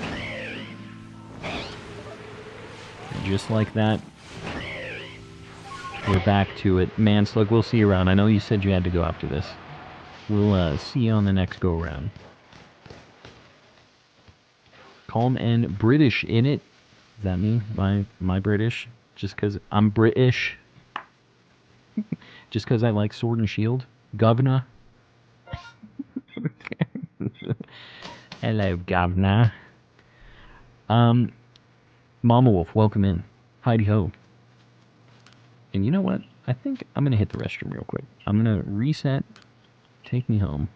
Speaker 1: And just like that, we're back to it. Manslug, we'll see you around. I know you said you had to go after this. We'll see you on the next go-around. Calm and British in it. Is that me? My British? Just because I'm British? Just because I like Sword and Shield? Governor? Hello, Governor. Mama Wolf, welcome in. Heidi ho. And you know what? I think I'm going to hit the restroom real quick. I'm going to reset. Take me home.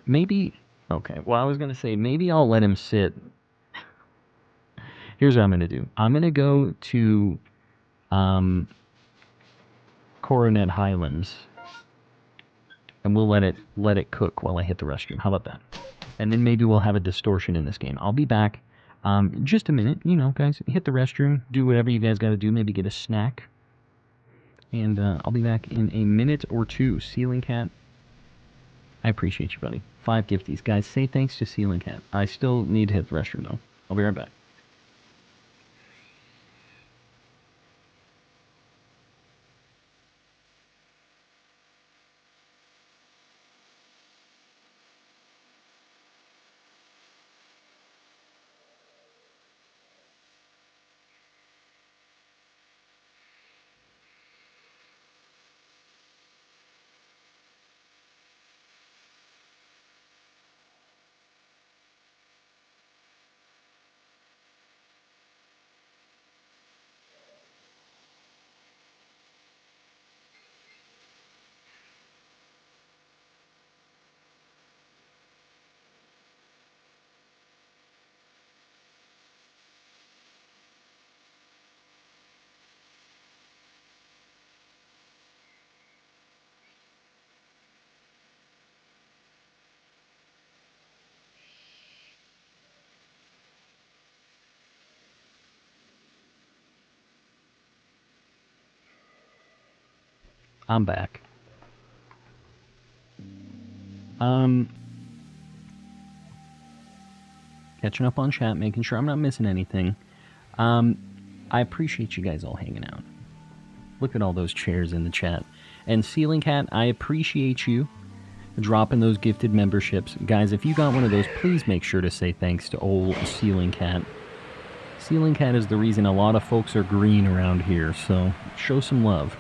Speaker 1: Maybe... Okay, well, I was going to say, maybe I'll let him sit. Here's what I'm going to do. I'm going to go to Coronet Highlands, and we'll let it cook while I hit the restroom. How about that? And then maybe we'll have a distortion in this game. I'll be back. Just a minute. You know, guys, hit the restroom. Do whatever you guys got to do. Maybe get a snack. And I'll be back in a minute or two. Ceiling Cat, I appreciate you, buddy. 5 gifties. Guys, say thanks to Ceiling Cat. I still need to hit the restroom, though. I'll be right back. I'm back. Catching up on chat, making sure I'm not missing anything. I appreciate you guys all hanging out. Look at all those chairs in the chat. And Ceiling Cat, I appreciate you dropping those gifted memberships. Guys, if you got one of those, please make sure to say thanks to old Ceiling Cat. Ceiling Cat is the reason a lot of folks are green around here, so show some love.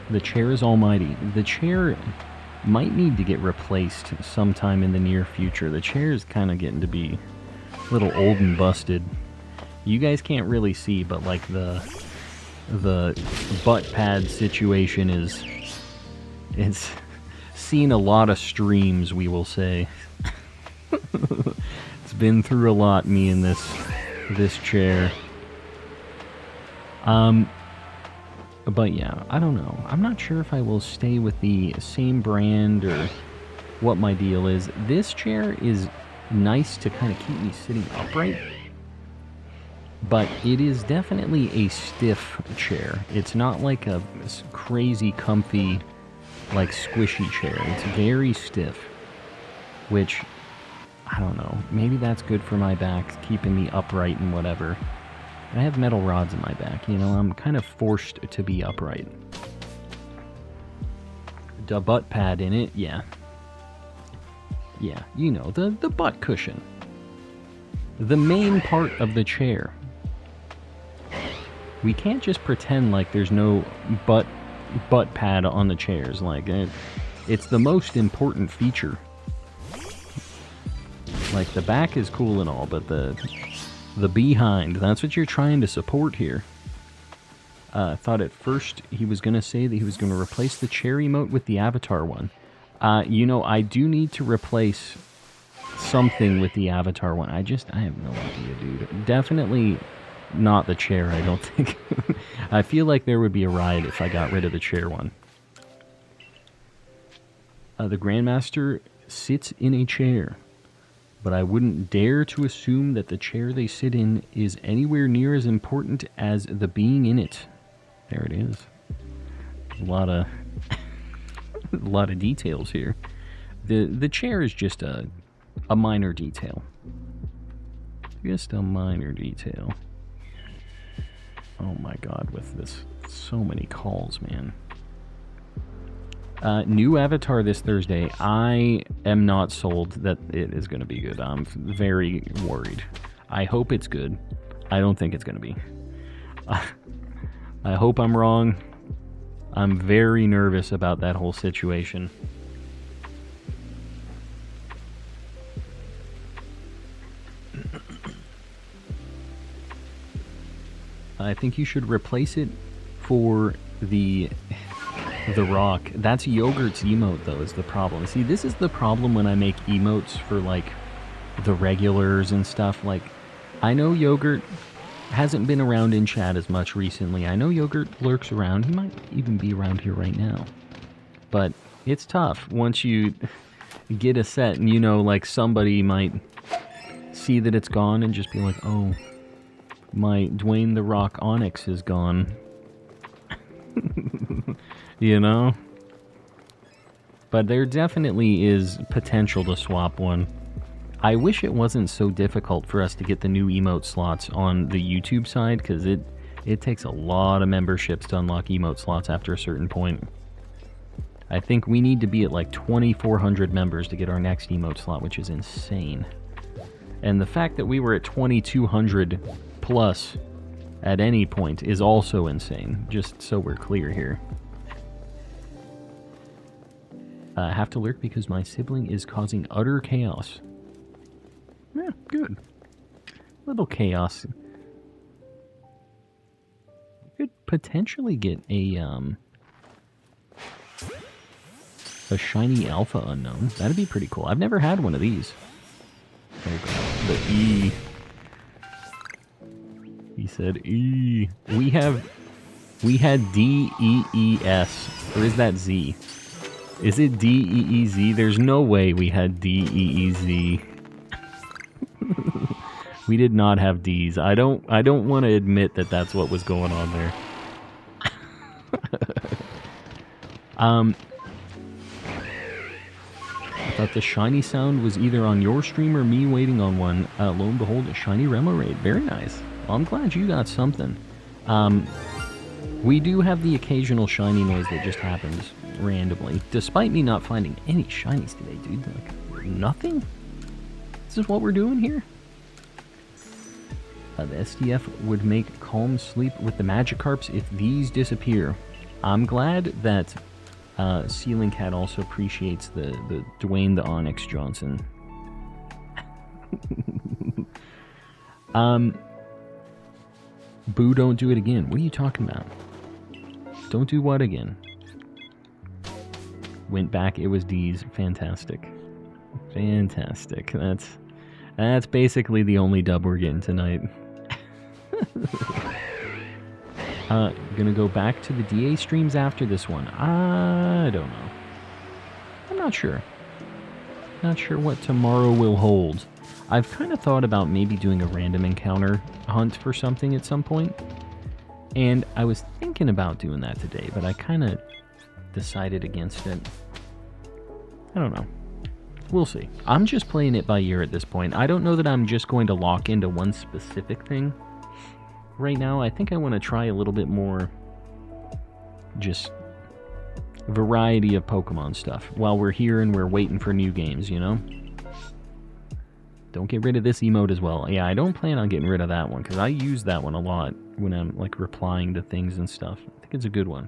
Speaker 1: The chair is almighty. The chair might need to get replaced sometime in the near future. The chair is kind of getting to be a little old and busted. You guys can't really see, but like the butt pad situation is... It's seen a lot of streams, we will say. It's been through a lot, me and this chair. But yeah, I don't know. I'm not sure if I will stay with the same brand or what my deal is. This chair is nice to kind of keep me sitting upright, but it is definitely a stiff chair. It's not like a crazy comfy, like squishy chair. It's very stiff, which, I don't know. Maybe that's good for my back, keeping me upright and whatever. I have metal rods in my back, you know, I'm kind of forced to be upright. The butt pad in it, yeah. Yeah, you know, the butt cushion. The main part of the chair. we can't just pretend like there's no butt pad on the chairs. Like, it's the most important feature. Like, the back is cool and all, but the behind, that's what you're trying to support here. I thought at first he was going to say that he was going to replace the chair emote with the avatar one. You know, I do need to replace something with the avatar one. I have no idea, dude. Definitely not the chair, I don't think. I feel like there would be a riot if I got rid of the chair one. The Grandmaster sits in a chair, but I wouldn't dare to assume that the chair they sit in is anywhere near as important as the being in it. There it is. A lot of a lot of details here. The chair is just a minor detail. Just a minor detail. Oh my god, with this, so many calls, man. New avatar this Thursday. I am not sold that it is going to be good. I'm very worried. I hope it's good. I don't think it's going to be. I hope I'm wrong. I'm very nervous about that whole situation. I think you should replace it for the rock. That's Yogurt's emote, though, is the problem. See, this is the problem when I make emotes for, like, the regulars and stuff. Like, I know Yogurt hasn't been around in chat as much recently. I know Yogurt lurks around. He might even be around here right now. But it's tough once you get a set and, you know, like, somebody might see that it's gone and just be like, oh, my Dwayne the Rock Onyx is gone. You know? But there definitely is potential to swap one. I wish it wasn't so difficult for us to get the new emote slots on the YouTube side, because it takes a lot of memberships to unlock emote slots after a certain point. I think we need to be at like 2,400 members to get our next emote slot, which is insane. And the fact that we were at 2,200 plus at any point is also insane, just so we're clear here. I have to lurk because my sibling is causing utter chaos. Yeah, good. Little chaos. Could potentially get a shiny alpha unknown. That'd be pretty cool. I've never had one of these. Oh god, the E. He said E. We had D-E-E-S. Or is that Z? Is it D-E-E-Z? There's no way we had D-E-E-Z. We did not have D's. I don't want to admit that that's what was going on there. I thought the shiny sound was either on your stream or me waiting on one. Lo and behold, a shiny Remo raid. Very nice. Well, I'm glad you got something. We do have the occasional shiny noise that just happens randomly, despite me not finding any shinies today, dude. Like, nothing? This is what we're doing here? The SDF would make calm sleep with the Magikarps if these disappear. I'm glad that Ceiling Cat also appreciates the Dwayne the Onyx Johnson. Boo, don't do it again. What are you talking about? Don't do what again? Went back, it was D's. Fantastic. Fantastic. That's basically the only dub we're getting tonight. Gonna go back to the DA streams after this one. I don't know. I'm not sure. Not sure what tomorrow will hold. I've kind of thought about maybe doing a random encounter hunt for something at some point. And I was thinking about doing that today, but I kind of decided against it. I don't know. We'll see. I'm just playing it by ear at this point. I don't know that I'm just going to lock into one specific thing. Right now, I think I want to try a little bit more just variety of Pokemon stuff while we're here and we're waiting for new games, you know? Don't get rid of this emote as well. Yeah, I don't plan on getting rid of that one, because I use that one a lot when I'm, like, replying to things and stuff. I think it's a good one.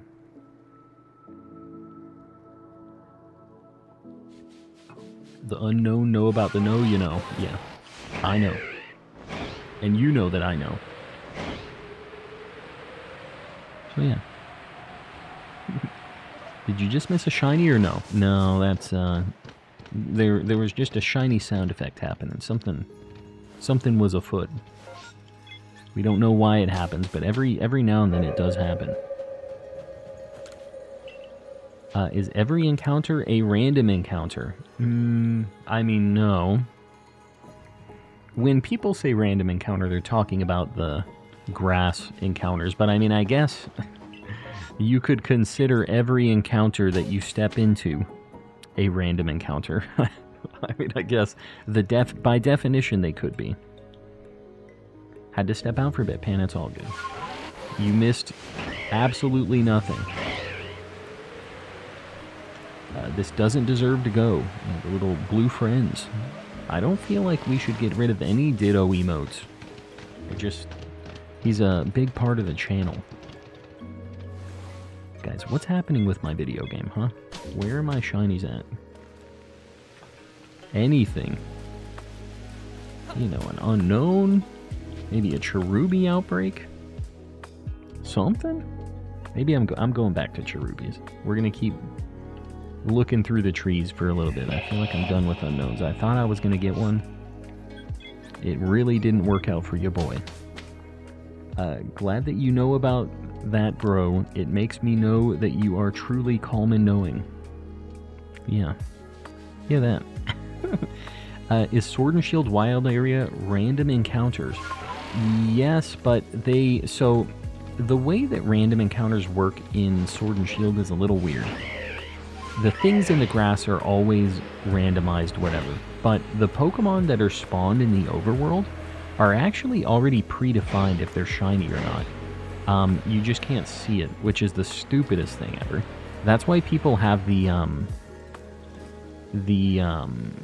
Speaker 1: The unknown know about the know, you know. Yeah, I know. And you know that I know. So, yeah. Did you just miss a shiny or no? No, that's, there was just a shiny sound effect happening. Something was afoot. We don't know why it happens, but every now and then it does happen. Is every encounter a random encounter? I mean, no. When people say random encounter, they're talking about the grass encounters, but I mean, I guess you could consider every encounter that you step into a random encounter. I mean, I guess by definition they could be. Had to step out for a bit, Pan, it's all good. You missed absolutely nothing. This doesn't deserve to go. The little blue friends. I don't feel like we should get rid of any Ditto emotes. He's a big part of the channel. Guys, what's happening with my video game, huh? Where are my shinies at? Anything. You know, an unknown? Maybe a cherubi outbreak? Something? Maybe I'm going back to cherubis. We're gonna keep looking through the trees for a little bit. I feel like I'm done with unknowns. I thought I was gonna get one. It really didn't work out for your boy. Glad that you know about that, bro. It makes me know that you are truly calm and knowing. Yeah. Yeah, that. Is Sword and Shield Wild Area random encounters? Yes, but so the way that random encounters work in Sword and Shield is a little weird. The things in the grass are always randomized, whatever. But the Pokemon that are spawned in the overworld are actually already predefined if they're shiny or not. You just can't see it, which is the stupidest thing ever. That's why people have the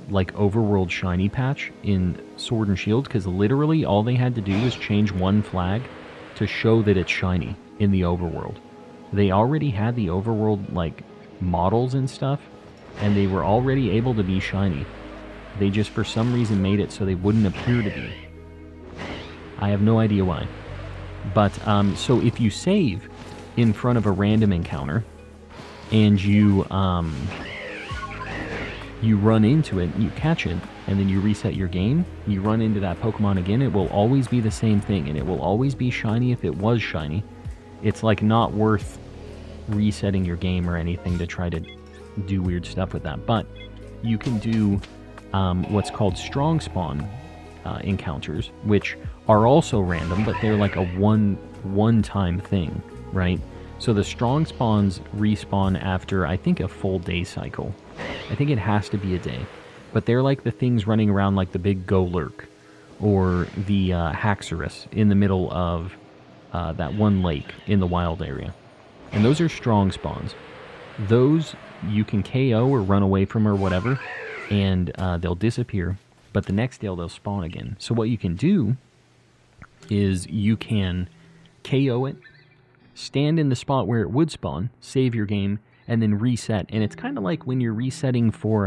Speaker 1: like overworld shiny patch in Sword and Shield, because literally all they had to do was change one flag to show that it's shiny in the overworld. They already had the overworld like models and stuff, and they were already able to be shiny. They just for some reason made it so they wouldn't appear to be. I have no idea why. But so if you save in front of a random encounter and you run into it, you catch it, and then you reset your game, you run into that Pokemon again, it will always be the same thing, and it will always be shiny if it was shiny. It's like not worth resetting your game or anything to try to do weird stuff with that. But you can do what's called strong spawn encounters, which are also random, but they're like a one-time thing, right? So the strong spawns respawn after, I think, a full day cycle. I think it has to be a day. But they're like the things running around like the big Golurk or the Haxorus in the middle of that one lake in the wild area. And those are strong spawns. Those you can KO or run away from or whatever, and they'll disappear. But the next day they'll spawn again. So what you can do is you can KO it, stand in the spot where it would spawn, save your game, and then reset. And it's kind of like when you're resetting for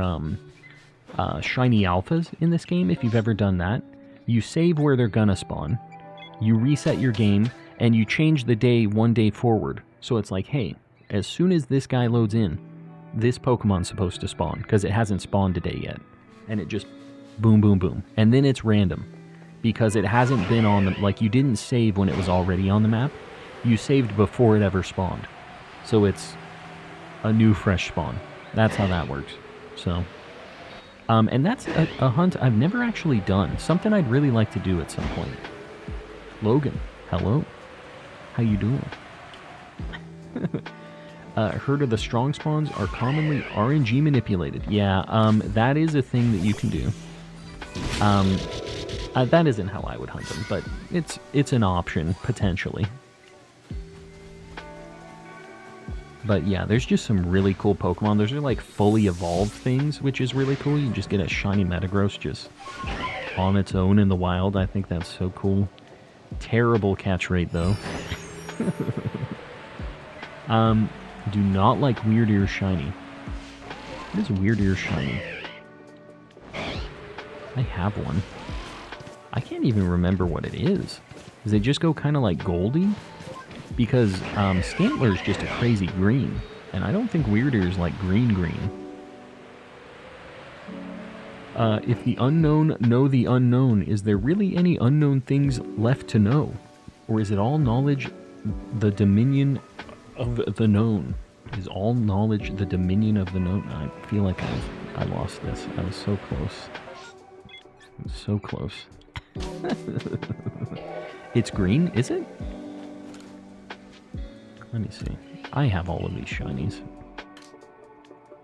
Speaker 1: Shiny Alphas in this game, if you've ever done that. You save where they're gonna spawn, you reset your game, and you change the day one day forward. So it's like, hey, as soon as this guy loads in, this Pokemon's supposed to spawn, because it hasn't spawned today yet. And it just boom, boom, boom. And then it's random, because it hasn't been on the, like, you didn't save when it was already on the map. You saved before it ever spawned. So it's a new fresh spawn. That's how that works. So, and that's a hunt I've never actually done. Something I'd really like to do at some point. Logan, hello. How you doing? Heard of the strong spawns are commonly RNG manipulated. Yeah, that is a thing that you can do. That isn't how I would hunt them, but it's an option, potentially. But yeah, there's just some really cool Pokemon. Those are like fully evolved things, which is really cool. You just get a shiny Metagross just on its own in the wild. I think that's so cool. Terrible catch rate, though. Do not like Weird Ear Shiny. What is Weird Ear Shiny? I have one. I can't even remember what it is. Does it just go kind of like Goldie? Because Stantler's just a crazy green. And I don't think Weird Ear's like green. If the unknown know the unknown, is there really any unknown things left to know? Or is it all knowledge the dominion of the known? Is all knowledge the dominion of the known? I feel like I lost this. I was so close. I was so close. It's green, is it? Let me see. I have all of these shinies.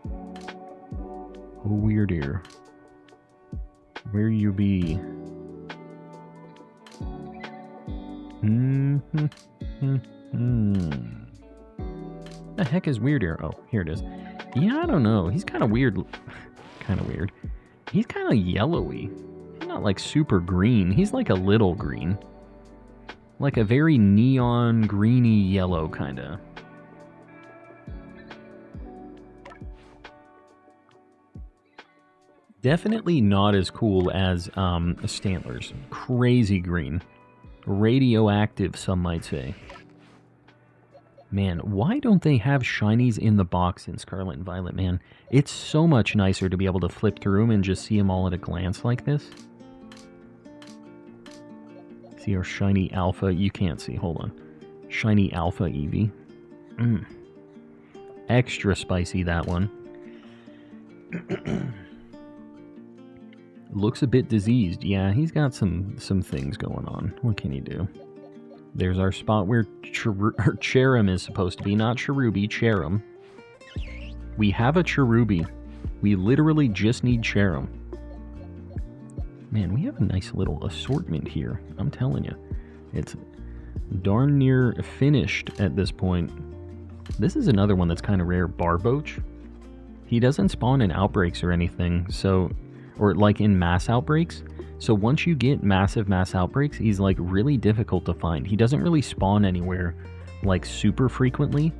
Speaker 1: Oh, Weird Ear. Where you be? The heck is Weird Ear? Oh, here it is. Yeah, I don't know. He's kind of weird. Kind of weird. He's kind of yellowy. He's not like super green. He's like a little green. Like a very neon greeny yellow kind of. Definitely not as cool as Stantler's. Crazy green. Radioactive, some might say. Man, why don't they have shinies in the box in Scarlet and Violet, man? It's so much nicer to be able to flip through them and just see them all at a glance like this. See our Shiny Alpha. You can't see. Hold on. Shiny Alpha Eevee. Extra spicy, that one. Looks a bit diseased. Yeah, he's got some things going on. What can he do? There's our spot where Cherum is supposed to be. Not Cherubi, Cherum. We have a Cherubi. We literally just need Cherum. Man, we have a nice little assortment here. I'm telling you. It's darn near finished at this point. This is another one that's kind of rare. Barboach. He doesn't spawn in outbreaks or anything, so... Or like in mass outbreaks. So once you get massive mass outbreaks, he's like really difficult to find. He doesn't really spawn anywhere like super frequently.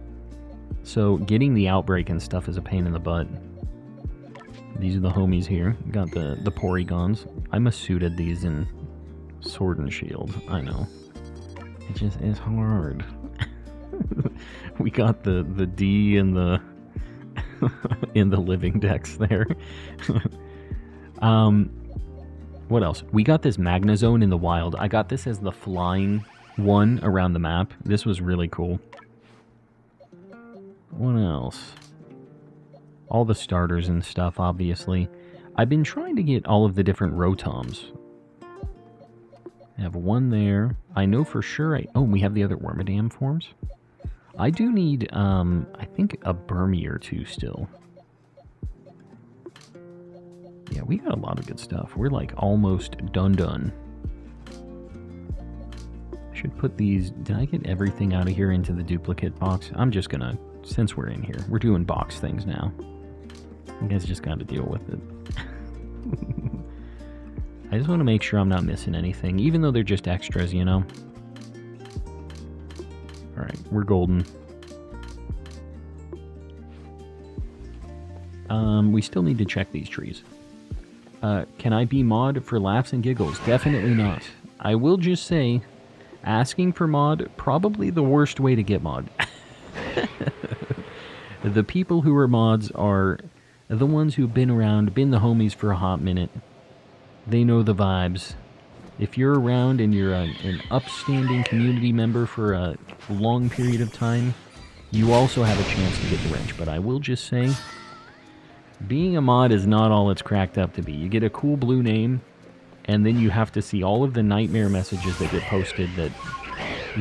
Speaker 1: So getting the outbreak and stuff is a pain in the butt. These are the homies here. Got the Porygons. I must suited these in Sword and Shield. I know. It just is hard. We got the D and the in the Living Dex there. What else? We got this Magnezone in the wild. I got this as the flying one around the map. This was really cool. What else? All the starters and stuff, obviously. I've been trying to get all of the different Rotoms. I have one there. I know for sure oh, we have the other Wormadam forms. I do need, I think a Burmy or two still. Yeah, we got a lot of good stuff. We're like almost done. Should put these... Did I get everything out of here into the duplicate box? I'm just gonna... Since we're in here, we're doing box things now. You guys just gotta deal with it. I just want to make sure I'm not missing anything, even though they're just extras, you know? Alright, we're golden. We still need to check these trees. Can I be mod for laughs and giggles? Definitely not. I will just say, asking for mod, probably the worst way to get mod. The people who are mods are the ones who've been around, been the homies for a hot minute. They know the vibes. If you're around and you're an upstanding community member for a long period of time, you also have a chance to get the wrench. But I will just say, being a mod is not all it's cracked up to be. You get a cool blue name, and then you have to see all of the nightmare messages that get posted that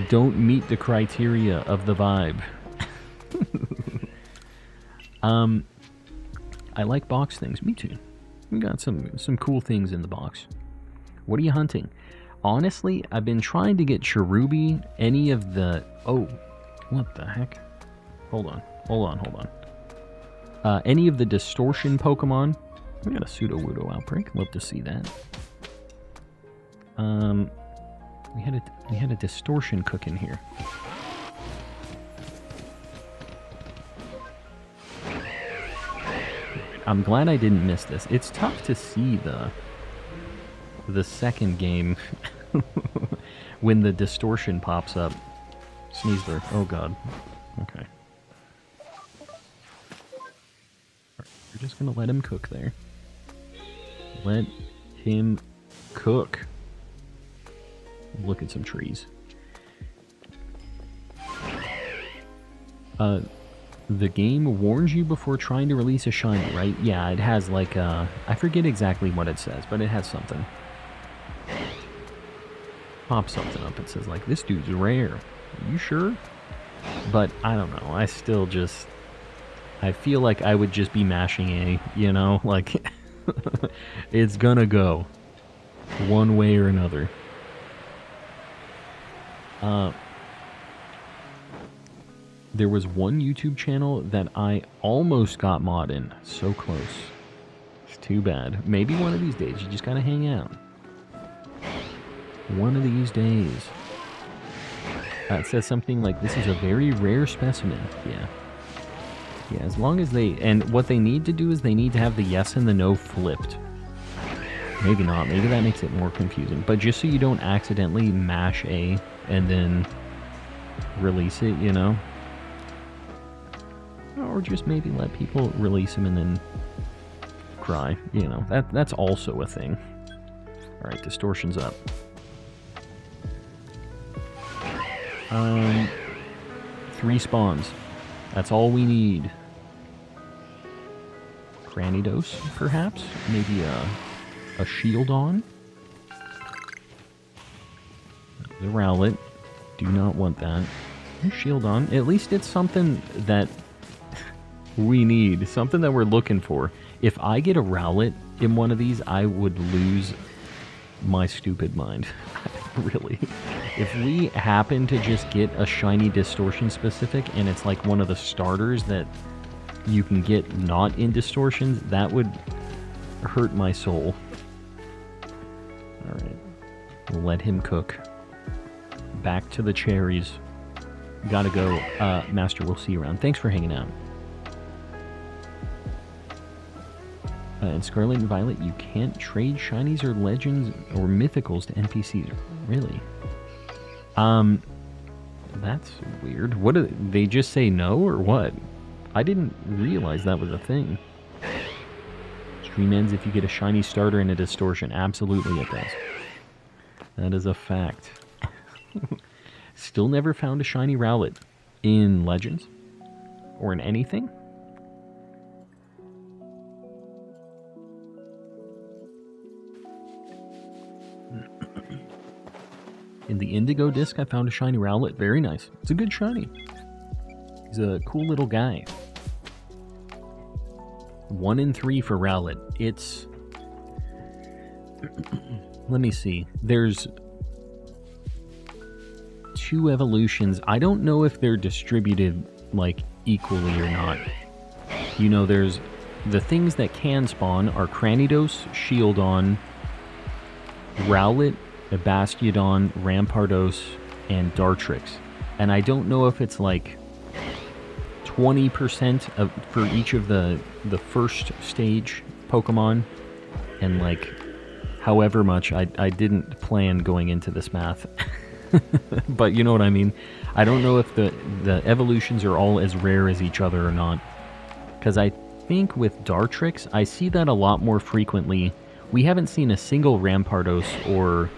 Speaker 1: don't meet the criteria of the vibe. I like box things. Me too. We got some cool things in the box. What are you hunting? Honestly, I've been trying to get Cherubi, any of the... Oh, what the heck? Hold on. Any of the distortion Pokemon. We got a Pseudo-Wudo outbreak. Love to see that. We had a distortion cooking here. I'm glad I didn't miss this. It's tough to see the second game when the distortion pops up. Sneezer. Oh god. Okay. We're just gonna let him cook there. Let him cook. Look at some trees. The game warns you before trying to release a shiny, right? Yeah, it has like I forget exactly what it says, but it has something. Pop something up. It says like, this dude's rare. Are you sure? But I don't know. I still just... I feel like I would just be mashing A, you know? Like, it's gonna go. One way or another. There was one YouTube channel that I almost got mod in. So close. It's too bad. Maybe one of these days you just gotta hang out. One of these days. It says something like, this is a very rare specimen. Yeah. Yeah, as long as they... And what they need to do is they need to have the yes and the no flipped. Maybe not. Maybe that makes it more confusing. But just so you don't accidentally mash A and then release it, you know? Or just maybe let people release them and then cry. You know, that's also a thing. Alright, distortion's up. 3 spawns. That's all we need. Cranidos, perhaps? Maybe a shield on? The Rowlet. Do not want that. Shield on. At least it's something that we need. Something that we're looking for. If I get a Rowlet in one of these, I would lose my stupid mind. Really. If we happen to just get a shiny distortion specific and it's like one of the starters that you can get not in distortions, that would hurt my soul. Alright. We'll let him cook. Back to the cherries. Gotta go. Master, we'll see you around. Thanks for hanging out. In Scarlet and Violet, you can't trade shinies or legends or mythicals to NPCs. Really? That's weird. What do they just say no or what? I didn't realize that was a thing. Stream ends if you get a shiny starter and a distortion. Absolutely it does. That is a fact. Still never found a shiny Rowlet in Legends or in anything. In the Indigo disc, I found a shiny Rowlet. Very nice. It's a good shiny. He's a cool little guy. 1 in 3 for Rowlet. It's... Let me see. There's 2 evolutions. I don't know if they're distributed, like, equally or not. You know, there's... The things that can spawn are Cranidos, Shieldon, Rowlet, Bastiodon, Rampardos, and Dartrix. And I don't know if it's like 20% for each of the first stage Pokemon, and like however much. I didn't plan going into this math. But you know what I mean. I don't know if the evolutions are all as rare as each other or not. Because I think with Dartrix, I see that a lot more frequently. We haven't seen a single Rampardos or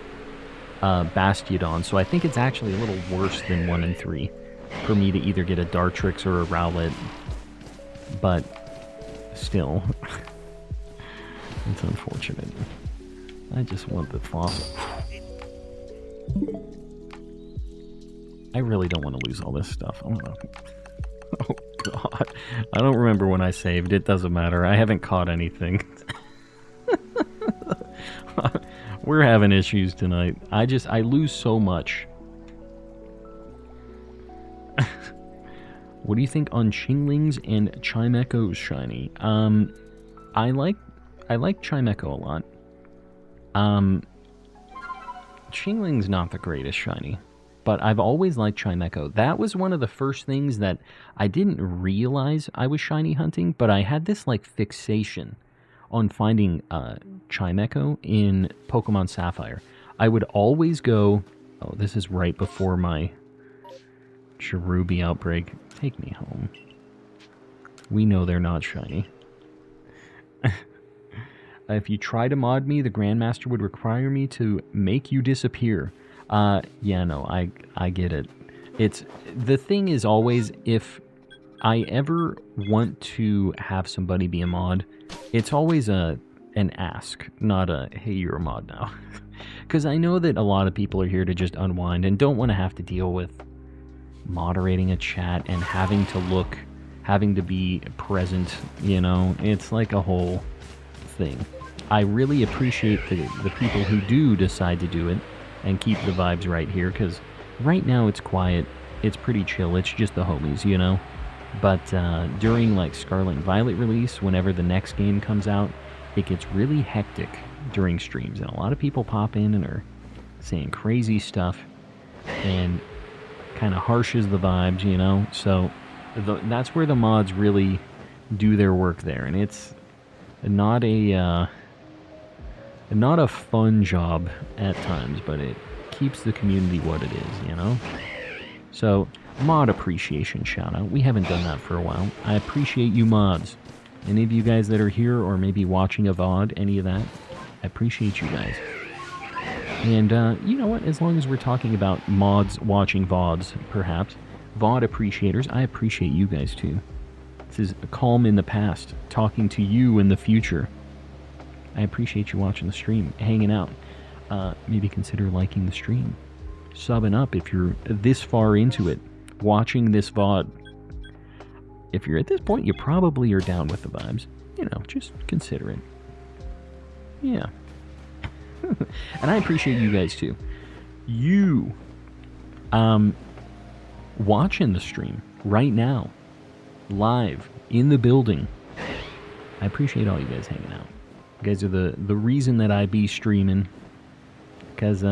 Speaker 1: Bastiodon, so I think it's actually a little worse than 1 in 3 for me to either get a Dartrix or a Rowlet. But still, it's unfortunate. I just want the fossil. I really don't want to lose all this stuff. Oh god. I don't remember when I saved. It doesn't matter. I haven't caught anything. We're having issues tonight. I lose so much. What do you think on Chinglings and Chimecho's shiny? I like Chimecho a lot. Xingling's not the greatest shiny, but I've always liked Chimecho. That was one of the first things that I didn't realize I was shiny hunting, but I had this like fixation on finding Chimecho in Pokemon Sapphire. I would always go... Oh, this is right before my Cherubi outbreak. Take me home. We know they're not shiny. If you try to mod me, the Grandmaster would require me to make you disappear. Yeah, no, I get it. The thing is always, if I ever want to have somebody be a mod, it's always an ask, not a, hey, you're a mod now. Because I know that a lot of people are here to just unwind and don't want to have to deal with moderating a chat and having to be present, you know? It's like a whole thing. I really appreciate the people who do decide to do it and keep the vibes right here, because right now it's quiet, it's pretty chill, it's just the homies, you know? But during like Scarlet and Violet release, whenever the next game comes out, it gets really hectic during streams, and a lot of people pop in and are saying crazy stuff and kind of harshes the vibes, you know? So that's where the mods really do their work there, and it's not a fun job at times, but it keeps the community what it is, you know? So, mod appreciation shout out. We haven't done that for a while. I appreciate you mods. Any of you guys that are here or maybe watching a VOD, any of that, I appreciate you guys. And you know what? As long as we're talking about mods watching VODs, perhaps, VOD appreciators, I appreciate you guys too. This is Calm in the past, talking to you in the future. I appreciate you watching the stream, hanging out. Maybe consider liking the stream. Subbing up if you're this far into it, watching this VOD. If you're at this point, you probably are down with the vibes. You know, just consider it. Yeah. And I appreciate you guys too. You watching the stream right now, live in the building. I appreciate all you guys hanging out. You guys are the reason that I be streaming. Because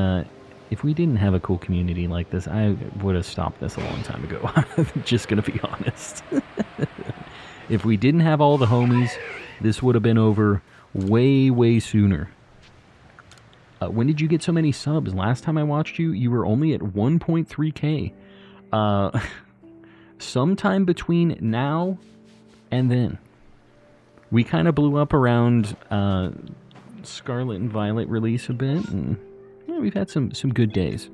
Speaker 1: if we didn't have a cool community like this, I would have stopped this a long time ago. I'm just gonna be honest. If we didn't have all the homies, this would have been over way, way sooner. When did you get so many subs? Last time I watched you, you were only at 1.3k. Sometime between now and then. We kind of blew up around Scarlet and Violet release a bit, and yeah, we've had some good days.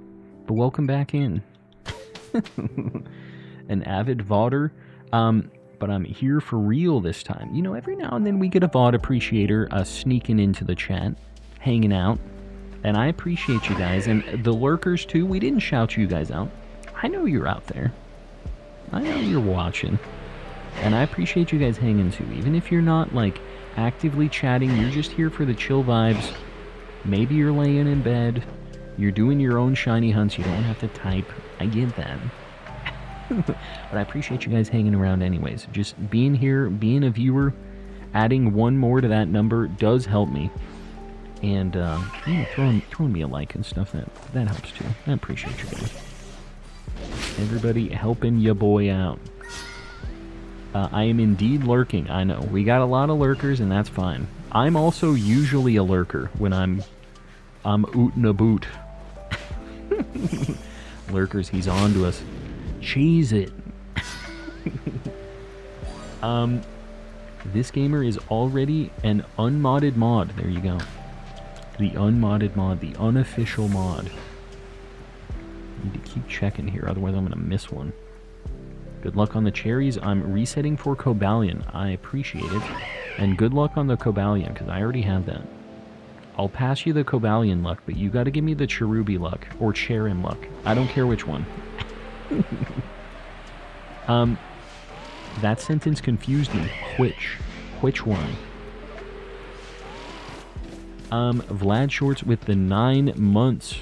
Speaker 1: But welcome back in. An avid VODer, but I'm here for real this time. You know, every now and then we get a VOD appreciator sneaking into the chat, hanging out, and I appreciate you guys. And the lurkers too, we didn't shout you guys out. I know you're out there. I know you're watching. And I appreciate you guys hanging too. Even if you're not, like, actively chatting, you're just here for the chill vibes. Maybe you're laying in bed. You're doing your own shiny hunts. You don't have to type. I get that. But I appreciate you guys hanging around anyways. Just being here, being a viewer, adding one more to that number does help me. And, you know, throwing me a like and stuff, that helps too. I appreciate you guys. Everybody helping ya boy out. I am indeed lurking, I know. We got a lot of lurkers, and that's fine. I'm also usually a lurker when I'm oot and a boot. Lurkers, he's on to us. Cheese it. This gamer is already an unmodded mod. There you go. The unmodded mod, the unofficial mod. Need to keep checking here, otherwise I'm going to miss one. Good luck on the cherries. I'm resetting for Cobalion. I appreciate it. And good luck on the Cobalion, because I already have that. I'll pass you the Cobalion luck, but you got to give me the Cherubi luck, or Cherim luck. I don't care which one. That sentence confused me. Which one? Vlad Shorts with the 9 months.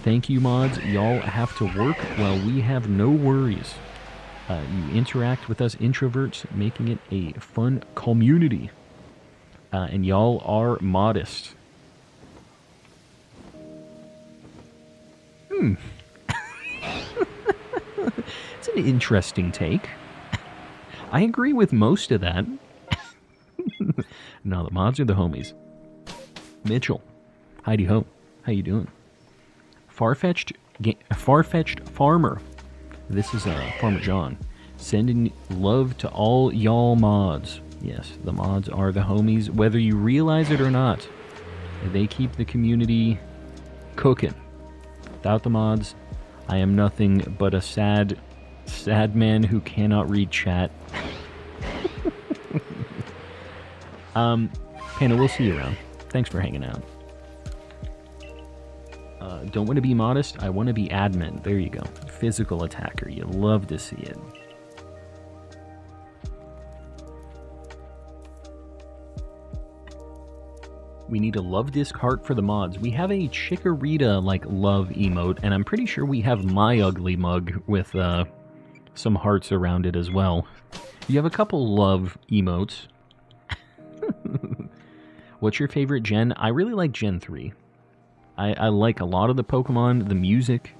Speaker 1: Thank you, mods. Y'all have to work while we have no worries. You interact with us introverts, making it a fun community. And y'all are modest. It's an interesting take. I agree with most of that. No, the mods are the homies. Mitchell, Heidi Ho, how you doing? Farfetched Farmer. This is Farmer John. Sending love to all y'all mods. Yes, the mods are the homies, whether you realize it or not. They keep the community cooking. Without the mods, I am nothing but a sad man who cannot read chat. Panda, we'll see you around. Thanks for hanging out. Don't want to be modest, I want to be admin. There you go. Physical attacker. You love to see it. We need a love disc heart for the mods. We have a Chikorita like love emote, and I'm pretty sure we have my ugly mug with some hearts around it as well. You have a couple love emotes. What's your favorite gen? I really like Gen 3. I like a lot of the Pokemon, the music.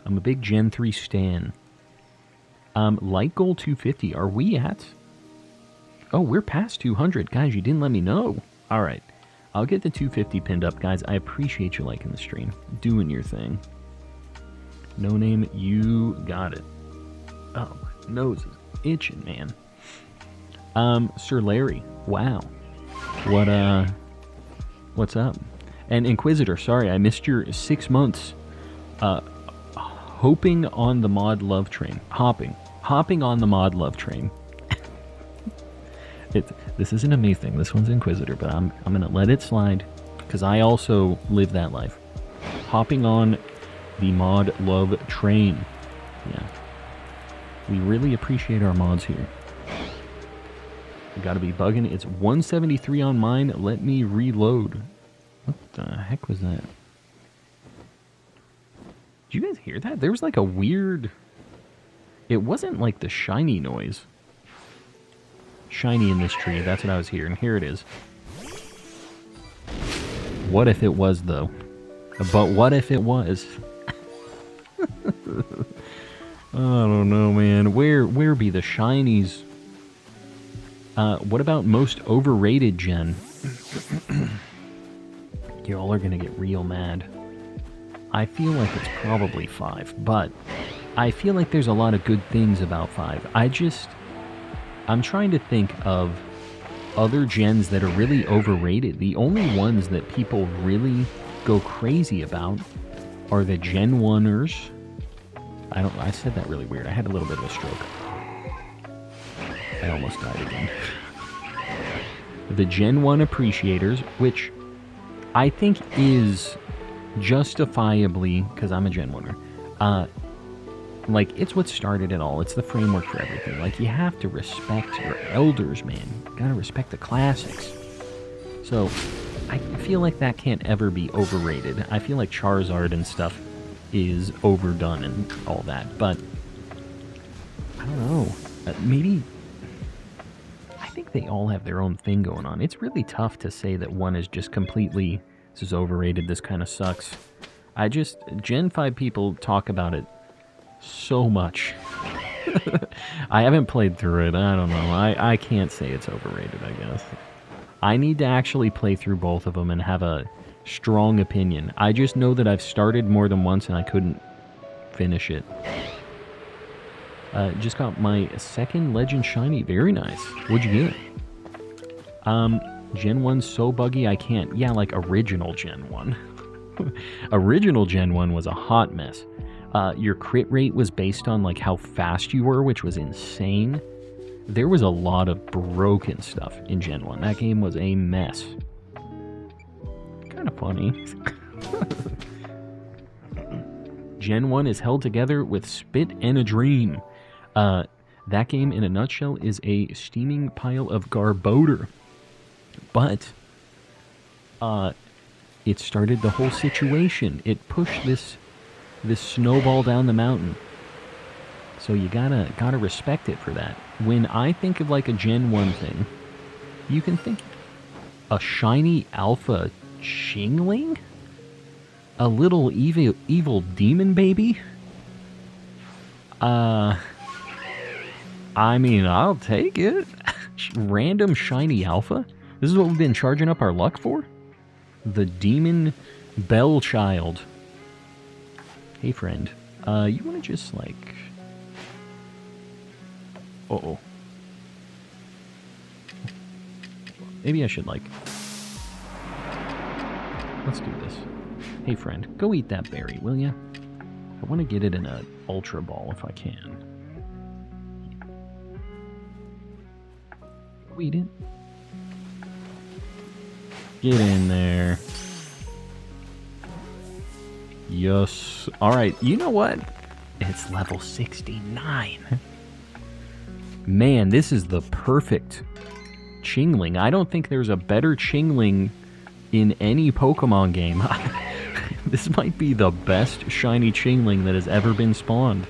Speaker 1: I'm a big Gen 3 stan. Light goal 250. Are we at? Oh, we're past 200. Guys, you didn't let me know. All right. I'll get the 250 pinned up, guys. I appreciate you liking the stream. Doing your thing. No name, you got it. Oh, my nose is itching, man. Sir Larry. Wow. What's up? And Inquisitor, sorry, I missed your 6 months. Hoping on the mod love train. Hopping on the mod love train. This isn't a me thing. This one's Inquisitor, but I'm gonna let it slide because I also live that life. Hopping on the mod love train. Yeah. We really appreciate our mods here. Gotta be bugging. It's 173 on mine. Let me reload. What the heck was that? Did you guys hear that? There was like a weird... It wasn't like the shiny noise. Shiny in this tree. That's what I was hearing. Here it is. What if it was, though? But what if it was? I don't know, man. Where be the shinies? What about most overrated gen? Y'all are gonna get real mad. I feel like it's probably 5, but I feel like there's a lot of good things about 5. I'm trying to think of other gens that are really overrated. The only ones that people really go crazy about are the Gen 1ers. I said that really weird. I had a little bit of a stroke. I almost died again. The Gen 1 appreciators, which I think is justifiably, because I'm a Gen 1er, like, it's what started it all. It's the framework for everything. Like, you have to respect your elders, man. You gotta respect the classics. So, I feel like that can't ever be overrated. I feel like Charizard and stuff is overdone and all that, but I don't know. Maybe... I think they all have their own thing going on. It's really tough to say that one is just completely, this is overrated, this kind of sucks. Gen 5 people talk about it so much. I haven't played through it. I don't know. I can't say it's overrated, I guess. I need to actually play through both of them and have a strong opinion. I just know that I've started more than once and I couldn't finish it. Just got my second Legend Shiny. Very nice. What'd you get? Gen 1's so buggy I can't. Yeah, like original Gen 1. Original Gen 1 was a hot mess. Your crit rate was based on like how fast you were, which was insane. There was a lot of broken stuff in Gen 1. That game was a mess. Kind of funny. Gen 1 is held together with spit and a dream. That game, in a nutshell, is a steaming pile of garbodor. But, it started the whole situation. It pushed this snowball down the mountain. So you gotta respect it for that. When I think of like a Gen 1 thing, you can think a shiny alpha Chingling? A little evil demon baby? I mean, I'll take it. Random shiny alpha? This is what we've been charging up our luck for? The demon bell child. Hey, friend. You want to just, like... Uh-oh. Maybe I should, like... Let's do this. Hey, friend, go eat that berry, will ya? I want to get it in an Ultra Ball if I can. Go eat it. Get in there. Yes. Alright, you know what? It's level 69. Man, this is the perfect Chingling. I don't think there's a better Chingling in any Pokemon game. This might be the best shiny Chingling that has ever been spawned.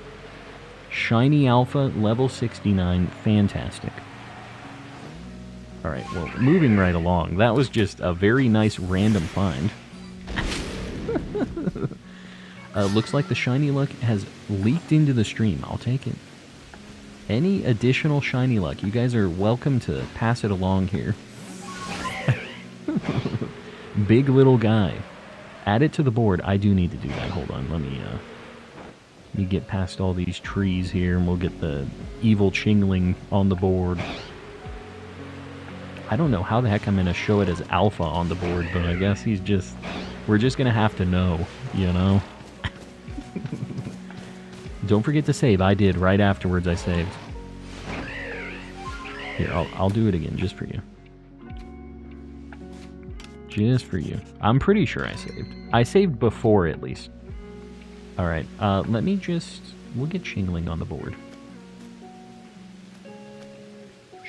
Speaker 1: Shiny Alpha, level 69. Fantastic. Alright, well, moving right along. That was just a very nice random find. Looks like the shiny luck has leaked into the stream. I'll take it. Any additional shiny luck, you guys are welcome to pass it along here. Big little guy. Add it to the board. I do need to do that. Hold on. Let me get past all these trees here, and we'll get the evil Chingling on the board. I don't know how the heck I'm going to show it as alpha on the board, but I guess he's just... We're just going to have to know, you know? Don't forget to save. I did. Right afterwards, I saved. Here, I'll do it again, just for you. Just for you. I'm pretty sure I saved. I saved before, at least. Alright, let me just... We'll get Chingling on the board.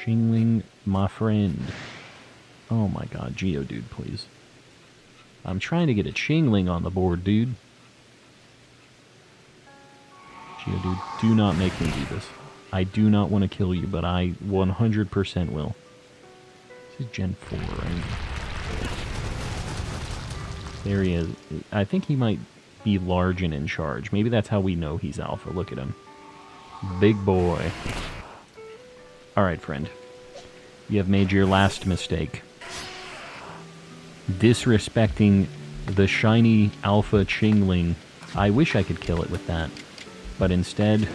Speaker 1: Chingling, my friend. Oh my god, Geodude, please. I'm trying to get a Chingling on the board, dude. Geodude, do not make me do this. I do not want to kill you, but I 100% will. This is Gen 4, right? There he is. I think he might be large and in charge. Maybe that's how we know he's alpha. Look at him. Big boy. Alright, friend. You have made your last mistake. Disrespecting the shiny alpha Chingling. I wish I could kill it with that. But instead,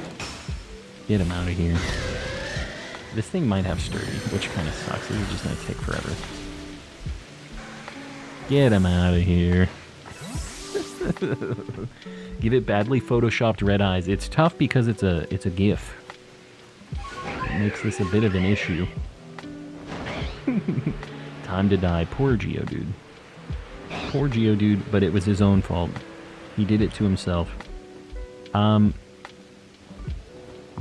Speaker 1: get him out of here. This thing might have sturdy, which kind of sucks. This is just going to take forever. Get him out of here. Give it badly photoshopped red eyes. It's tough because it's a GIF. It makes this a bit of an issue. Time to die. Poor Geodude. Poor Geodude, but it was his own fault. He did it to himself. We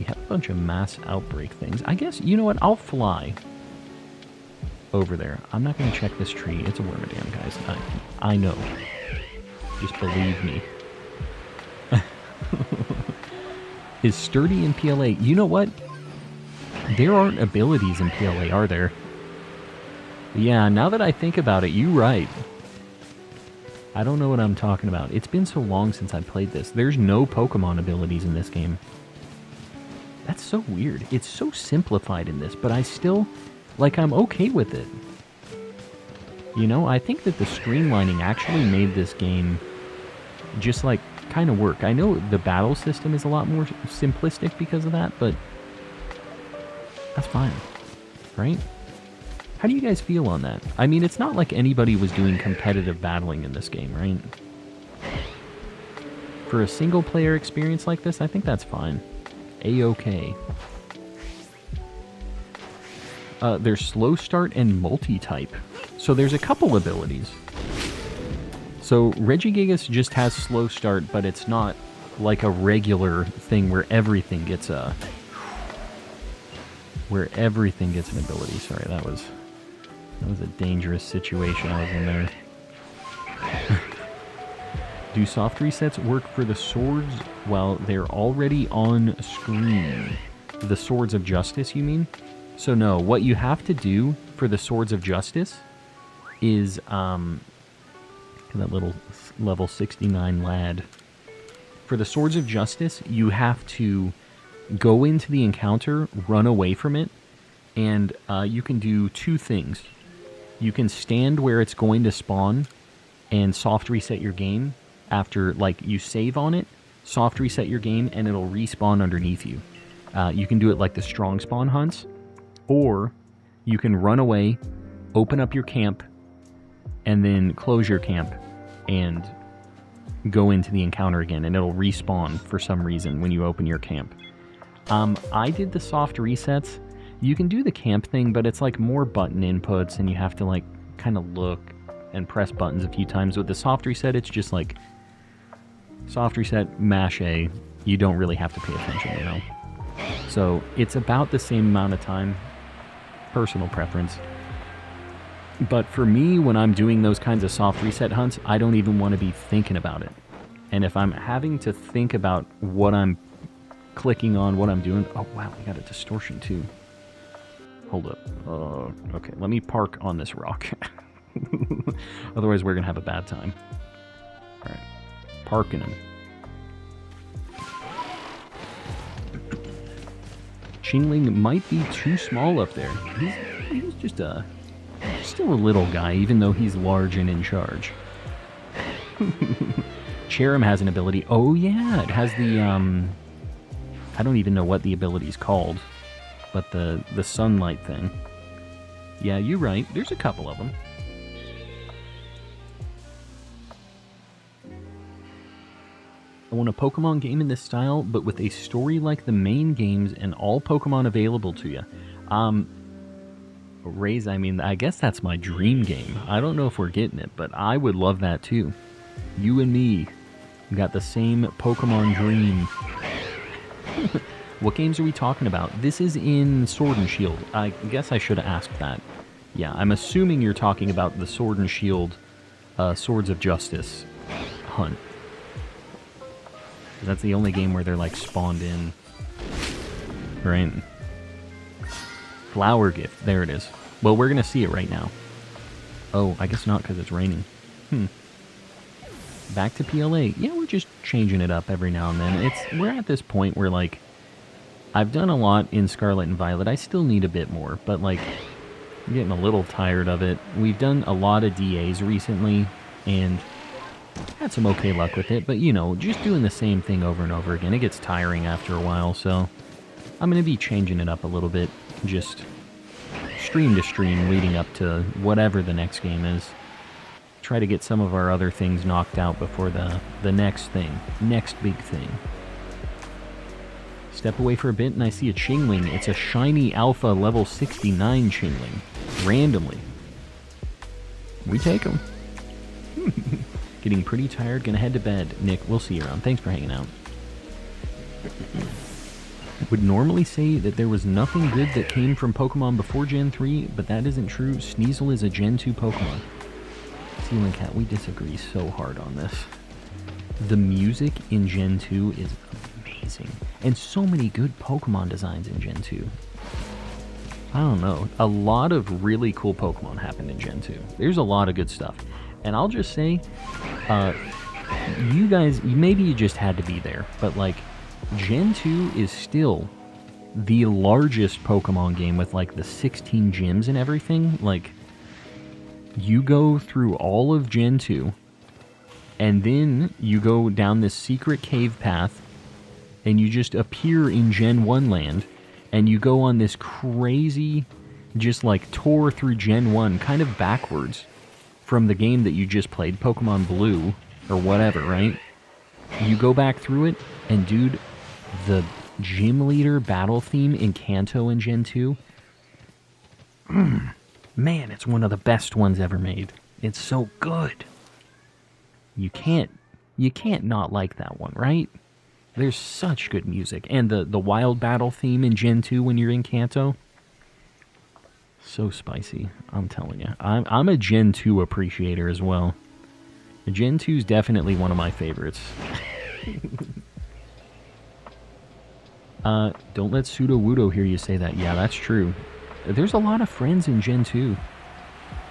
Speaker 1: have a bunch of Mass Outbreak things. I guess, you know what? I'll fly over there. I'm not going to check this tree. It's a Wormadam, guys. I know. Just believe me. Is sturdy in PLA? You know what? There aren't abilities in PLA, are there? Yeah, now that I think about it, you're right. I don't know what I'm talking about. It's been so long since I played this. There's no Pokemon abilities in this game. That's so weird. It's so simplified in this, but I still... Like, I'm okay with it. You know, I think that the streamlining actually made this game just, like, kind of work. I know the battle system is a lot more simplistic because of that, but that's fine, right? How do you guys feel on that? I mean, it's not like anybody was doing competitive battling in this game, right? For a single-player experience like this, I think that's fine. A-okay. There's slow start and multi-type. So there's a couple abilities. So Regigigas just has slow start, but it's not like a regular thing where everything gets an ability. Sorry, that was a dangerous situation I was in there. Do soft resets work for the swords while they're already on screen? The Swords of Justice, you mean? So no, what you have to do for the Swords of Justice is, because at that little level 69 lad. For the Swords of Justice, you have to go into the encounter, run away from it, and you can do two things. You can stand where it's going to spawn and soft reset your game after, like, you save on it, soft reset your game, and it'll respawn underneath you. You can do it like the strong spawn hunts, or you can run away, open up your camp, and then close your camp and go into the encounter again, and it'll respawn for some reason when you open your camp. I did the soft resets. You can do the camp thing, but it's like more button inputs, and you have to like kind of look and press buttons a few times. With the soft reset, it's just like soft reset, mash A. You don't really have to pay attention, you know? So it's about the same amount of time. Personal preference. But for me, when I'm doing those kinds of soft reset hunts, I don't even want to be thinking about it. And if I'm having to think about what I'm clicking on, what I'm doing... Oh, wow, we got a distortion, too. Hold up. Okay, let me park on this rock. Otherwise, we're going to have a bad time. Alright. Parking him. Chingling might be too small up there. He's just still a little guy, even though he's large and in charge. Cherrim has an ability. Oh, yeah, it has the, I don't even know what the ability's called, but the sunlight thing. Yeah, you're right. There's a couple of them. I want a Pokemon game in this style, but with a story like the main games and all Pokemon available to you. Raise, I mean, I guess that's my dream game. I don't know if we're getting it, but I would love that too. You and me got the same Pokemon dream. What games are we talking about? This is in Sword and Shield. I guess I should have asked that. Yeah, I'm assuming you're talking about the Sword and Shield Swords of Justice hunt. That's the only game where they're like spawned in. Right? Flower gift. There it is. Well, we're going to see it right now. Oh, I guess not because it's raining. Back to PLA. Yeah, we're just changing it up every now and then. We're at this point where, like, I've done a lot in Scarlet and Violet. I still need a bit more, but, like, I'm getting a little tired of it. We've done a lot of DAs recently, and had some okay luck with it, but, you know, just doing the same thing over and over again, it gets tiring after a while, so I'm going to be changing it up a little bit, just stream to stream leading up to whatever the next game is. Try to get some of our other things knocked out before the next thing, next big thing. Step away for a bit and I see a Chingling. It's a Shiny Alpha level 69 Chingling. Randomly. We take them. Getting pretty tired, gonna head to bed. Nick, we'll see you around. Thanks for hanging out. Would normally say that there was nothing good that came from Pokemon before Gen 3, but that isn't true. Sneasel is a Gen 2 Pokemon. Ceiling Cat, we disagree so hard on this. The music in Gen 2 is amazing. And so many good Pokemon designs in Gen 2. I don't know. A lot of really cool Pokemon happened in Gen 2. There's a lot of good stuff. And I'll just say, you guys, maybe you just had to be there, but like, Gen 2 is still the largest Pokemon game with like the 16 gyms and everything. Like, you go through all of Gen 2, and then you go down this secret cave path, and you just appear in Gen 1 land, and you go on this crazy, just like tour through Gen 1, kind of backwards from the game that you just played, Pokemon Blue, or whatever, right? You go back through it, and dude, the gym leader battle theme in Kanto in Gen 2, man, it's one of the best ones ever made. It's so good. You can't not like that one, right? There's such good music. And the wild battle theme in Gen 2 when you're in Kanto, so spicy, I'm telling you. I'm a Gen 2 appreciator as well. Gen 2 is definitely one of my favorites. Don't let Pseudo Wudo hear you say that. Yeah, that's true. There's a lot of friends in Gen 2.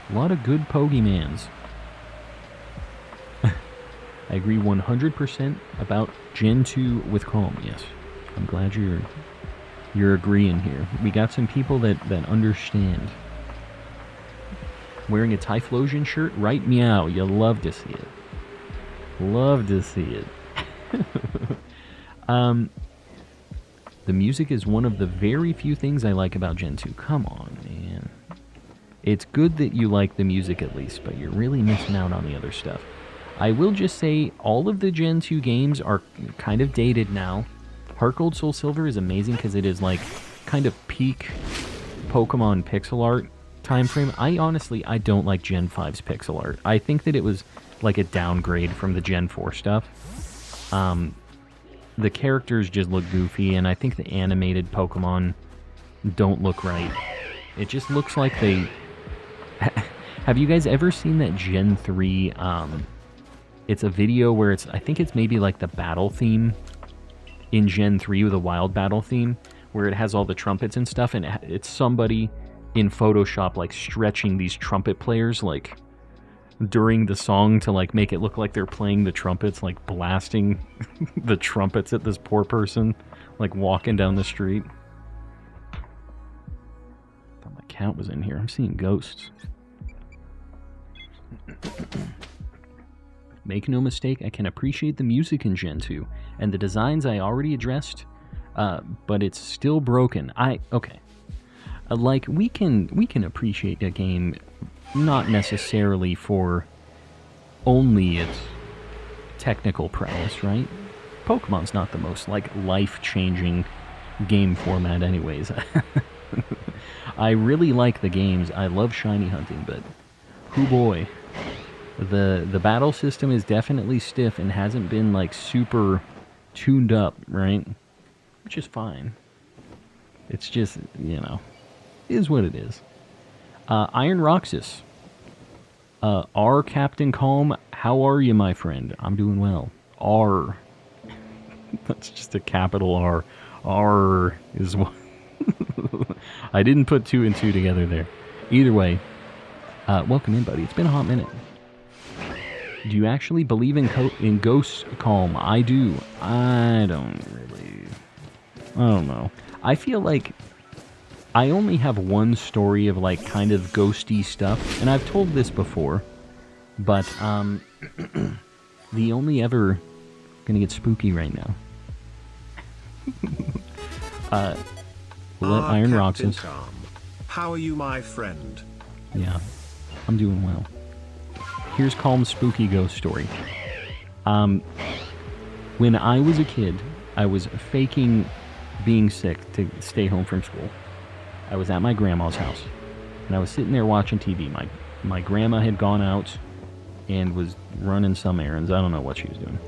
Speaker 1: A lot of good Pokemans. I agree 100% about Gen 2 with Calm, yes. I'm glad you're agreeing here. We got some people that understand. Wearing a Typhlosion shirt? Right, meow. You'll love to see it. Love to see it. The music is one of the very few things I like about Gen 2. Come on, man. It's good that you like the music at least, but you're really missing out on the other stuff. I will just say, all of the Gen 2 games are kind of dated now. Heart Gold Soul Silver is amazing because it is like kind of peak Pokemon pixel art time frame. I don't like Gen 5's pixel art. I think that it was like a downgrade from the Gen 4 stuff. The characters just look goofy, and I think the animated Pokemon don't look right. It just looks like they... Have you guys ever seen that Gen 3... it's a video where I think it's maybe like the battle theme in Gen 3 with a wild battle theme, where it has all the trumpets and stuff, and it's somebody in Photoshop like stretching these trumpet players like during the song to like make it look like they're playing the trumpets, like blasting the trumpets at this poor person like walking down the street. Thought my cat was in here. I'm seeing ghosts. Make no mistake, I can appreciate the music in Gen 2, and the designs I already addressed, but it's still broken. Okay. Like, we can appreciate a game not necessarily for only its technical prowess, right? Pokemon's not the most, like, life-changing game format anyways. I really like the games. I love shiny hunting, but hoo boy. The battle system is definitely stiff and hasn't been, like, super tuned up, right? Which is fine. It's just, you know, is what it is. Iron Roxas. R Captain Calm, how are you, my friend? I'm doing well. R. That's just a capital R. R is what... I didn't put 2 and 2 together there. Either way, welcome in, buddy. It's been a hot minute. Do you actually believe in ghost Calm? I do. I don't know. I feel like I only have one story of, like, kind of ghosty stuff, and I've told this before, but, the only ever... Gonna get spooky right now. We'll let Iron Roxas...
Speaker 2: How are you, my friend?
Speaker 1: Yeah, I'm doing well. Here's Calm's spooky ghost story. When I was a kid, I was faking being sick to stay home from school. I was at my grandma's house, and I was sitting there watching TV. My grandma had gone out and was running some errands. I don't know what she was doing.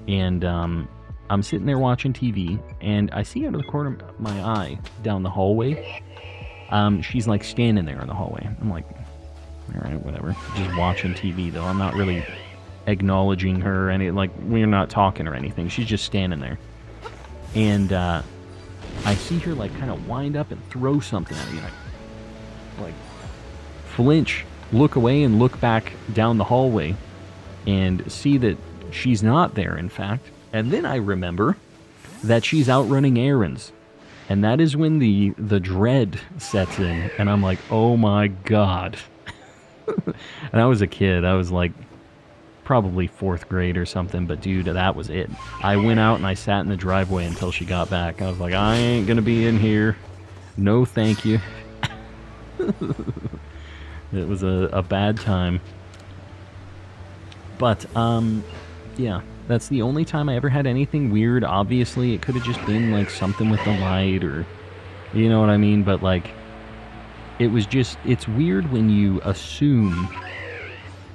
Speaker 1: And I'm sitting there watching TV, and I see out of the corner of my eye down the hallway, she's like standing there in the hallway. I'm like, all right, whatever. Just watching TV, though. I'm not really acknowledging her, and like, we're not talking or anything. She's just standing there. And I see her, like, kind of wind up and throw something at me. Like, flinch, look away, and look back down the hallway, and see that she's not there, in fact. And then I remember that she's out running errands. And that is when the dread sets in, and I'm like, oh my god. And I was a kid. I was like probably 4th grade or something, but dude, that was it. I went out and I sat in the driveway until she got back. I was like, I ain't gonna be in here. No thank you. It was a bad time. But, yeah, that's the only time I ever had anything weird. Obviously, it could have just been like something with the light, or, you know what I mean? But, like, it was just, it's weird when you assume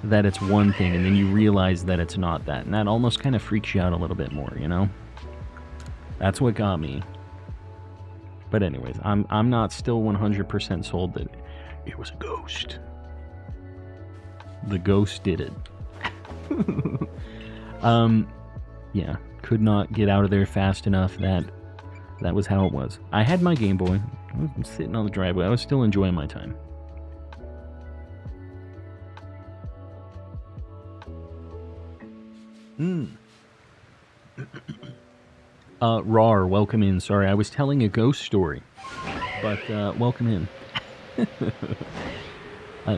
Speaker 1: that it's one thing and then you realize that it's not that, and that almost kind of freaks you out a little bit more, you know? That's what got me. But anyways, I'm not still 100% sold that it was a ghost. The ghost did it. Yeah, could not get out of there fast enough. That was how it was. I had my Game Boy. I was sitting on the driveway. I was still enjoying my time. Rar, welcome in. Sorry, I was telling a ghost story. But, welcome in.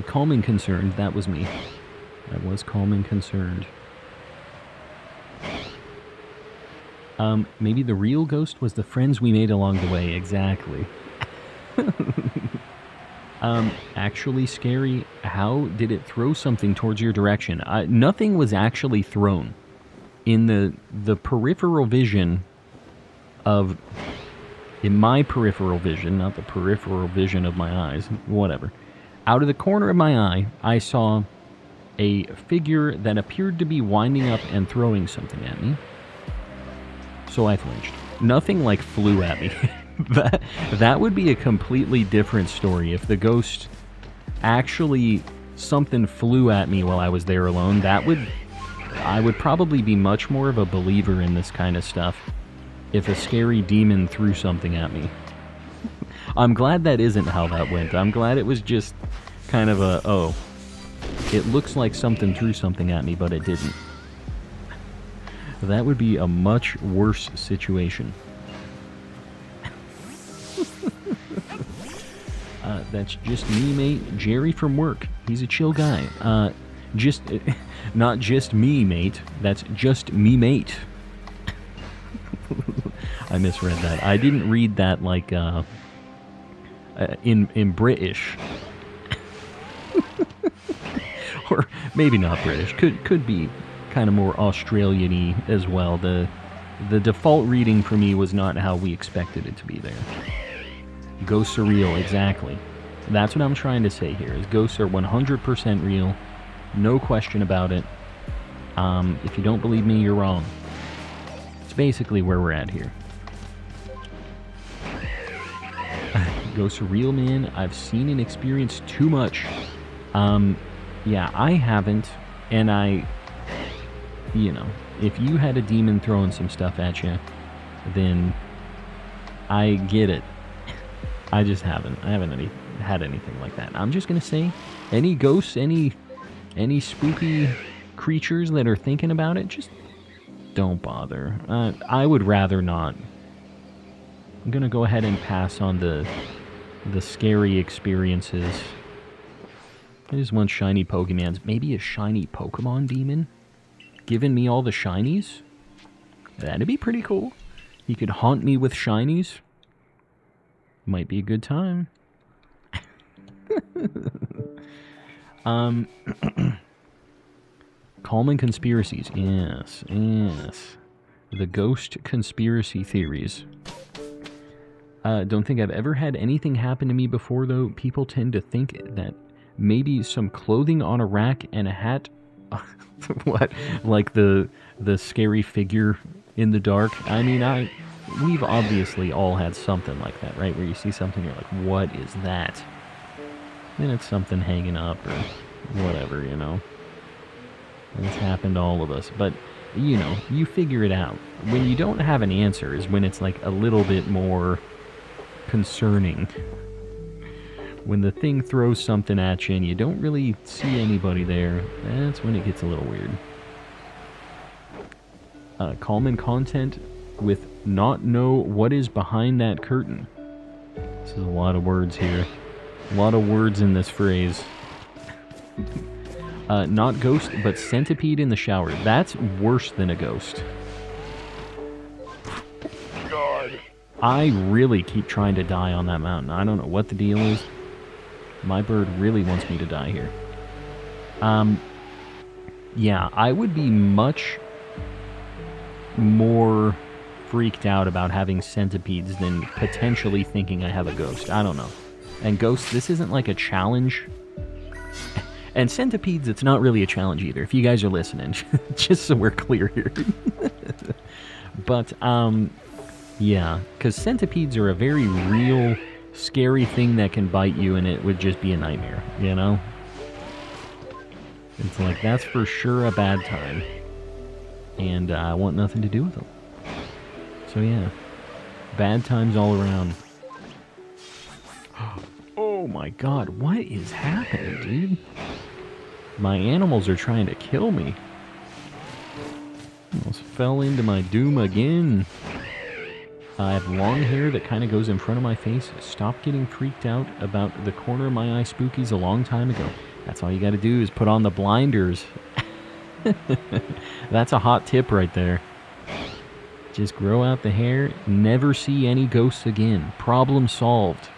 Speaker 1: Calm and concerned, that was me. I was calm and concerned. Maybe the real ghost was the friends we made along the way. Exactly. Actually scary. How did it throw something towards your direction? Nothing was actually thrown. In the peripheral vision of... In my peripheral vision, not the peripheral vision of my eyes, whatever. Out of the corner of my eye, I saw a figure that appeared to be winding up and throwing something at me. So I flinched. Nothing like flew at me. That would be a completely different story. If the ghost actually something flew at me while I was there alone, I would probably be much more of a believer in this kind of stuff if a scary demon threw something at me. I'm glad that isn't how that went. I'm glad it was just kind of a, oh, it looks like something threw something at me, but it didn't. That would be a much worse situation. That's just me, mate. Jerry from work. He's a chill guy. Not just me, mate. That's just me, mate. I misread that. I didn't read that like in British. Or maybe not British. Could be kind of more Australian-y as well. The default reading for me was not how we expected it to be there. Ghosts are real, exactly. That's what I'm trying to say here, is ghosts are 100% real. No question about it. If you don't believe me, you're wrong. It's basically where we're at here. Ghosts are real, man. I've seen and experienced too much. Yeah, I haven't. And you know, if you had a demon throwing some stuff at you, then I get it. I just haven't. I haven't had anything like that. I'm just gonna say, any ghosts, any spooky creatures that are thinking about it, just don't bother. I would rather not. I'm gonna go ahead and pass on the scary experiences. I just want shiny Pokemons. Maybe a shiny Pokemon demon giving me all the shinies? That'd be pretty cool. He could haunt me with shinies. Might be a good time. Calm and conspiracies. Yes, yes. The ghost conspiracy theories. Don't think I've ever had anything happen to me before, though. People tend to think that maybe some clothing on a rack and a hat... What? Like the scary figure in the dark? I mean, we've obviously all had something like that, right? Where you see something, you're like, what is that? And it's something hanging up or whatever, you know? And it's happened to all of us. But, you know, you figure it out. When you don't have an answer is when it's like a little bit more concerning. When the thing throws something at you and you don't really see anybody there, that's when it gets a little weird. Common content with not know what is behind that curtain. This is a lot of words here. A lot of words in this phrase. Not ghost, but centipede in the shower. That's worse than a ghost. God. I really keep trying to die on that mountain. I don't know what the deal is. My bird really wants me to die here. Yeah, I would be much more freaked out about having centipedes than potentially thinking I have a ghost. I don't know. And ghosts, this isn't like a challenge. And centipedes, it's not really a challenge either, if you guys are listening. Just so we're clear here. But, yeah, because centipedes are a very real, scary thing that can bite you, and it would just be a nightmare, you know? It's like, that's for sure a bad time. And I want nothing to do with them. So yeah, bad times all around. Oh my god, what is happening, dude? My animals are trying to kill me. fell into my doom again. I have long hair that kind of goes in front of my face. Stop getting freaked out about the corner of my eye spookies a long time ago. That's all you got to do is put on the blinders. That's a hot tip right there. Just grow out the hair. Never see any ghosts again. Problem solved.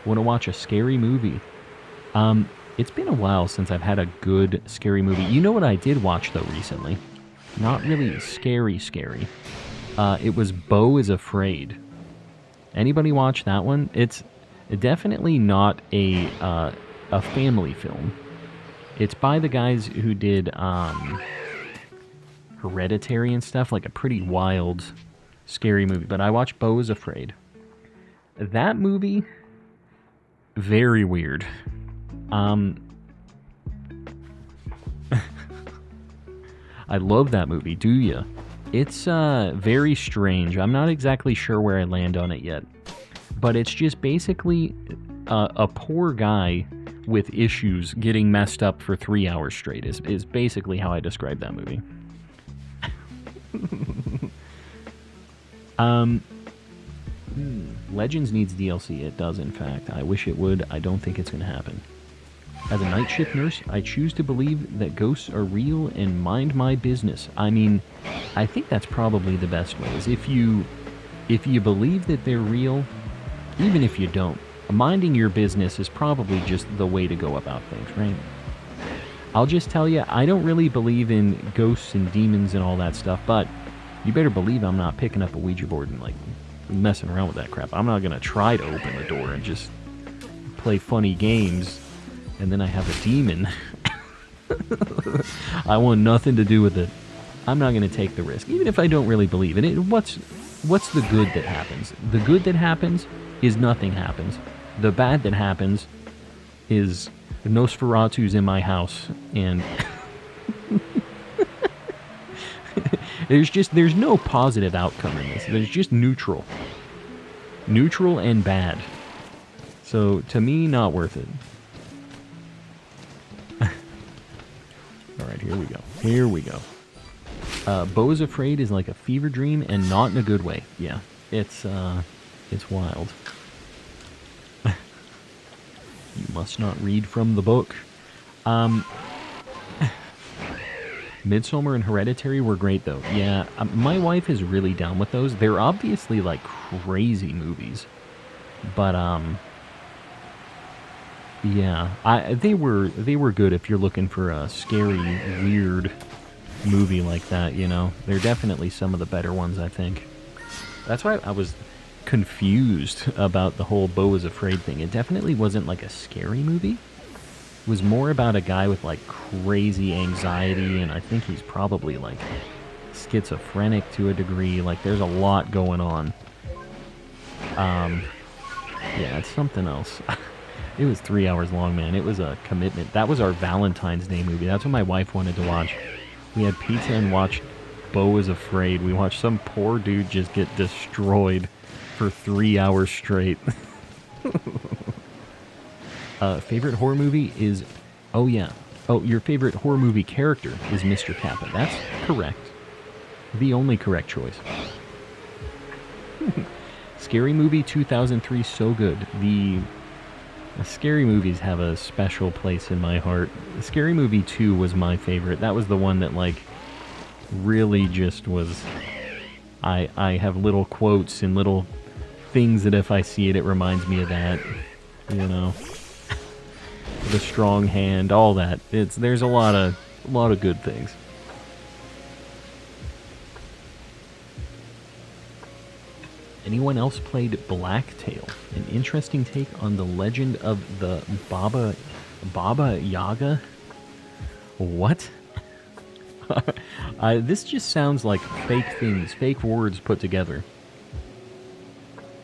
Speaker 1: Want to watch a scary movie? It's been a while since I've had a good scary movie. You know what I did watch, though, recently? Not really scary. It was Beau is Afraid. Anybody watch that one? It's definitely not a family film. It's by the guys who did Hereditary and stuff, like a pretty wild, scary movie. But I watched Beau is Afraid. That movie, very weird. I love that movie, do ya? It's very strange. I'm not exactly sure where I land on it yet. But it's just basically a poor guy with issues getting messed up for 3 hours straight is basically how I describe that movie. Legends needs DLC. It does, in fact. I wish it would. I don't think it's going to happen. As a night shift nurse, I choose to believe that ghosts are real and mind my business. I mean, I think that's probably the best way. Is if you believe that they're real, even if you don't, minding your business is probably just the way to go about things, right? I'll just tell you, I don't really believe in ghosts and demons and all that stuff, but you better believe I'm not picking up a Ouija board and, like, messing around with that crap. I'm not going to try to open the door and just play funny games, and then I have a demon. I want nothing to do with it. I'm not going to take the risk, even if I don't really believe in it. What's the good that happens? The good that happens is nothing happens. The bad that happens is Nosferatu's in my house, and there's no positive outcome in this. There's just neutral and bad. So to me, not worth it. All right, here we go. Beau is Afraid is like a fever dream, and not in a good way. Yeah, it's wild. You must not read from the book. Midsommar and Hereditary were great, though. Yeah, my wife is really down with those. They're obviously, like, crazy movies. But, yeah, they were good if you're looking for a scary, weird movie like that, you know? They're definitely some of the better ones, I think. That's why I was confused about the whole Beau is Afraid thing. It definitely wasn't like a scary movie. It was more about a guy with like crazy anxiety, and I think he's probably like schizophrenic to a degree. Like there's a lot going on. Yeah, it's something else. It was 3 hours long, man. It was a commitment. That was our Valentine's Day movie. That's what my wife wanted to watch. We had pizza and watched Beau is Afraid. We watched some poor dude just get destroyed for 3 hours straight. Favorite horror movie is... Oh, yeah. Oh, your favorite horror movie character is Mr. Kappa. That's correct. The only correct choice. Scary Movie 2003, so good. The scary movies have a special place in my heart. Scary Movie 2 was my favorite. That was the one that, like, really just was... I have little quotes and little things that if I see it, it reminds me of that. You know? The strong hand, all that. There's a lot of good things. Anyone else played Blacktail? An interesting take on the legend of the Baba Yaga? What? This just sounds like fake things, fake words put together.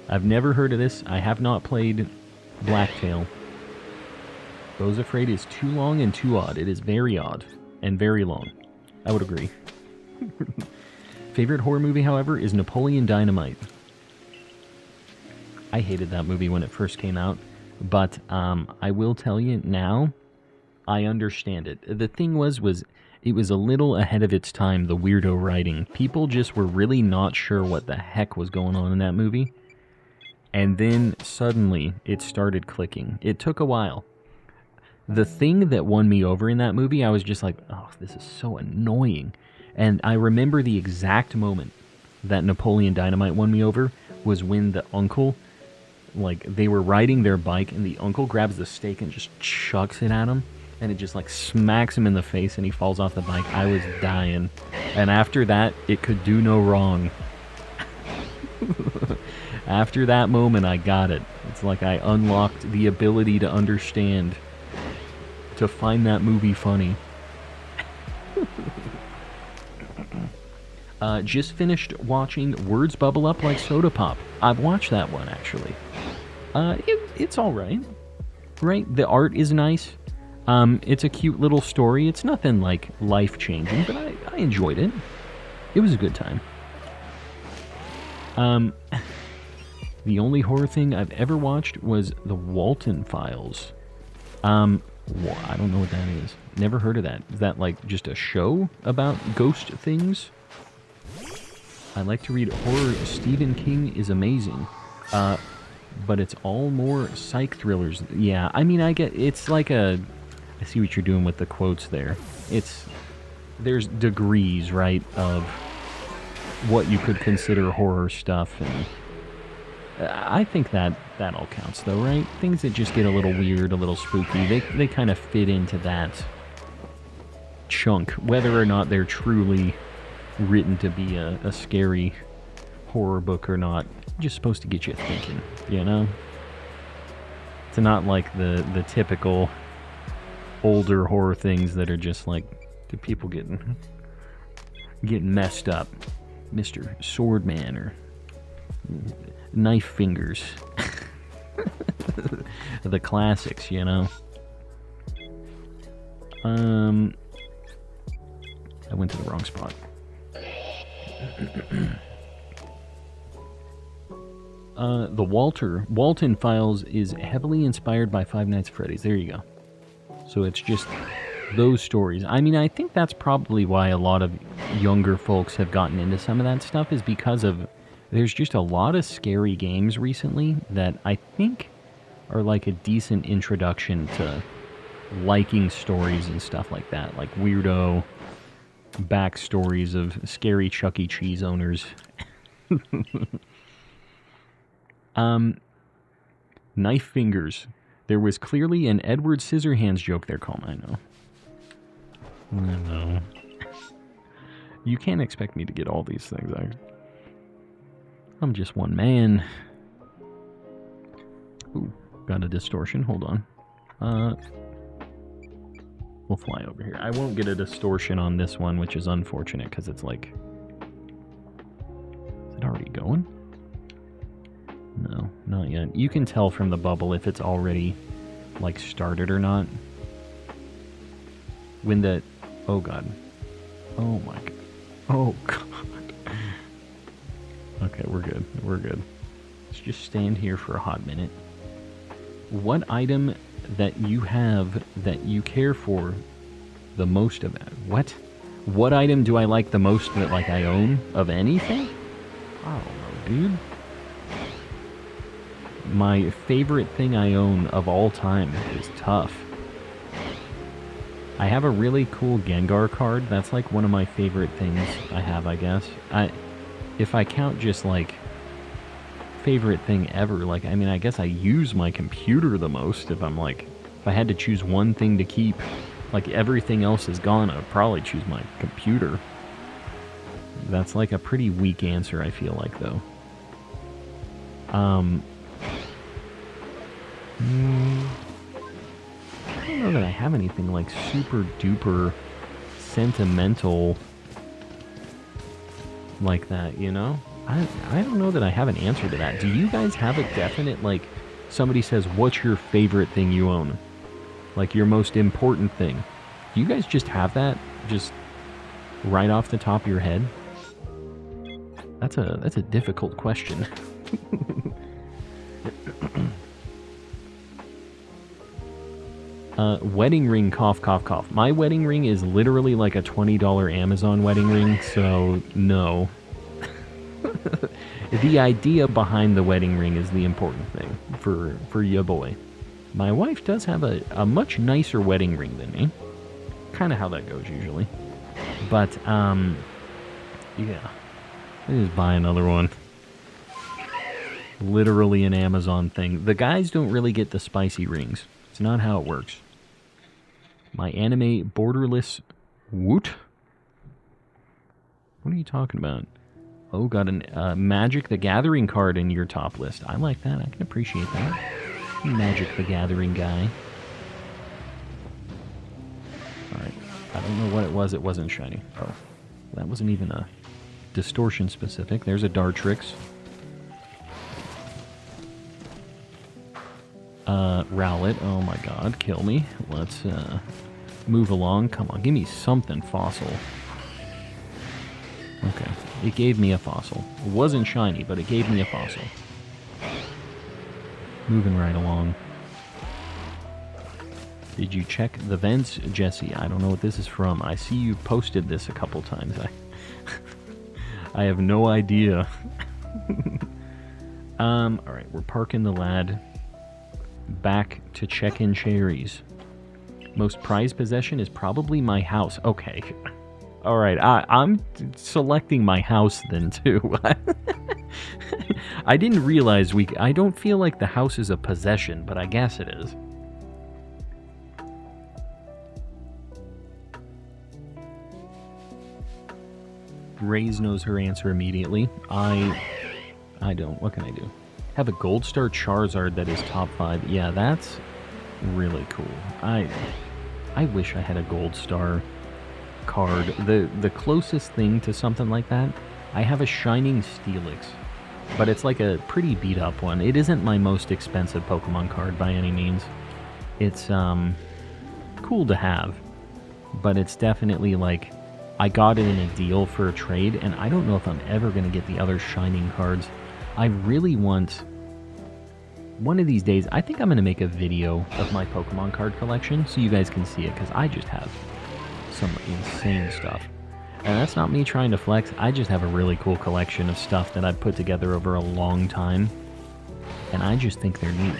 Speaker 1: I've never heard of this. I have not played Blacktail. Beau's Afraid is too long and too odd. It is very odd and very long. I would agree. Favorite horror movie, however, is Napoleon Dynamite. I hated that movie when it first came out, but I will tell you now, I understand it. The thing was It was a little ahead of its time, the weirdo writing. People just were really not sure what the heck was going on in that movie. And then suddenly it started clicking. It took a while. The thing that won me over in that movie, I was just like, oh, this is so annoying. And I remember the exact moment that Napoleon Dynamite won me over was when the uncle, like, they were riding their bike and the uncle grabs the stake and just chucks it at him. And it just, like, smacks him in the face and he falls off the bike. I was dying. And after that, it could do no wrong. After that moment, I got it. It's like I unlocked the ability to understand, to find that movie funny. Just finished watching Words Bubble Up Like Soda Pop. I've watched that one, actually. It's alright. Right? The art is nice. It's a cute little story. It's nothing, like, life-changing, but I enjoyed it. It was a good time. The only horror thing I've ever watched was The Walton Files. I don't know what that is. Never heard of that. Is that, like, just a show about ghost things? I like to read horror. Stephen King is amazing. But it's all more psych thrillers. Yeah, I mean, it's like a... I see what you're doing with the quotes there. There's degrees, right, of what you could consider horror stuff, and I think that all counts, though, right? Things that just get a little weird, a little spooky, they kind of fit into that chunk, whether or not they're truly written to be a scary horror book or not. Just supposed to get you thinking, you know? It's not like the typical older horror things that are just like the people getting messed up. Mr. Swordman or Knife Fingers. The classics, you know? I went to the wrong spot. The Walton Files is heavily inspired by Five Nights at Freddy's. There you go. So it's just those stories. I mean, I think that's probably why a lot of younger folks have gotten into some of that stuff, is because of there's just a lot of scary games recently that I think are like a decent introduction to liking stories and stuff like that, like weirdo backstories of scary Chuck E. Cheese owners. Knife Fingers. There was clearly an Edward Scissorhands joke there, Calm. I know. You can't expect me to get all these things. I'm just one man. Ooh, got a distortion. Hold on. We'll fly over here. I won't get a distortion on this one, which is unfortunate, because it's like... Is it already going? No, not yet. You can tell from the bubble if it's already, like, started or not. When the... Oh, God. Oh, my God. Oh, God. Okay, we're good. We're good. Let's just stand here for a hot minute. What item that you have that you care for the most of it? What? What item do I like the most that, like, I own of anything? I don't know, dude. My favorite thing I own of all time is tough. I have a really cool Gengar card. That's like one of my favorite things I have, I guess. If I count just like favorite thing ever, like, I mean, I guess I use my computer the most. If I had to choose one thing to keep, like everything else is gone, I'd probably choose my computer. That's like a pretty weak answer, I feel like, though. I don't know that I have anything like super duper sentimental like that, you know? I don't know that I have an answer to that. Do you guys have a definite, like, somebody says, what's your favorite thing you own? Like, your most important thing. Do you guys just have that just right off the top of your head? That's a difficult question. Wedding ring, cough, cough, cough. My wedding ring is literally like a $20 Amazon wedding ring, so no. The idea behind the wedding ring is the important thing for ya boy. My wife does have a much nicer wedding ring than me. Kind of how that goes usually. But, yeah. Let me just buy another one. Literally an Amazon thing. The guys don't really get the spicy rings. It's not how it works. My anime borderless woot? What are you talking about? Oh, got a Magic the Gathering card in your top list. I like that. I can appreciate that. Magic the Gathering guy. Alright. I don't know what it was. It wasn't shiny. Oh. That wasn't even a distortion specific. There's a Dartrix. Rowlet. Oh my god. Kill me. Let's move along. Come on. Give me something fossil. Okay. It gave me a fossil. It wasn't shiny, but it gave me a fossil. Moving right along. Did you check the vents, Jesse? I don't know what this is from. I see you posted this a couple times. I have no idea. Alright, we're parking the lad. Back to check in cherries. Most prized possession is probably my house. Okay. Alright, I'm selecting my house then too. I didn't realize I don't feel like the house is a possession, but I guess it is. Raze knows her answer immediately. I don't. What can I do? Have a gold star Charizard that is top 5. Yeah, that's really cool. I wish I had a gold star card. The closest thing to something like that, I have a Shining Steelix, but it's like a pretty beat up one. It isn't my most expensive Pokemon card by any means. It's cool to have, but it's definitely like I got it in a deal for a trade, and I don't know if I'm ever going to get the other Shining cards. I really want... One of these days, I think I'm going to make a video of my Pokemon card collection so you guys can see it, because I just have some insane stuff. And that's not me trying to flex, I just have a really cool collection of stuff that I've put together over a long time, and I just think they're neat.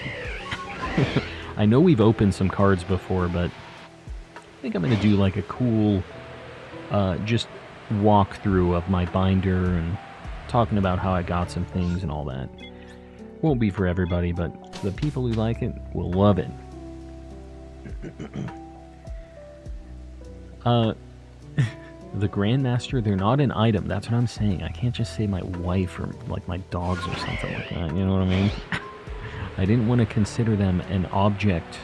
Speaker 1: I know we've opened some cards before, but I think I'm going to do like a cool just walkthrough of my binder and talking about how I got some things and all that. Won't be for everybody, but the people who like it will love it. The Grandmaster, they're not an item. That's what I'm saying. I can't just say my wife or like my dogs or something like that. You know what I mean? I didn't want to consider them an object.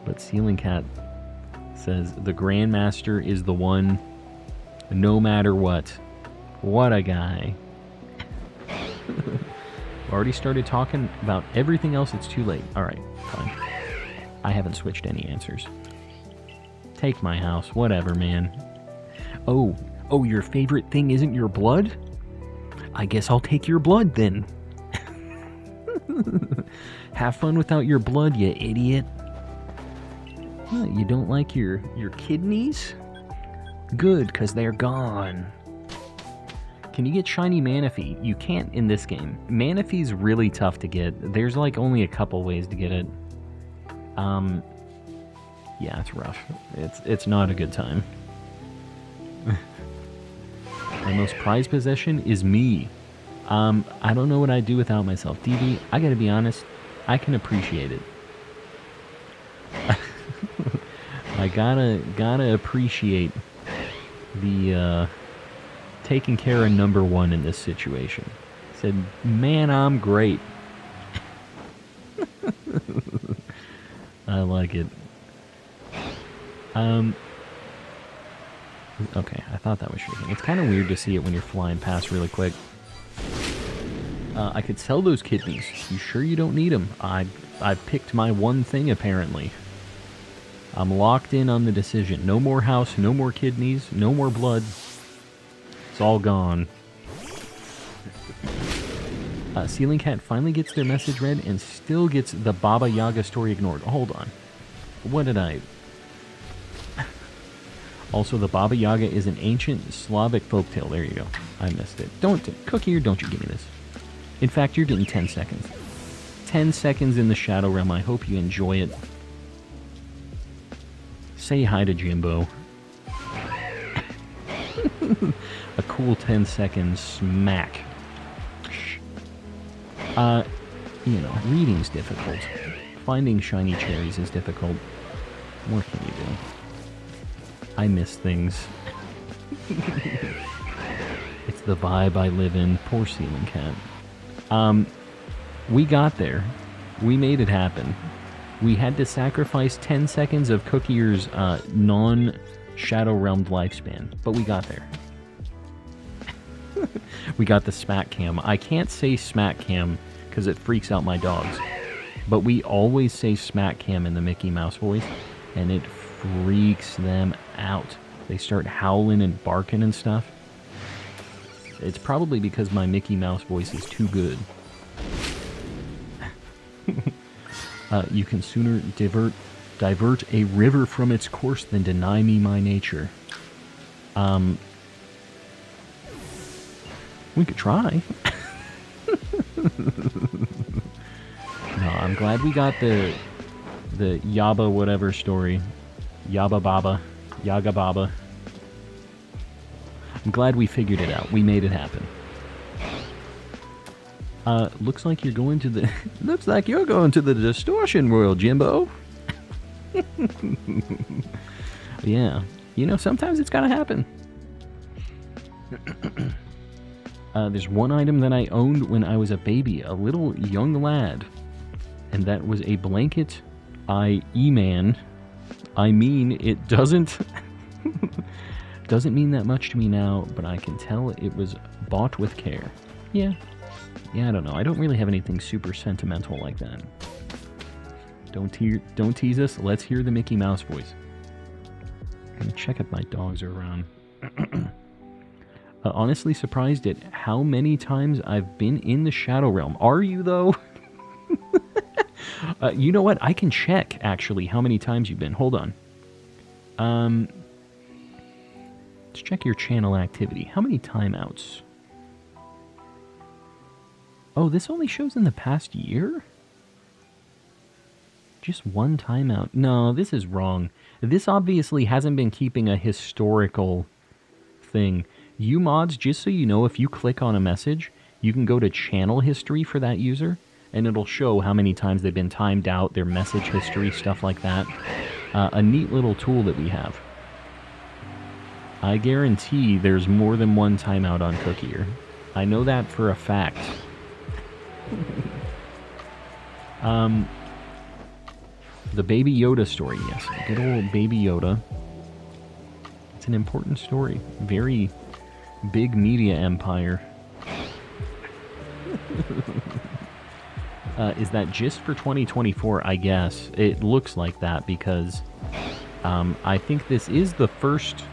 Speaker 1: But Ceiling Cat says the Grandmaster is the one no matter what. What a guy. Already started talking about everything else. It's too late. Alright, fine. I haven't switched any answers. Take my house. Whatever, man. Oh, your favorite thing isn't your blood? I guess I'll take your blood then. Have fun without your blood, you idiot. What, you don't like your kidneys? Good, because they're gone. Can you get Shiny Manaphy? You can't in this game. Manaphy's really tough to get. There's like only a couple ways to get it. Yeah, it's rough. It's not a good time. My most prized possession is me. I don't know what I'd do without myself. DB, I gotta be honest, I can appreciate it. I gotta appreciate the taking care of number one in this situation. Said, man, I'm great. I like it. Okay, I thought that was shaking. It's kind of weird to see it when you're flying past really quick. I could sell those kidneys. You sure you don't need them? I've picked my one thing, apparently. I'm locked in on the decision. No more house, no more kidneys, no more blood. It's all gone. Ceiling Cat finally gets their message read and still gets the Baba Yaga story ignored. Hold on. What did I... Also, the Baba Yaga is an ancient Slavic folktale. There you go. I missed it. Cookie, or don't you give me this. In fact, you're getting 10 seconds. 10 seconds in the Shadow Realm. I hope you enjoy it. Say hi to Jimbo. A cool 10 seconds smack. You know, reading's difficult. Finding shiny cherries is difficult. What can you do? I miss things. It's the vibe I live in. Poor ceiling cat. We got there. We made it happen. We had to sacrifice 10 seconds of Cookier's non-Shadow Realmed lifespan, but we got there. We got the smack cam. I can't say smack cam because it freaks out my dogs, but we always say smack cam in the Mickey Mouse voice, and it freaks them out. They start howling and barking and stuff. It's probably because my Mickey Mouse voice is too good. You can sooner divert a river from its course than deny me my nature. We could try. No, I'm glad we got the Yaba whatever story. Yaba Baba. Yaga Baba. I'm glad we figured it out. We made it happen. Looks like you're going to the... looks like you're going to the distortion world, Jimbo. Yeah. You know, sometimes it's gotta happen. There's one item that I owned when I was a baby, a little young lad. And that was a blanket E-man. I mean, it doesn't... doesn't mean that much to me now, but I can tell it was bought with care. Yeah. Yeah, I don't know. I don't really have anything super sentimental like that. Don't tease us. Let's hear the Mickey Mouse voice. I'm gonna check if my dogs are around. Honestly surprised at how many times I've been in the Shadow Realm. Are you, though? You know what? I can check, actually, how many times you've been. Hold on. Let's check your channel activity. How many timeouts? Oh, this only shows in the past year? Just one timeout. No, this is wrong. This obviously hasn't been keeping a historical thing. You mods, just so you know, if you click on a message, you can go to channel history for that user, and it'll show how many times they've been timed out, their message history, stuff like that. A neat little tool that we have. I guarantee there's more than one timeout on Cookier. I know that for a fact. The Baby Yoda story, yes. Good old Baby Yoda. It's an important story. Very big media empire. Is that just for 2024? I guess. It looks like that because I think this is the first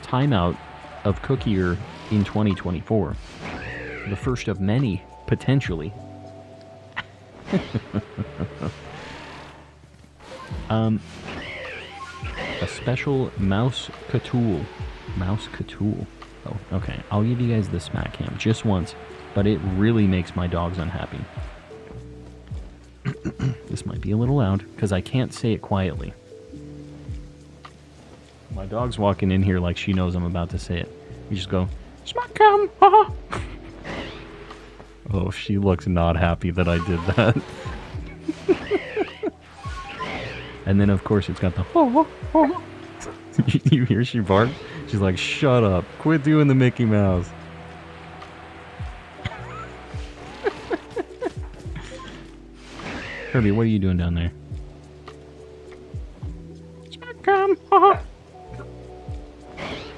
Speaker 1: timeout of Cookier in 2024. The first of many, potentially. A special mouse catool. Mouse catool. Oh, okay. I'll give you guys the smack cam just once, but it really makes my dogs unhappy. This might be a little loud, because I can't say it quietly. My dog's walking in here like she knows I'm about to say it. You just go, smack cam, haha. Oh, she looks not happy that I did that. And then, of course, it's got the oh, oh. You hear she bark? She's like, shut up. Quit doing the Mickey Mouse. Herbie, what are you doing down there?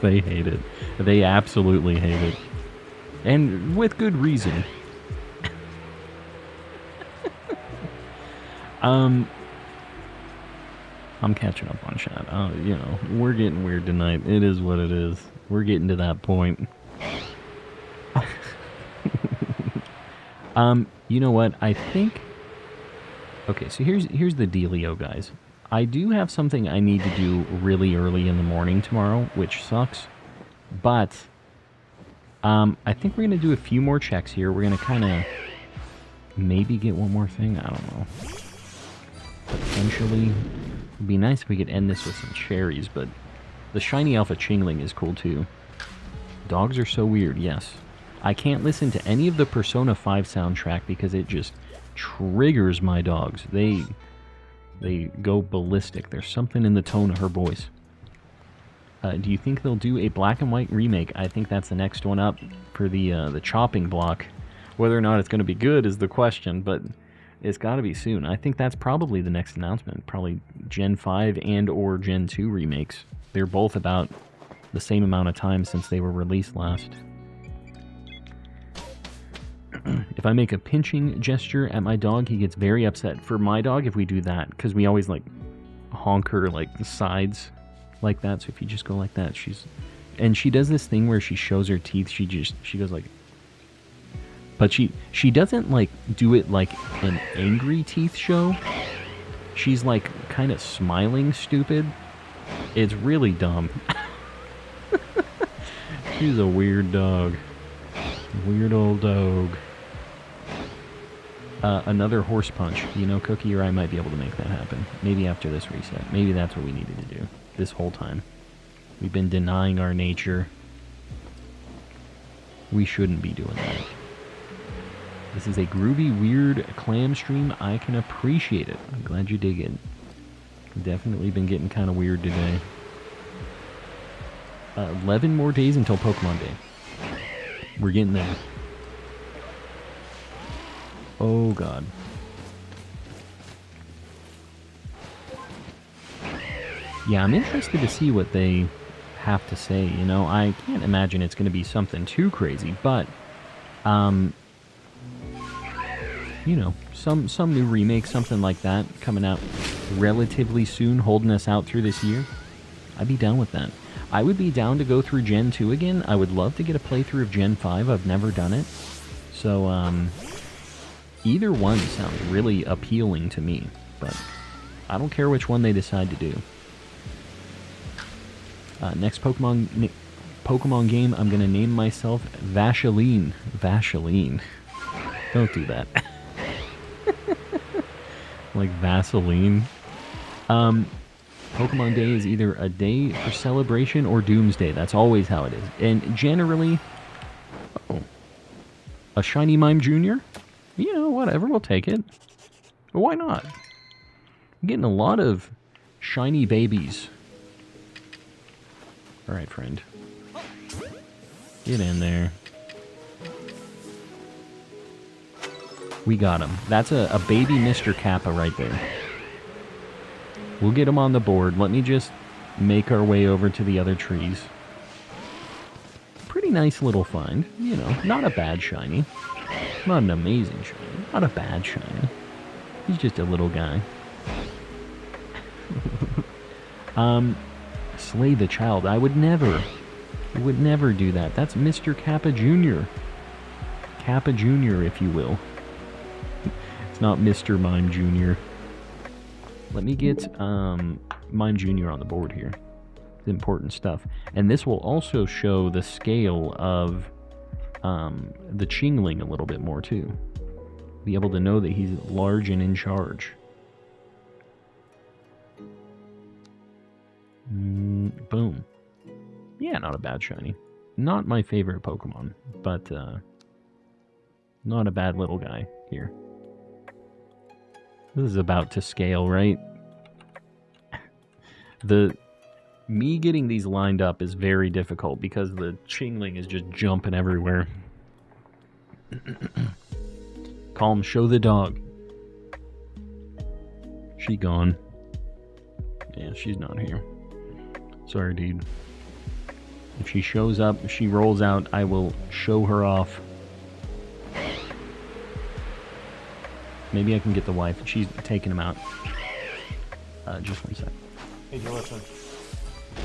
Speaker 1: They hate it. They absolutely hate it. And with good reason. I'm catching up on chat. You know, we're getting weird tonight. It is what it is. We're getting to that point. You know what? I think... Okay, so here's the dealio, guys. I do have something I need to do really early in the morning tomorrow, which sucks. But I think we're going to do a few more checks here. We're going to kind of maybe get one more thing. I don't know. Potentially. It'd be nice if we could end this with some cherries, but the Shiny Alpha Chingling is cool too. Dogs are so weird, yes. I can't listen to any of the Persona 5 soundtrack because it just triggers my dogs. They go ballistic. There's something in the tone of her voice. Do you think they'll do a black and white remake? I think that's the next one up for the chopping block. Whether or not it's going to be good is the question, but it's got to be soon. I think that's probably the next announcement. Probably Gen 5 and or Gen 2 remakes. They're both about the same amount of time since they were released last. If I make a pinching gesture at my dog, he gets very upset. For my dog, if we do that, because we always like honk her like the sides like that. So if you just go like that, and she does this thing where she shows her teeth. She goes like, but she doesn't like do it like an angry teeth show. She's like kind of smiling stupid. It's really dumb. She's a weird dog. Weird old dog. Another horse punch. You know, Cookie or I might be able to make that happen. Maybe after this reset. Maybe that's what we needed to do this whole time. We've been denying our nature. We shouldn't be doing that. This is a groovy, weird clam stream. I can appreciate it. I'm glad you dig it. Definitely been getting kind of weird today. 11 more days until Pokemon Day. We're getting there. Oh, God. Yeah, I'm interested to see what they have to say. You know, I can't imagine it's going to be something too crazy, but, you know, some new remake, something like that, coming out relatively soon, holding us out through this year. I'd be down with that. I would be down to go through Gen 2 again. I would love to get a playthrough of Gen 5. I've never done it. So, either one sounds really appealing to me, but I don't care which one they decide to do. Next Pokemon game, I'm going to name myself Vaseline. Vaseline. Don't do that. Like Vaseline. Pokemon Day is either a day for celebration or doomsday. That's always how it is. And generally... Oh. A Shiny Mime Jr.? You know, whatever, we'll take it. But why not? I'm getting a lot of shiny babies. Alright, friend. Get in there. We got him. That's a baby Mr. Kappa right there. We'll get him on the board. Let me just make our way over to the other trees. Pretty nice little find. You know, not a bad shiny. Not an amazing shiny. Not a bad shiny. He's just a little guy. Slay the child. I would never do that. That's Mr. Kappa Jr. Kappa Jr., if you will. It's not Mr. Mime Jr. Let me get Mime Jr. on the board here. It's important stuff. And this will also show the scale of the Chingling a little bit more, too. Be able to know that he's large and in charge. Boom. Yeah, not a bad shiny. Not my favorite Pokemon, but not a bad little guy here. This is about to scale, right? Me getting these lined up is very difficult because the Chingling is just jumping everywhere. Calm, show the dog. She gone. Yeah, she's not here. Sorry, dude. If she shows up, if she rolls out, I will show her off. Maybe I can get the wife. She's taking him out. Just one sec.
Speaker 3: Hey, Joe, listen.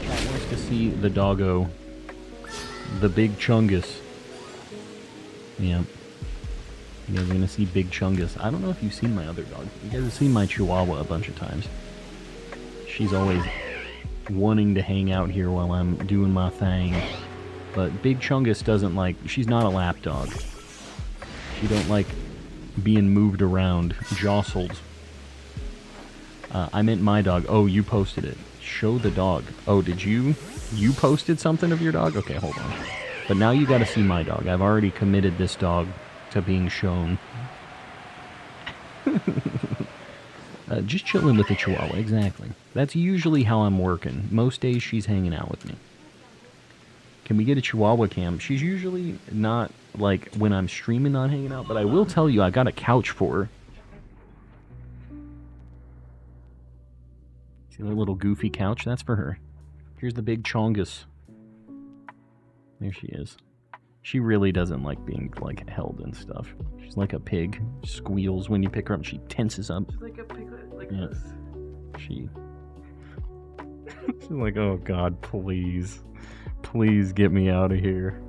Speaker 1: Cat wants to see the doggo. The big Chungus. Yeah. You guys are gonna see Big Chungus. I don't know if you've seen my other dog. You guys have seen my Chihuahua a bunch of times. She's always wanting to hang out here while I'm doing my thing. But Big Chungus doesn't like... She's not a lap dog. She don't like being moved around, jostled. I meant my dog. Oh, you posted it. Show the dog. Oh, did you? You posted something of your dog? Okay, hold on. But now you gotta see my dog. I've already committed this dog to being shown. Just chilling with the Chihuahua, exactly. That's usually how I'm working. Most days she's hanging out with me. Can we get a Chihuahua cam? She's usually not, like, when I'm streaming, not hanging out, but I will tell you, I got a couch for her. See that little goofy couch? That's for her. Here's the big Chongus. There she is. She really doesn't like being, like, held and stuff. She's like a pig. Squeals when you pick her up. She tenses up.
Speaker 3: She's like a piglet, like this.
Speaker 1: She's like, oh God, please. Please get me out of here.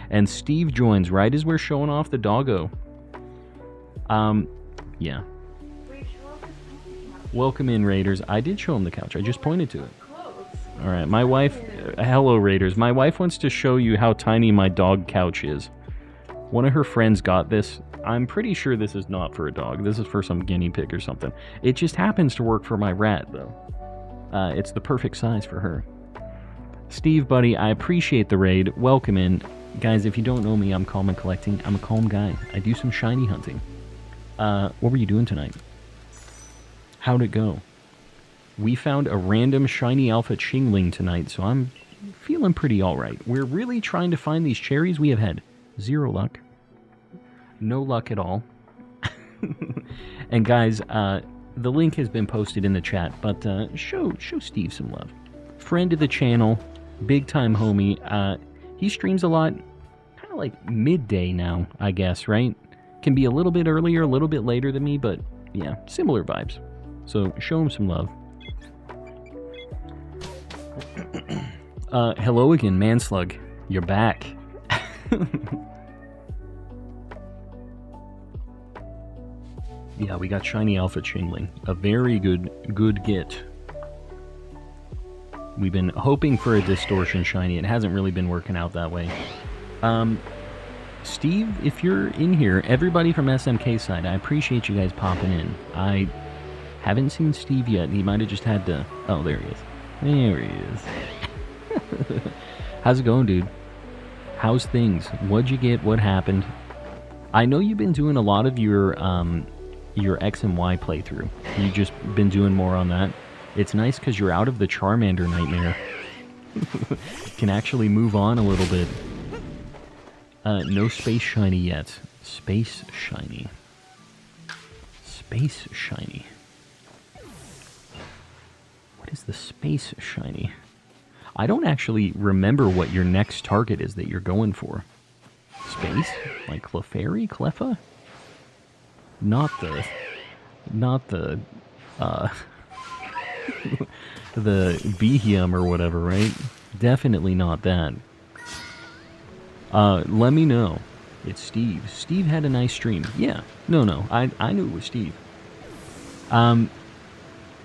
Speaker 1: And Steve joins right as we're showing off the doggo. Yeah. Welcome in, Raiders. I did show him the couch. I just pointed to it. Alright, my wife... hello, Raiders. My wife wants to show you how tiny my dog couch is. One of her friends got this. I'm pretty sure this is not for a dog. This is for some guinea pig or something. It just happens to work for my rat, though. It's the perfect size for her. Steve, buddy, I appreciate the raid. Welcome in. Guys, if you don't know me, I'm calm and collecting. I'm a calm guy. I do some shiny hunting. What were you doing tonight? How'd it go? We found a random shiny alpha Chingling tonight, so I'm feeling pretty alright. We're really trying to find these cherries. We have had 0 luck. No luck at all. And guys, the link has been posted in the chat, but show Steve some love. Friend of the channel, big time homie. He streams a lot, kind of like midday now, I guess, right? Can be a little bit earlier, a little bit later than me, but yeah, similar vibes. So show him some love. Hello again, Manslug. You're back. Yeah, we got Shiny Alpha Chingling. A very good get. We've been hoping for a Distortion Shiny. It hasn't really been working out that way. Steve, if you're in here, everybody from SMK side, I appreciate you guys popping in. I haven't seen Steve yet. He might have just had to... Oh, there he is. There he is. How's it going, dude? How's things? What'd you get? What happened? I know you've been doing a lot of your X and Y playthrough. You've just been doing more on that. It's nice because you're out of the Charmander nightmare. Can actually move on a little bit. No Space Shiny yet. Space Shiny. Space Shiny. What is the Space Shiny? I don't actually remember what your next target is that you're going for. Space? Like Clefairy? Cleffa? Not the, the Behium or whatever, right? Definitely not that. Let me know. It's Steve. Steve had a nice stream. Yeah. No. I knew it was Steve.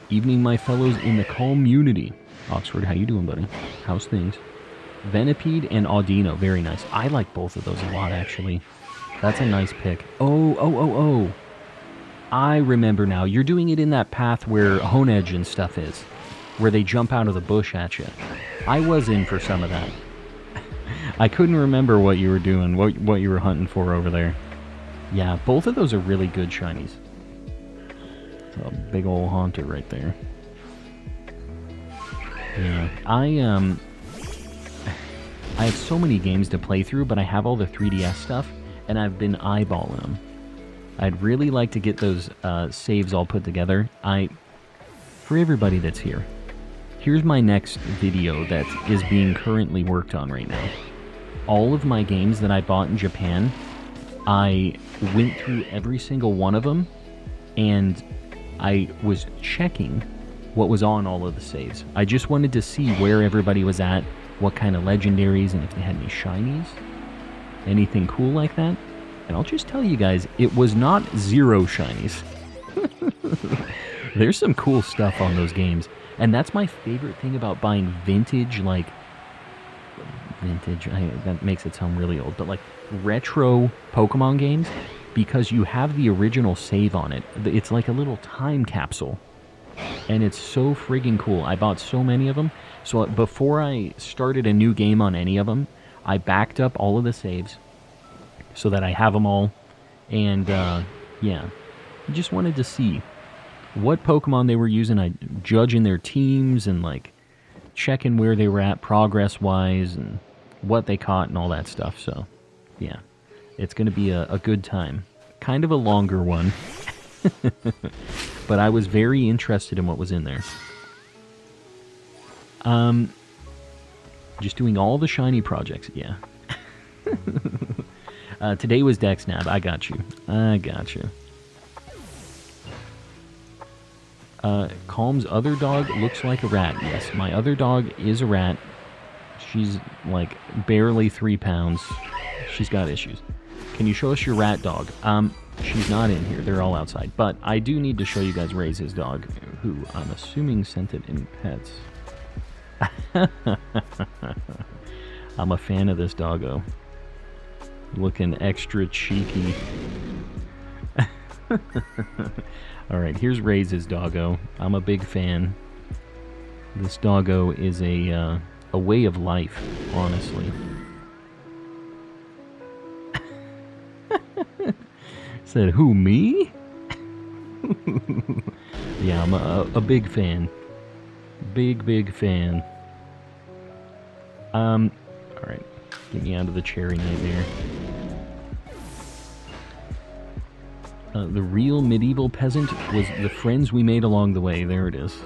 Speaker 1: Evening, my fellows in the community. Oxford, how you doing, buddy? How's things? Venipede and Audino. Very nice. I like both of those a lot, actually. That's a nice pick. Oh. I remember now. You're doing it in that path where Honedge and stuff is. Where they jump out of the bush at you. I was in for some of that. I couldn't remember what you were doing, what you were hunting for over there. Yeah, both of those are really good shinies. It's a big old haunter right there. Yeah, I have so many games to play through, but I have all the 3DS stuff, and I've been eyeballing them. I'd really like to get those saves all put together. For everybody that's here, here's my next video that is being currently worked on right now. All of my games that I bought in Japan, I went through every single one of them, and I was checking what was on all of the saves. I just wanted to see where everybody was at, what kind of legendaries, and if they had any shinies, anything cool like that. And I'll just tell you guys, it was not 0 shinies. There's some cool stuff on those games. And that's my favorite thing about buying vintage, like... Vintage, that makes it sound really old, but like retro Pokemon games, because you have the original save on it. It's like a little time capsule. And it's so friggin' cool. I bought so many of them. So before I started a new game on any of them, I backed up all of the saves so that I have them all. And, yeah. I just wanted to see what Pokemon they were using. Judging their teams and, like, checking where they were at progress-wise and what they caught and all that stuff. So, yeah. It's going to be a good time. Kind of a longer one. But I was very interested in what was in there. Just doing all the shiny projects, yeah. Today was Dexnab. I got you. Calm's other dog looks like a rat. Yes, my other dog is a rat. She's like barely 3 pounds. She's got issues. Can you show us your rat dog? She's not in here. They're all outside. But I do need to show you guys Ray's dog, who I'm assuming sent it in pets. I'm a fan of this doggo. Looking extra cheeky. Alright, here's Ray's doggo. I'm a big fan. This doggo is a way of life, honestly. Said, who, me? Yeah, I'm a big fan. Big fan. Alright. Get me out of the cherry nightmare. The real medieval peasant was the friends we made along the way. There it is.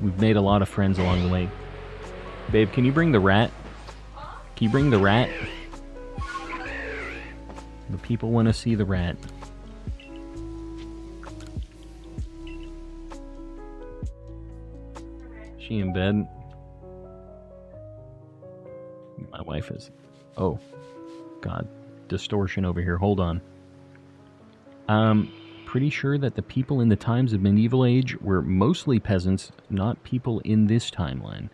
Speaker 1: We've made a lot of friends along the way. Babe, can you bring the rat? Can you bring the rat? The people want to see the rat. She in bed? My wife is... Oh. God. Distortion over here. Hold on. Pretty sure that the people in the times of medieval age were mostly peasants, not people in this timeline.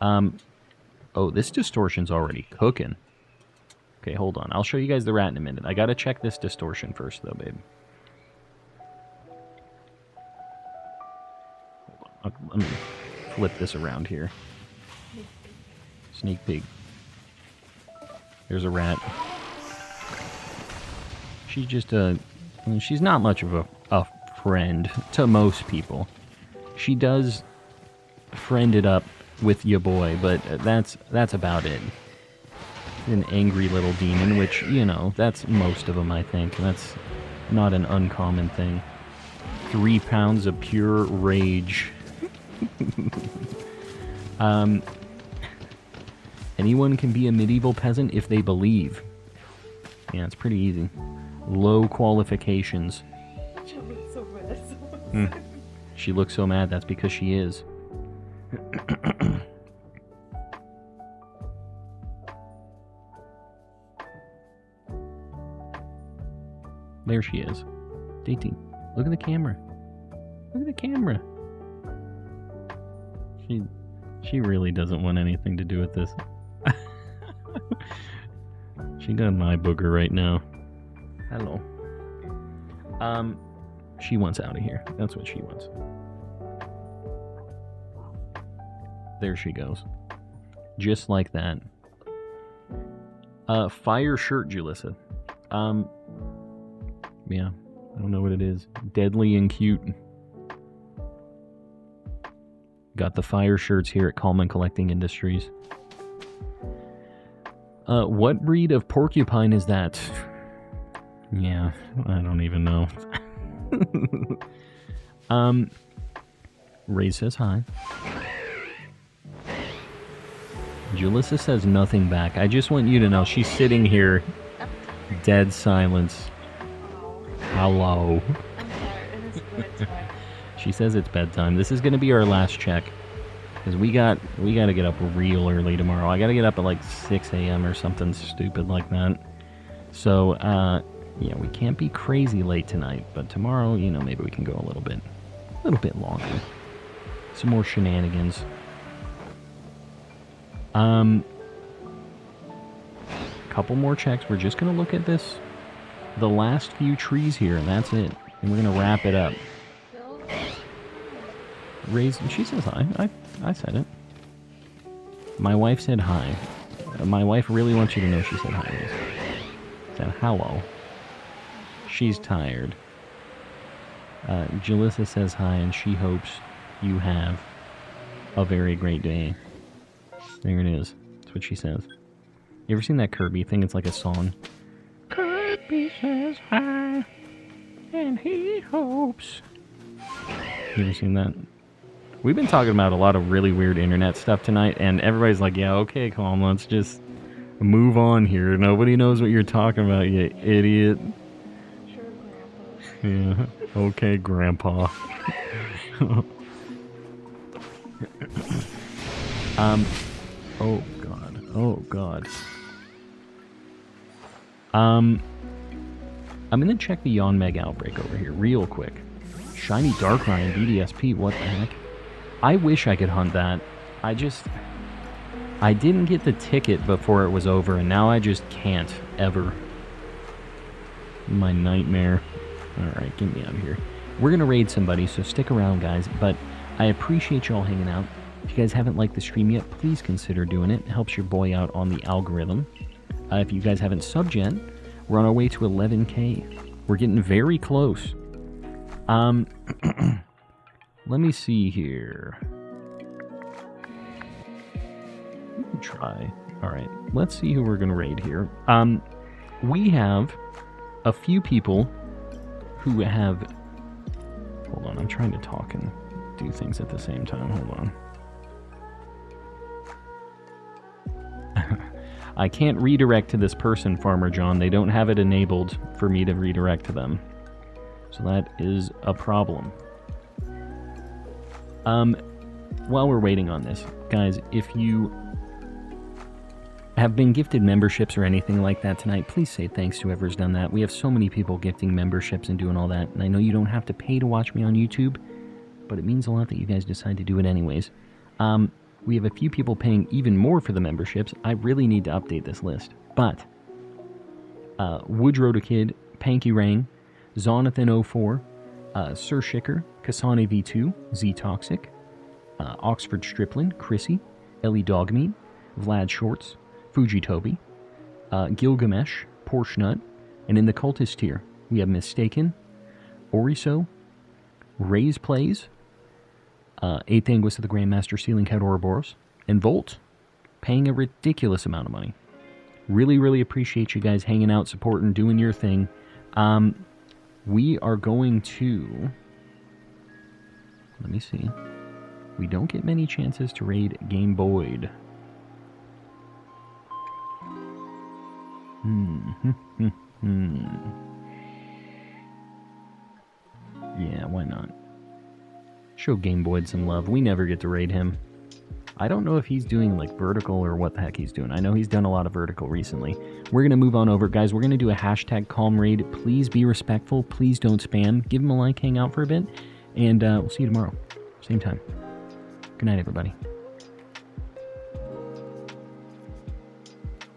Speaker 1: Oh, this distortion's already cooking. Okay, hold on. I'll show you guys the rat in a minute. I gotta check this distortion first, though, babe. Hold on. Let me flip this around here. Sneak peek. There's a rat. She's just she's not much of a friend to most people. She does friend it up with your boy, but that's about it. An angry little demon, which, you know, that's most of them, I think. That's not an uncommon thing. 3 pounds of pure rage. Anyone can be a medieval peasant if they believe. Yeah, it's pretty easy. Low qualifications.
Speaker 3: She looks so mad.
Speaker 1: She looks so mad, that's because she is. There she is. Dating. Look at the camera. Look at the camera. She really doesn't want anything to do with this. She got my booger right now. Hello. She wants out of here. That's what she wants. There she goes. Just like that. Fire shirt, Julissa. Yeah, I don't know what it is. Deadly and cute. Got the fire shirts here at Coleman Collecting Industries. What breed of porcupine is that? Yeah, I don't even know. Ray says hi. Julissa says nothing back. I just want you to know she's sitting here, dead silence. Hello.
Speaker 3: I'm tired. It is bedtime.
Speaker 1: She says it's bedtime. This is going to be our last check. Because we got to get up real early tomorrow. I got to get up at like 6 a.m. or something stupid like that. So, yeah, we can't be crazy late tonight. But tomorrow, you know, maybe we can go a little bit. a little bit longer. Some more shenanigans. Couple more checks. We're just going to look at this. The last few trees here, and that's it. And we're going to wrap it up. Raise, she says hi. I said it. My wife said hi. My wife really wants you to know she said hi. Said hello. She's tired. Jalissa says hi, and she hopes you have a very great day. There it is. That's what she says. You ever seen that Kirby thing? It's like a song. Kirby says hi, and he hopes. You ever seen that? We've been talking about a lot of really weird internet stuff tonight, and everybody's like, yeah, okay, calm, let's just move on here. Nobody knows what you're talking about, you idiot.
Speaker 3: Sure, Grandpa.
Speaker 1: Yeah, okay, Grandpa. Oh, God. Oh, God. I'm gonna check the Mass Outbreak over here real quick. Shiny Darkrai and BDSP, what the heck? I wish I could hunt that. I didn't get the ticket before it was over, and now I just can't, ever. My nightmare. Alright, get me out of here. We're gonna raid somebody, so stick around, guys, but I appreciate y'all hanging out. If you guys haven't liked the stream yet, please consider doing it. It helps your boy out on the algorithm. If you guys haven't subbed yet, we're on our way to 11K. We're getting very close. Let me see here. We can try. Alright, let's see who we're going to raid here. We have a few people who have... Hold on, I'm trying to talk and do things at the same time. Hold on. I can't redirect to this person, Farmer John. They don't have it enabled for me to redirect to them. So that is a problem. While we're waiting on this, guys, if you have been gifted memberships or anything like that tonight, please say thanks to whoever's done that. We have so many people gifting memberships and doing all that, and I know you don't have to pay to watch me on YouTube, but it means a lot that you guys decide to do it anyways. We have a few people paying even more for the memberships. I really need to update this list. But Woodrow the Kid, Panky Rang, Zonathan04, Sir Shicker, Kasane V2, Z Toxic, Oxford Striplin, Chrissy, Ellie Dogmeat, Vlad Shorts, Fujitobi, Gilgamesh, Porsche Nut, and in the cultist tier, we have Mistaken, Oriso, Ray's Plays, 8th Anguist of the Grandmaster Sealing Cat Ouroboros, and Volt, paying a ridiculous amount of money. Really, really appreciate you guys hanging out, supporting, doing your thing. We are going to... Let me see. We don't get many chances to raid Game Boyd. Yeah, why not? Show Game Boyd some love. We never get to raid him. I don't know if he's doing like vertical or what the heck he's doing. I know he's done a lot of vertical recently. We're going to move on over. Guys, we're going to do a hashtag calm raid. Please be respectful. Please don't spam. Give him a like, hang out for a bit. And we'll see you tomorrow. Same time. Good night, everybody.